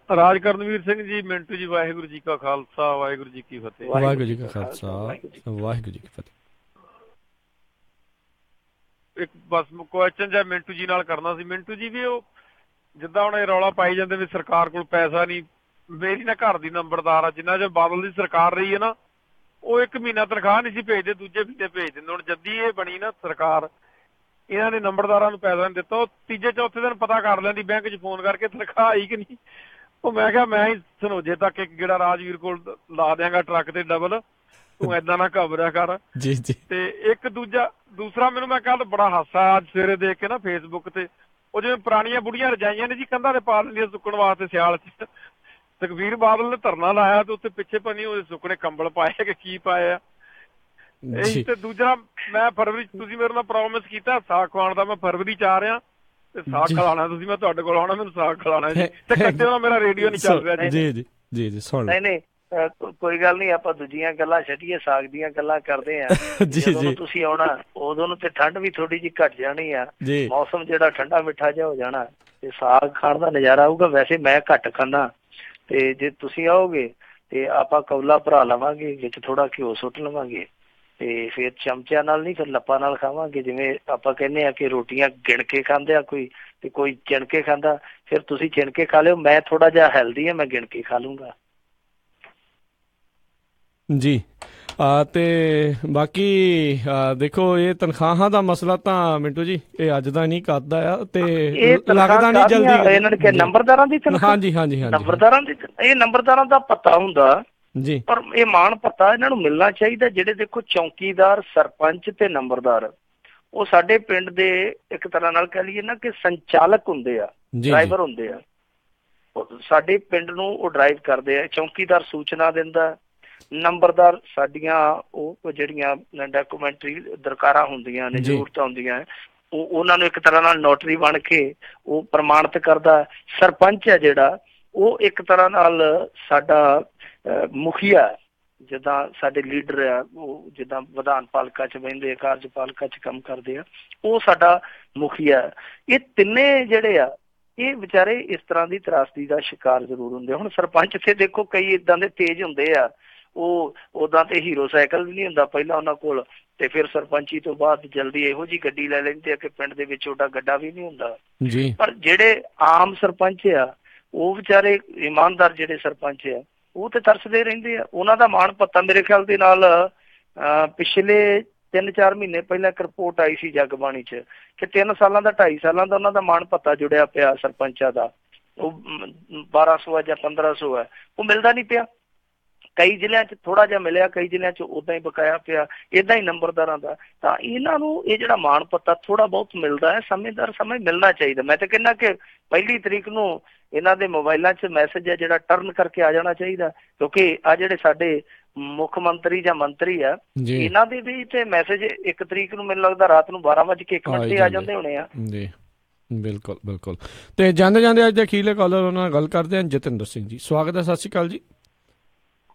ਰਾਜ ਕਰਨਵੀਰ ਸਿੰਘ ਜੀ, ਮਿੰਟੂ ਜੀ, ਵਾਹਿਗੁਰੂ ਜੀ ਕਾ ਖਾਲਸਾ, ਵਾਹਿਗੁਰੂ ਜੀ ਕੀ ਫਤਿਹ। ਵਾਹਿਗੁਰੂ ਜੀ ਕਾ ਖਾਲਸਾ, ਵਾਹਿਗੁਰੂ ਜੀ ਕੀ ਫਤਿਹ। ਇੱਕ ਬਸ ਕੁਐਸਚਨ ਜਿਹਾ ਮਿੰਟੂ ਜੀ ਨਾਲ ਕਰਨਾ ਸੀ। ਮਿੰਟੂ ਜੀ ਵੀ ਉਹ ਜਿੱਦਾਂ ਹੁਣ ਇਹ ਰੌਲਾ ਪਾਈ ਜਾਂਦੇ ਵੀ ਸਰਕਾਰ ਕੋਲ ਪੈਸਾ ਨਹੀਂ, ਮੇਰੀ ਨਾ ਘਰ ਦੀ ਨੰਬਰਦਾਰ ਆ, ਜਿੰਨਾ ਚਿਰ ਬਾਦਲ ਦੀ ਸਰਕਾਰ ਰਹੀ ਹੈ ਨਾ, ਉਹ 1 ਮਹੀਨਾ ਤਨਖਾਹ ਨਹੀਂ ਸੀ ਭੇਜਦੇ, ਦੂਜੇ ਮਹੀਨੇ ਭੇਜ ਦਿੰਦੇ। ਹੁਣ ਜੱਦੀ ਇਹ ਬਣੀ ਨਾ ਸਰਕਾਰ, ਇਹਨਾਂ ਨੇ ਨੰਬਰਦਾਰਾਂ ਨੂੰ ਪੈਸਾ ਨਹੀਂ ਦਿੱਤਾ। ਉਹ ਤੀਜੇ ਚੌਥੇ ਦਿਨ ਪਤਾ ਕਰ ਲੈਂਦੀ ਬੈਂਕ 'ਚ ਫੋਨ ਕਰਕੇ ਤਨਖਾਹ ਆਈ ਕਿ ਨਹੀਂ। ਉਹ ਮੈਂ ਕਿਹਾ ਮੈਂ ਹੀ ਸਨੋਜੇ ਤੱਕ ਇੱਕ ਗੇੜਾ ਰਾਜਵੀਰ ਕੋਲ ਲਾ ਦਿਆਂਗਾ ਟਰੱਕ ਤੇ ਡਬਲ, ਤੂੰ ਏਦਾਂ ਨਾ ਘਬਰਿਆ ਕਰ। ਜੀ ਜੀ। ਤੇ ਇੱਕ ਦੂਸਰਾ ਮੈਨੂੰ ਮੈਂ ਕੱਲ ਬੜਾ ਹਾਸਾ ਅੱਜ ਸਵੇਰੇ ਦੇਖ ਕੇ ਨਾ ਫੇਸਬੁੱਕ ਤੇ, ਉਹ ਜਿਵੇਂ ਪੁਰਾਣੀਆਂ ਬੁੜੀਆਂ ਰਜਾਈਆਂ ਨੇ ਜੀ ਕੰਧਾਂ ਤੇ ਪਾ ਲੈਂਦੀਆਂ ਸੁੱਕਣ ਵਾਸਤੇ ਸਿਆਲ 'ਚ। ਸੁਖਬੀਰ ਬਾਦਲ ਨੇ ਧਰਨਾ ਲਾਇਆ ਤੇ ਉੱਤੇ ਪਿੱਛੇ ਪਤਾ ਨਹੀਂ ਉਹਦੇ ਸੁੱਕਣੇ ਕੰਬਲ ਪਾਏ ਕਿ ਕੀ ਪਾਏ ਆ। ਇਹੀ ਤੇ ਦੂਜਾ, ਮੈਂ ਫਰਵਰੀ ਤੁਸੀਂ ਮੇਰੇ ਨਾਲ ਪ੍ਰੋਮਿਸ ਕੀਤਾ ਸਾਗ ਖਵਾਉਣ ਦਾ, ਮੈਂ ਫਰਵਰੀ 'ਚ ਆ ਰਿਹਾ ਤੇ ਸਾਗ ਖਿਲਾਉਣਾ ਤੁਸੀਂ, ਮੈਂ ਤੁਹਾਡੇ ਕੋਲ ਆਉਣਾ, ਮੈਨੂੰ ਸਾਗ ਖਿਲਾਉਣਾ ਜੀ। ਤੇ ਕੱਟਿਓ ਨਾ, ਮੇਰਾ ਰੇਡੀਓ ਨਹੀਂ ਚੱਲ ਰਿਹਾ ਜੀ। ਜੀ ਜੀ ਜੀ ਸੁਣ ਨਹੀਂ ਕੋਈ ਗੱਲ ਨਹੀਂ, ਆਪਾਂ ਦੂਜੀਆਂ ਗੱਲਾਂ ਛੱਡੀਏ, ਸਾਗ ਦੀਆਂ ਗੱਲਾਂ ਕਰਦੇ ਆ। ਜਦੋਂ ਤੁਸੀਂ ਆਉਣਾ ਉਦੋਂ ਨੂੰ ਤੇ ਠੰਡ ਵੀ ਥੋੜੀ ਜਿਹੀ ਘਟ ਜਾਣੀ ਆ, ਮੌਸਮ ਜਿਹੜਾ ਠੰਡਾ ਮਿੱਠਾ ਜਿਹਾ ਹੋ ਜਾਣਾ ਤੇ ਸਾਗ ਖਾਣ ਦਾ ਨਜ਼ਾਰਾ ਆਊਗਾ। ਵੈਸੇ ਮੈਂ ਘੱਟ ਖਾਂਦਾ, ਤੇ ਜੇ ਤੁਸੀਂ ਆਓਗੇ ਤੇ ਆਪਾਂ ਕੌਲਾ ਭਰਾ ਲਵਾਂਗੇ, ਵਿੱਚ ਥੋੜਾ ਘਿਓ ਸੁੱਟ ਲਵਾਂਗੇ ਤੇ ਫਿਰ ਚਮਚਿਆਂ ਨਾਲ ਨਹੀਂ, ਫਿਰ ਲੱਪਾਂ ਨਾਲ ਖਾਵਾਂਗੇ। ਜਿਵੇਂ ਆਪਾਂ ਕਹਿੰਦੇ ਆ ਕਿ ਰੋਟੀਆਂ ਗਿਣ ਕੇ ਖਾਂਦੇ ਆ ਕੋਈ, ਤੇ ਕੋਈ ਚਿਣ ਕੇ ਖਾਂਦਾ, ਫਿਰ ਤੁਸੀਂ ਚਿਣ ਕੇ ਖਾ ਲਿਓ। ਮੈਂ ਥੋੜਾ ਜਿਹਾ ਹੈਲਦੀ ਆ, ਮੈਂ ਗਿਣ ਕੇ ਖਾ ਲੂੰਗਾ ਜੀ। ਤੇ ਬਾਕੀ ਦੇਖੋ, ਇਹ ਤਨਖਾਹਾਂ ਦਾ ਮਸਲਾ ਤਾਂ ਮਿੰਟੂ ਜੀ ਇਹ ਅੱਜ ਦਾ ਨਹੀਂ ਕਰਦਾ ਆ, ਤੇ ਲੱਗਦਾ ਨਹੀਂ ਜਲਦੀ ਇਹਨਾਂ ਨੇ ਕਿ ਨੰਬਰਦਾਰਾਂ ਦੀ ਤਨਖਾਹ। ਹਾਂਜੀ ਹਾਂਜੀ ਹਾਂਜੀ, ਨੰਬਰਦਾਰਾਂ ਦੀ, ਇਹ ਨੰਬਰਦਾਰਾਂ ਦਾ ਪਤਾ ਹੁੰਦਾ ਜੀ, ਪਰ ਇਹ ਮਾਣ ਪਤਾ ਇਹਨਾਂ ਨੂੰ ਮਿਲਣਾ ਚਾਹੀਦਾ। ਜਿਹੜੇ ਦੇਖੋ ਚੌਕੀਦਾਰ, ਸਰਪੰਚ ਤੇ ਨੰਬਰਦਾਰ, ਉਹ ਸਾਡੇ ਪਿੰਡ ਦੇ ਇੱਕ ਤਰ੍ਹਾਂ ਨਾਲ ਕਹਿ ਲਈਏ ਨਾ ਕਿ ਸੰਚਾਲਕ ਹੁੰਦੇ ਆ, ਡਰਾਈਵਰ ਹੁੰਦੇ ਆ। ਸਾਡੇ ਪਿੰਡ ਨੂੰ ਉਹ ਡਰਾਈਵ ਕਰਦੇ ਆ। ਚੌਕੀਦਾਰ ਸੂਚਨਾ ਦਿੰਦਾ, ਨੰਬਰਦਾਰ ਸਾਡੀਆਂ ਉਹ ਜਿਹੜੀਆਂ ਡਾਕੂਮੈਂਟਰੀ ਦਰਕਾਰਾਂ ਹੁੰਦੀਆਂ ਨੇ, ਜ਼ਰੂਰਤਾਂ ਹੁੰਦੀਆਂ, ਉਹ ਉਹਨਾਂ ਨੂੰ ਇੱਕ ਤਰ੍ਹਾਂ ਨਾਲ ਨੋਟਰੀ ਬਣ ਕੇ ਉਹ ਪ੍ਰਮਾਣਿਤ ਕਰਦਾ। ਸਰਪੰਚ ਹੈ ਜਿਹੜਾ, ਉਹ ਇੱਕ ਤਰ੍ਹਾਂ ਨਾਲ ਸਾਡਾ ਮੁਖੀਆ, ਜਿੱਦਾਂ ਸਾਡੇ ਲੀਡਰ ਆ, ਉਹ ਜਿੱਦਾਂ ਵਿਧਾਨ ਪਾਲਿਕਾ 'ਚ ਬਹਿੰਦੇ ਆ, ਕਾਰਜਪਾਲਿਕਾ 'ਚ ਕੰਮ ਕਰਦੇ ਆ, ਉਹ ਸਾਡਾ ਮੁਖੀਆ। ਇਹ ਤਿੰਨੇ ਜਿਹੜੇ ਆ, ਇਹ ਵਿਚਾਰੇ ਇਸ ਤਰ੍ਹਾਂ ਦੀ ਤਰਾਸਦੀ ਦਾ ਸ਼ਿਕਾਰ ਜ਼ਰੂਰ ਹੁੰਦੇ। ਹੁਣ ਸਰਪੰਚ ਤੇ ਦੇਖੋ ਕਈ ਏਦਾਂ ਦੇ ਤੇਜ਼ ਹੁੰਦੇ ਆ, ਉਹ ਓਦਾਂ ਤੇ ਹੀਰੋ ਸਾਈਕਲ ਵੀ ਨਹੀਂ ਹੁੰਦਾ ਪਹਿਲਾਂ ਉਹਨਾਂ ਕੋਲ, ਤੇ ਫਿਰ ਸਰਪੰਚੀ ਤੋਂ ਬਾਅਦ ਜਲਦੀ ਇਹੋ ਜਿਹੀ ਗੱਡੀ ਲੈ ਲੈਂਦੇ ਆ ਕਿ ਪਿੰਡ ਦੇ ਵਿੱਚ ਉਹਦਾ ਗੱਡਾ ਵੀ ਨਹੀਂ ਹੁੰਦਾ। ਪਰ ਜਿਹੜੇ ਆਮ ਸਰਪੰਚ ਆ, ਉਹ ਵਿਚਾਰੇ ਇਮਾਨਦਾਰ ਜਿਹੜੇ ਸਰਪੰਚ ਆ, ਉਹ ਤੇ ਤਰਸਦੇ ਰਹਿੰਦੇ ਆ। ਉਹਨਾਂ ਦਾ ਮਾਣ ਪੱਤਾ ਮੇਰੇ ਖਿਆਲ ਦੇ ਨਾਲ ਪਿਛਲੇ 3-4 ਮਹੀਨੇ ਪਹਿਲਾਂ ਇੱਕ ਰਿਪੋਰਟ ਆਈ ਸੀ ਜਗਬਾਣੀ 'ਚ ਕਿ 3 ਸਾਲਾਂ ਦਾ 2.5 ਸਾਲਾਂ ਦਾ ਉਹਨਾਂ ਦਾ ਮਾਣ ਪੱਤਾ ਜੁੜਿਆ ਪਿਆ ਸਰਪੰਚਾਂ ਦਾ। ਉਹ 1200 ਜਾਂ 1500 ਹੈ, ਉਹ ਮਿਲਦਾ ਨਹੀਂ ਪਿਆ। ਕਈ ਜ਼ਿਲ੍ਹਿਆਂ 'ਚ ਥੋੜਾ ਜਿਹਾ ਮਿਲਿਆ, ਕਈ ਜ਼ਿਲ੍ਹਿਆਂ 'ਚ ਉਦਾਂ ਹੀ ਬਕਾਇਆ ਪਿਆ, ਏਦਾਂ ਹੀ ਨੰਬਰਦਾਰਾਂ ਦਾ। ਤਾਂ ਇਹਨਾਂ ਨੂੰ ਇਹ ਜਿਹੜਾ ਮਾਣ ਪੱਤਾ ਥੋੜਾ ਬਹੁਤ ਮਿਲਦਾ ਹੈ, ਸਮੇਂ ਮਿਲਣਾ ਚਾਹੀਦਾ। ਮੈਂ ਤਾਂ ਕਹਿੰਦਾ ਕਿ 1 ਤਰੀਕ ਨੂੰ ਇਹਨਾਂ ਦੇ ਮੋਬਾਈਲਾਂ 'ਚ ਮੈਸੇਜ ਹੈ ਜਿਹੜਾ ਟਰਨ ਕਰਕੇ ਆ ਜਾਣਾ ਚਾਹੀਦਾ, ਕਿਉਂਕਿ ਆ ਜਿਹੜੇ ਸਾਡੇ ਮੁੱਖ ਮੰਤਰੀ ਜਾਂ ਮੰਤਰੀ ਆ, ਇਹਨਾਂ ਦੇ ਵੀ ਤੇ ਮੈਸੇਜ 1 ਤਰੀਕ ਨੂੰ ਮੈਨੂੰ ਲੱਗਦਾ ਰਾਤ ਨੂੰ 12:01 ਤੇ ਆ ਜਾਂਦੇ ਹੋਣੇ ਆ। ਬਿਲਕੁਲ ਬਿਲਕੁਲ। ਤੇ ਜਾਂਦੇ ਜਾਂਦੇ ਅੱਜ ਦੇ ਅਖੀਰਲੇ ਕਾਲਰ ਉਹਨਾਂ ਨਾਲ ਗੱਲ ਕਰਦੇ ਹਨ, ਜਤਿੰਦਰ ਸਿੰਘ ਜੀ, ਸਵਾਗਤ ਹੈ। ਸਤਿ ਸ਼੍ਰੀ ਅਕਾਲ ਜੀ।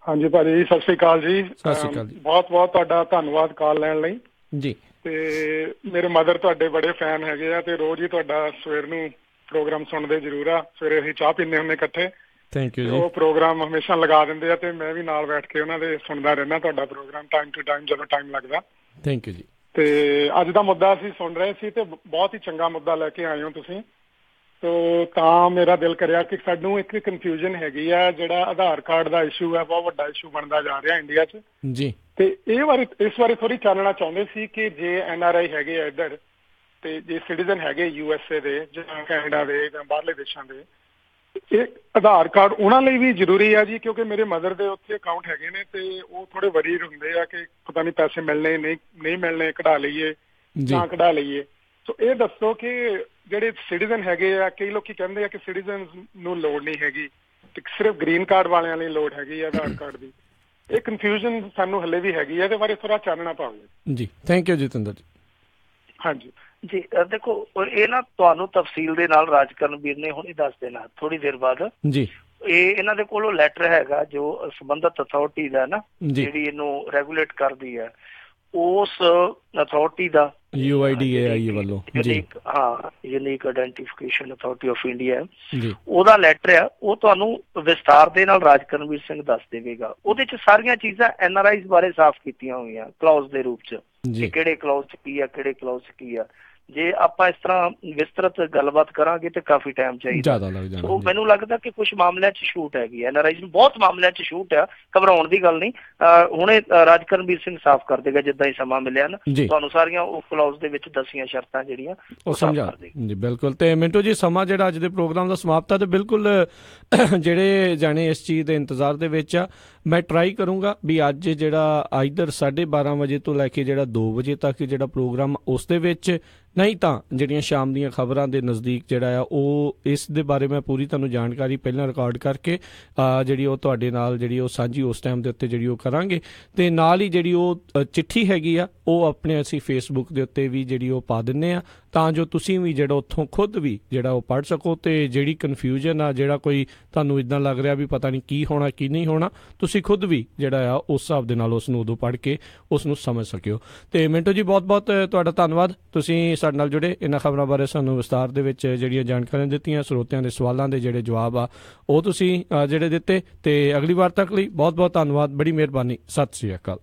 ਹਾਂਜੀ ਭਾਜੀ, ਸਤਿ ਸ਼੍ਰੀ ਅਕਾਲ ਜੀ। ਸਤਿ ਸ਼੍ਰੀ ਅਕਾਲ ਜੀ। ਬਹੁਤ ਬਹੁਤ ਤੁਹਾਡਾ ਧੰਨਵਾਦ ਕਾਲ ਲੈਣ ਲਈ ਜੀ। ਤੇ ਮੇਰੇ ਮਦਰ ਤੁਹਾਡੇ ਬੜੇ ਫੈਨ ਹੈਗੇ ਆ ਤੇ ਰੋਜ਼ ਹੀ ਤੁਹਾਡਾ ਸਵੇਰ ਨੂੰ ਪ੍ਰੋਗਰਾਮ ਸੁਣਦੇ ਜ਼ਰੂਰ ਆ। ਸਵੇਰੇ ਅਸੀਂ ਚਾਹ ਪੀਂਦੇ ਹੁੰਦੇ ਇਕੱਠੇ। ਥੈਂਕ ਯੂ ਜੀ। ਉਹ ਪ੍ਰੋਗਰਾਮ ਹਮੇਸ਼ਾ ਲਗਾ ਦਿੰਦੇ ਆ ਤੇ ਮੈਂ ਵੀ ਨਾਲ ਬੈਠ ਕੇ ਉਹਨਾਂ ਦੇ ਸੁਣਦਾ ਰਹਿਣਾ ਤੁਹਾਡਾ ਪ੍ਰੋਗਰਾਮ ਟਾਈਮ ਟੂ ਟਾਈਮ ਜਦੋਂ ਟਾਈਮ ਲੱਗਦਾ। ਥੈਂਕ ਯੂ ਜੀ। ਤੇ ਅੱਜ ਦਾ ਮੁੱਦਾ ਅਸੀਂ ਸੁਣ ਰਹੇ ਸੀ ਤੇ ਬਹੁਤ ਹੀ ਚੰਗਾ ਮੁੱਦਾ ਲੈ ਕੇ ਆਏ ਹੋ ਤੁਸੀਂ। ਤੋ ਤਾਂ ਮੇਰਾ ਦਿਲ ਕਰਿਆ ਕਿ ਸਾਨੂੰ ਇੱਕ ਕਨਫਿਊਜ਼ਨ ਹੈਗੀ ਆ, ਜਿਹੜਾ ਆਧਾਰ ਕਾਰਡ ਦਾ ਇਸ਼ੂ ਹੈ, ਬਹੁਤ ਵੱਡਾ ਇਸ਼ੂ ਬਣਦਾ ਜਾ ਰਿਹਾ ਇੰਡੀਆ 'ਚ ਜੀ। ਤੇ ਇਸ ਬਾਰੇ ਥੋੜੀ ਚਾਨਣਾ ਚਾਹੁੰਦੇ ਸੀ ਕਿ ਜੇ NRI ਹੈਗੇ ਆ ਇੱਧਰ ਤੇ ਜੇ ਸਿਟੀਜ਼ਨ ਹੈਗੇ USA ਦੇ ਜਾਂ ਕੈਨੇਡਾ ਦੇ ਜਾਂ ਬਾਹਰਲੇ ਦੇਸ਼ਾਂ ਦੇ, ਇਹ ਆਧਾਰ ਕਾਰਡ ਉਹਨਾਂ ਲਈ ਵੀ ਜ਼ਰੂਰੀ ਆ ਜੀ? ਕਿਉਂਕਿ ਮੇਰੇ ਮਦਰ ਦੇ ਉੱਥੇ ਅਕਾਊਂਟ ਹੈਗੇ ਨੇ ਤੇ ਉਹ ਥੋੜੇ ਵਰੀਡ ਹੁੰਦੇ ਆ ਕਿ ਪਤਾ ਨਹੀਂ ਪੈਸੇ ਮਿਲਣੇ ਨਹੀਂ ਮਿਲਣੇ, ਕਢਾ ਲਈਏ ਜਾਂ ਕਢਾ ਲਈਏ। ਸੋ ਇਹ ਦੱਸੋ ਕਿ ਜਿਹੜੇ ਸਿਟੀਜ਼ਨ ਹੈਗੇ ਆ, ਕਈ ਲੋਕੀ ਕਹਿੰਦੇ ਆ ਕਿ ਸਿਟੀਜ਼ਨ ਨੂੰ ਲੋੜ ਨਹੀਂ ਹੈਗੀ ਤੇ ਸਿਰਫ ਗ੍ਰੀਨ ਕਾਰਡ ਵਾਲਿਆਂ ਲਈ ਲੋੜ ਹੈਗੀ ਆ ਆਧਾਰ ਕਾਰਡ ਦੀ। ਇਹ ਕਨਫਿਊਜ਼ਨ ਸਾਨੂੰ ਹਲੇ ਵੀ ਹੈਗੀ ਆ, ਇਹਦੇ ਬਾਰੇ ਥੋੜਾ ਚਾਨਣਾ ਪਾਓਗੇ ਜੀ। ਥੈਂਕ ਯੂ ਜਤਿੰਦਰ ਜੀ। ਹਾਂਜੀ ਜੀ, ਦੇਖੋ ਇਹ ਨਾ ਤੁਹਾਨੂੰ ਤਫਸੀਲ ਦੇ ਨਾਲ ਰਾਜਕਰਨਵੀਰ ਨੇ ਹੁਣੇ ਦੱਸ ਦੇਣਾ ਥੋੜੀ ਦੇਰ ਬਾਅਦ ਜੀ। ਇਹ ਇਹਨਾਂ ਦੇ ਕੋਲੋਂ ਲੈਟਰ ਹੈਗਾ ਜੋ ਸੰਬੰਧਤ ਅਥਾਰਟੀ ਦਾ ਨਾ, ਜਿਹੜੀ ਇਹਨੂੰ ਰੈਗੂਲੇਟ ਕਰਦੀ ਹੈ, ਉਸ ਅਥਾਰਟੀ ਦਾ UIDAI ਵੱਲੋਂ unique identification authority of India, ਉਹਦਾ ਲੈਟਰ ਆ। ਉਹ ਤੁਹਾਨੂੰ ਵਿਸਤਾਰ ਦੇ ਨਾਲ ਰਾਜਕਰਨਵੀਰ ਸਿੰਘ ਦੱਸ ਦੇਵੇਗਾ। ਉਹਦੇ 'ਚ ਸਾਰੀਆਂ ਚੀਜ਼ਾਂ NRIs ਬਾਰੇ ਸਾਫ਼ ਕੀਤੀਆਂ ਹੋਈਆਂ ਕਲੌਜ਼ ਦੇ ਰੂਪ 'ਚ, ਕਿਹੜੇ ਕਲੌਜ਼ 'ਚ ਕੀ ਆ, ਕਿਹੜੇ ਕਲੌਜ਼ 'ਚ ਕੀ ਆ। ਜੇ ਆਪਾਂ ਇਸ ਤਰ੍ਹਾਂ ਵਿਸਤ੍ਰਿਤ ਗੱਲਬਾਤ ਕਰਾਂਗੇ ਤੇ ਕਾਫੀ ਟਾਈਮ ਚਾਹੀਦਾ। ਉਹ ਮੈਨੂੰ ਲੱਗਦਾ ਕਿ ਕੁਝ ਮਾਮਲਿਆਂ 'ਚ ਛੂਟ ਹੈਗੀ, NRIs ਨੂੰ ਬਹੁਤ ਮਾਮਲਿਆਂ 'ਚ ਛੂਟ ਆ, ਘਬਰਾਉਣ ਦੀ ਗੱਲ ਨਹੀਂ। ਹੁਣੇ ਰਾਜਕਰਨਵੀਰ ਸਿੰਘ ਸਾਫ਼ ਕਰ ਦੇਗਾ ਜਿੱਦਾਂ ਹੀ ਸਮਾਂ ਮਿਲਿਆ ਨਾ, ਤੁਹਾਨੂੰ ਸਾਰੀਆਂ ਉਹ ਕਲੌਜ਼ ਦੇ ਵਿੱਚ ਦੱਸੀਆਂ ਸ਼ਰਤਾਂ ਜਿਹੜੀਆਂ ਉਹ ਸਮਝਾ ਜੀ। ਬਿਲਕੁਲ। ਤੇ ਮਿੰਟੂ ਜੀ, ਸਮਾਂ ਜਿਹੜਾ ਅੱਜ ਦੇ ਪ੍ਰੋਗਰਾਮ ਦਾ ਸਮਾਪਤ ਆ ਤੇ ਬਿਲਕੁਲ ਜਿਹੜੇ ਜਾਣੇ ਇਸ ਚੀਜ਼ ਦੇ ਇੰਤਜ਼ਾਰ ਦੇ ਵਿੱਚ ਆ, ਮੈਂ ਟਰਾਈ ਕਰੂੰਗਾ ਵੀ ਅੱਜ ਜਿਹੜਾ ਇੱਧਰ 12:30 ਵਜੇ ਤੋਂ ਲੈ ਕੇ ਜਿਹੜਾ 2 ਵਜੇ ਤੱਕ ਜਿਹੜਾ ਪ੍ਰੋਗਰਾਮ ਉਸ ਦੇ ਵਿੱਚ, ਨਹੀਂ ਤਾਂ ਜਿਹੜੀਆਂ ਸ਼ਾਮ ਦੀਆਂ ਖਬਰਾਂ ਦੇ ਨਜ਼ਦੀਕ ਜਿਹੜਾ ਆ ਉਹ ਇਸ ਦੇ ਬਾਰੇ ਮੈਂ ਪੂਰੀ ਤੁਹਾਨੂੰ ਜਾਣਕਾਰੀ ਪਹਿਲਾਂ ਰਿਕਾਰਡ ਕਰਕੇ ਜਿਹੜੀ ਉਹ ਤੁਹਾਡੇ ਨਾਲ ਜਿਹੜੀ ਉਹ ਸਾਂਝੀ ਉਸ ਟਾਈਮ ਦੇ ਉੱਤੇ ਜਿਹੜੀ ਉਹ ਕਰਾਂਗੇ। ਤੇ ਨਾਲ ਹੀ ਜਿਹੜੀ ਉਹ ਚਿੱਠੀ ਹੈਗੀ ਆ ਉਹ ਆਪਣੇ ਅਸੀਂ ਫੇਸਬੁੱਕ ਦੇ ਉੱਤੇ ਵੀ ਜਿਹੜੀ ਉਹ ਪਾ ਦਿੰਦੇ ਆ, ਤਾਂ ਜੋ ਤੁਸੀਂ ਵੀ ਜਿਹੜਾ ਉੱਥੋਂ ਖੁਦ ਵੀ ਜਿਹੜਾ ਉਹ ਪੜ੍ਹ ਸਕੋ। ਤੇ ਜਿਹੜੀ ਕਨਫਿਊਜ਼ਨ ਆ, ਜਿਹੜਾ ਕੋਈ ਤੁਹਾਨੂੰ ਇੱਦਾਂ ਲੱਗ ਰਿਹਾ ਵੀ ਪਤਾ ਨਹੀਂ ਕੀ ਹੋਣਾ ਕੀ ਨਹੀਂ ਹੋਣਾ, ਤੁਸੀਂ ਖੁਦ ਵੀ ਜਿਹੜਾ ਆ ਉਸ ਹਿਸਾਬ ਦੇ ਨਾਲ ਉਸ ਨੂੰ ਉਦੋਂ ਪੜ੍ਹ ਕੇ ਉਸ ਨੂੰ ਸਮਝ ਸਕਿਓ। ਤੇ ਮਿੰਟੂ ਜੀ, ਬਹੁਤ ਬਹੁਤ ਤੁਹਾਡਾ ਧੰਨਵਾਦ। ਤੁਸੀਂ ਸਾਡੇ ਨਾਲ ਜੁੜੇ, ਇਹਨਾਂ ਖਬਰਾਂ ਬਾਰੇ ਸਾਨੂੰ ਵਿਸਤਾਰ ਦੇ ਵਿੱਚ ਜਿਹੜੀਆਂ ਜਾਣਕਾਰੀਆਂ ਦਿੱਤੀਆਂ, ਸਰੋਤਿਆਂ ਦੇ ਸਵਾਲਾਂ ਦੇ ਜਿਹੜੇ ਜਵਾਬ ਆ ਉਹ ਤੁਸੀਂ ਜਿਹੜੇ ਦਿੱਤੇ। ਤੇ ਅਗਲੀ ਵਾਰ ਤੱਕ ਲਈ ਬਹੁਤ ਬਹੁਤ ਧੰਨਵਾਦ, ਬੜੀ ਮਿਹਰਬਾਨੀ। ਸਤਿ ਸ਼੍ਰੀ ਅਕਾਲ।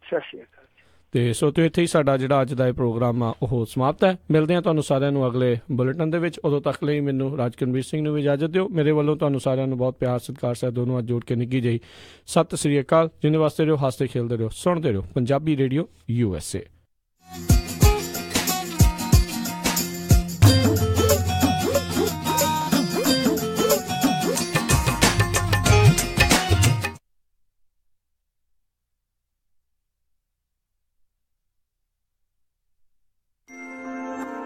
ਸਤਿ ਸ਼੍ਰੀ ਅਕਾਲ। ਤੇ ਸੋ ਤੇ ਇੱਥੇ ਹੀ ਸਾਡਾ ਜਿਹੜਾ ਅੱਜ ਦਾ ਇਹ ਪ੍ਰੋਗਰਾਮ ਆ ਉਹ ਸਮਾਪਤ ਹੈ। ਮਿਲਦੇ ਹਾਂ ਤੁਹਾਨੂੰ ਸਾਰਿਆਂ ਨੂੰ ਅਗਲੇ ਬੁਲੇਟਿਨ ਦੇ ਵਿੱਚ। ਉਦੋਂ ਤੱਕ ਲਈ ਮੈਨੂੰ ਰਾਜਕਰਨਵੀਰ ਸਿੰਘ ਨੂੰ ਵੀ ਇਜਾਜ਼ਤ ਦਿਓ। ਮੇਰੇ ਵੱਲੋਂ ਤੁਹਾਨੂੰ ਸਾਰਿਆਂ ਨੂੰ ਬਹੁਤ ਪਿਆਰ ਸਤਿਕਾਰ ਸਹਿਤ ਦੋਨੋਂ ਅੱਜ ਜੋੜ ਕੇ ਨਿੱਘੀ ਜਿਹੀ ਸਤਿ ਸ਼੍ਰੀ ਅਕਾਲ। ਜਿੰਨੇ ਵਾਸਤੇ ਰਹੋ, ਹੱਸਦੇ ਖੇਲਦੇ ਰਹੋ, ਸੁਣਦੇ ਰਹੋ ਪੰਜਾਬੀ ਰੇਡੀਓ USA।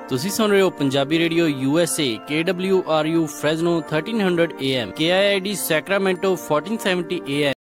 ਤੁਸੀਂ ਸੁਣ ਰਹੇ ਹੋ Punjabi radio USA, KWRU Fresno 1300 AM, KIID Sacramento 1470 AM।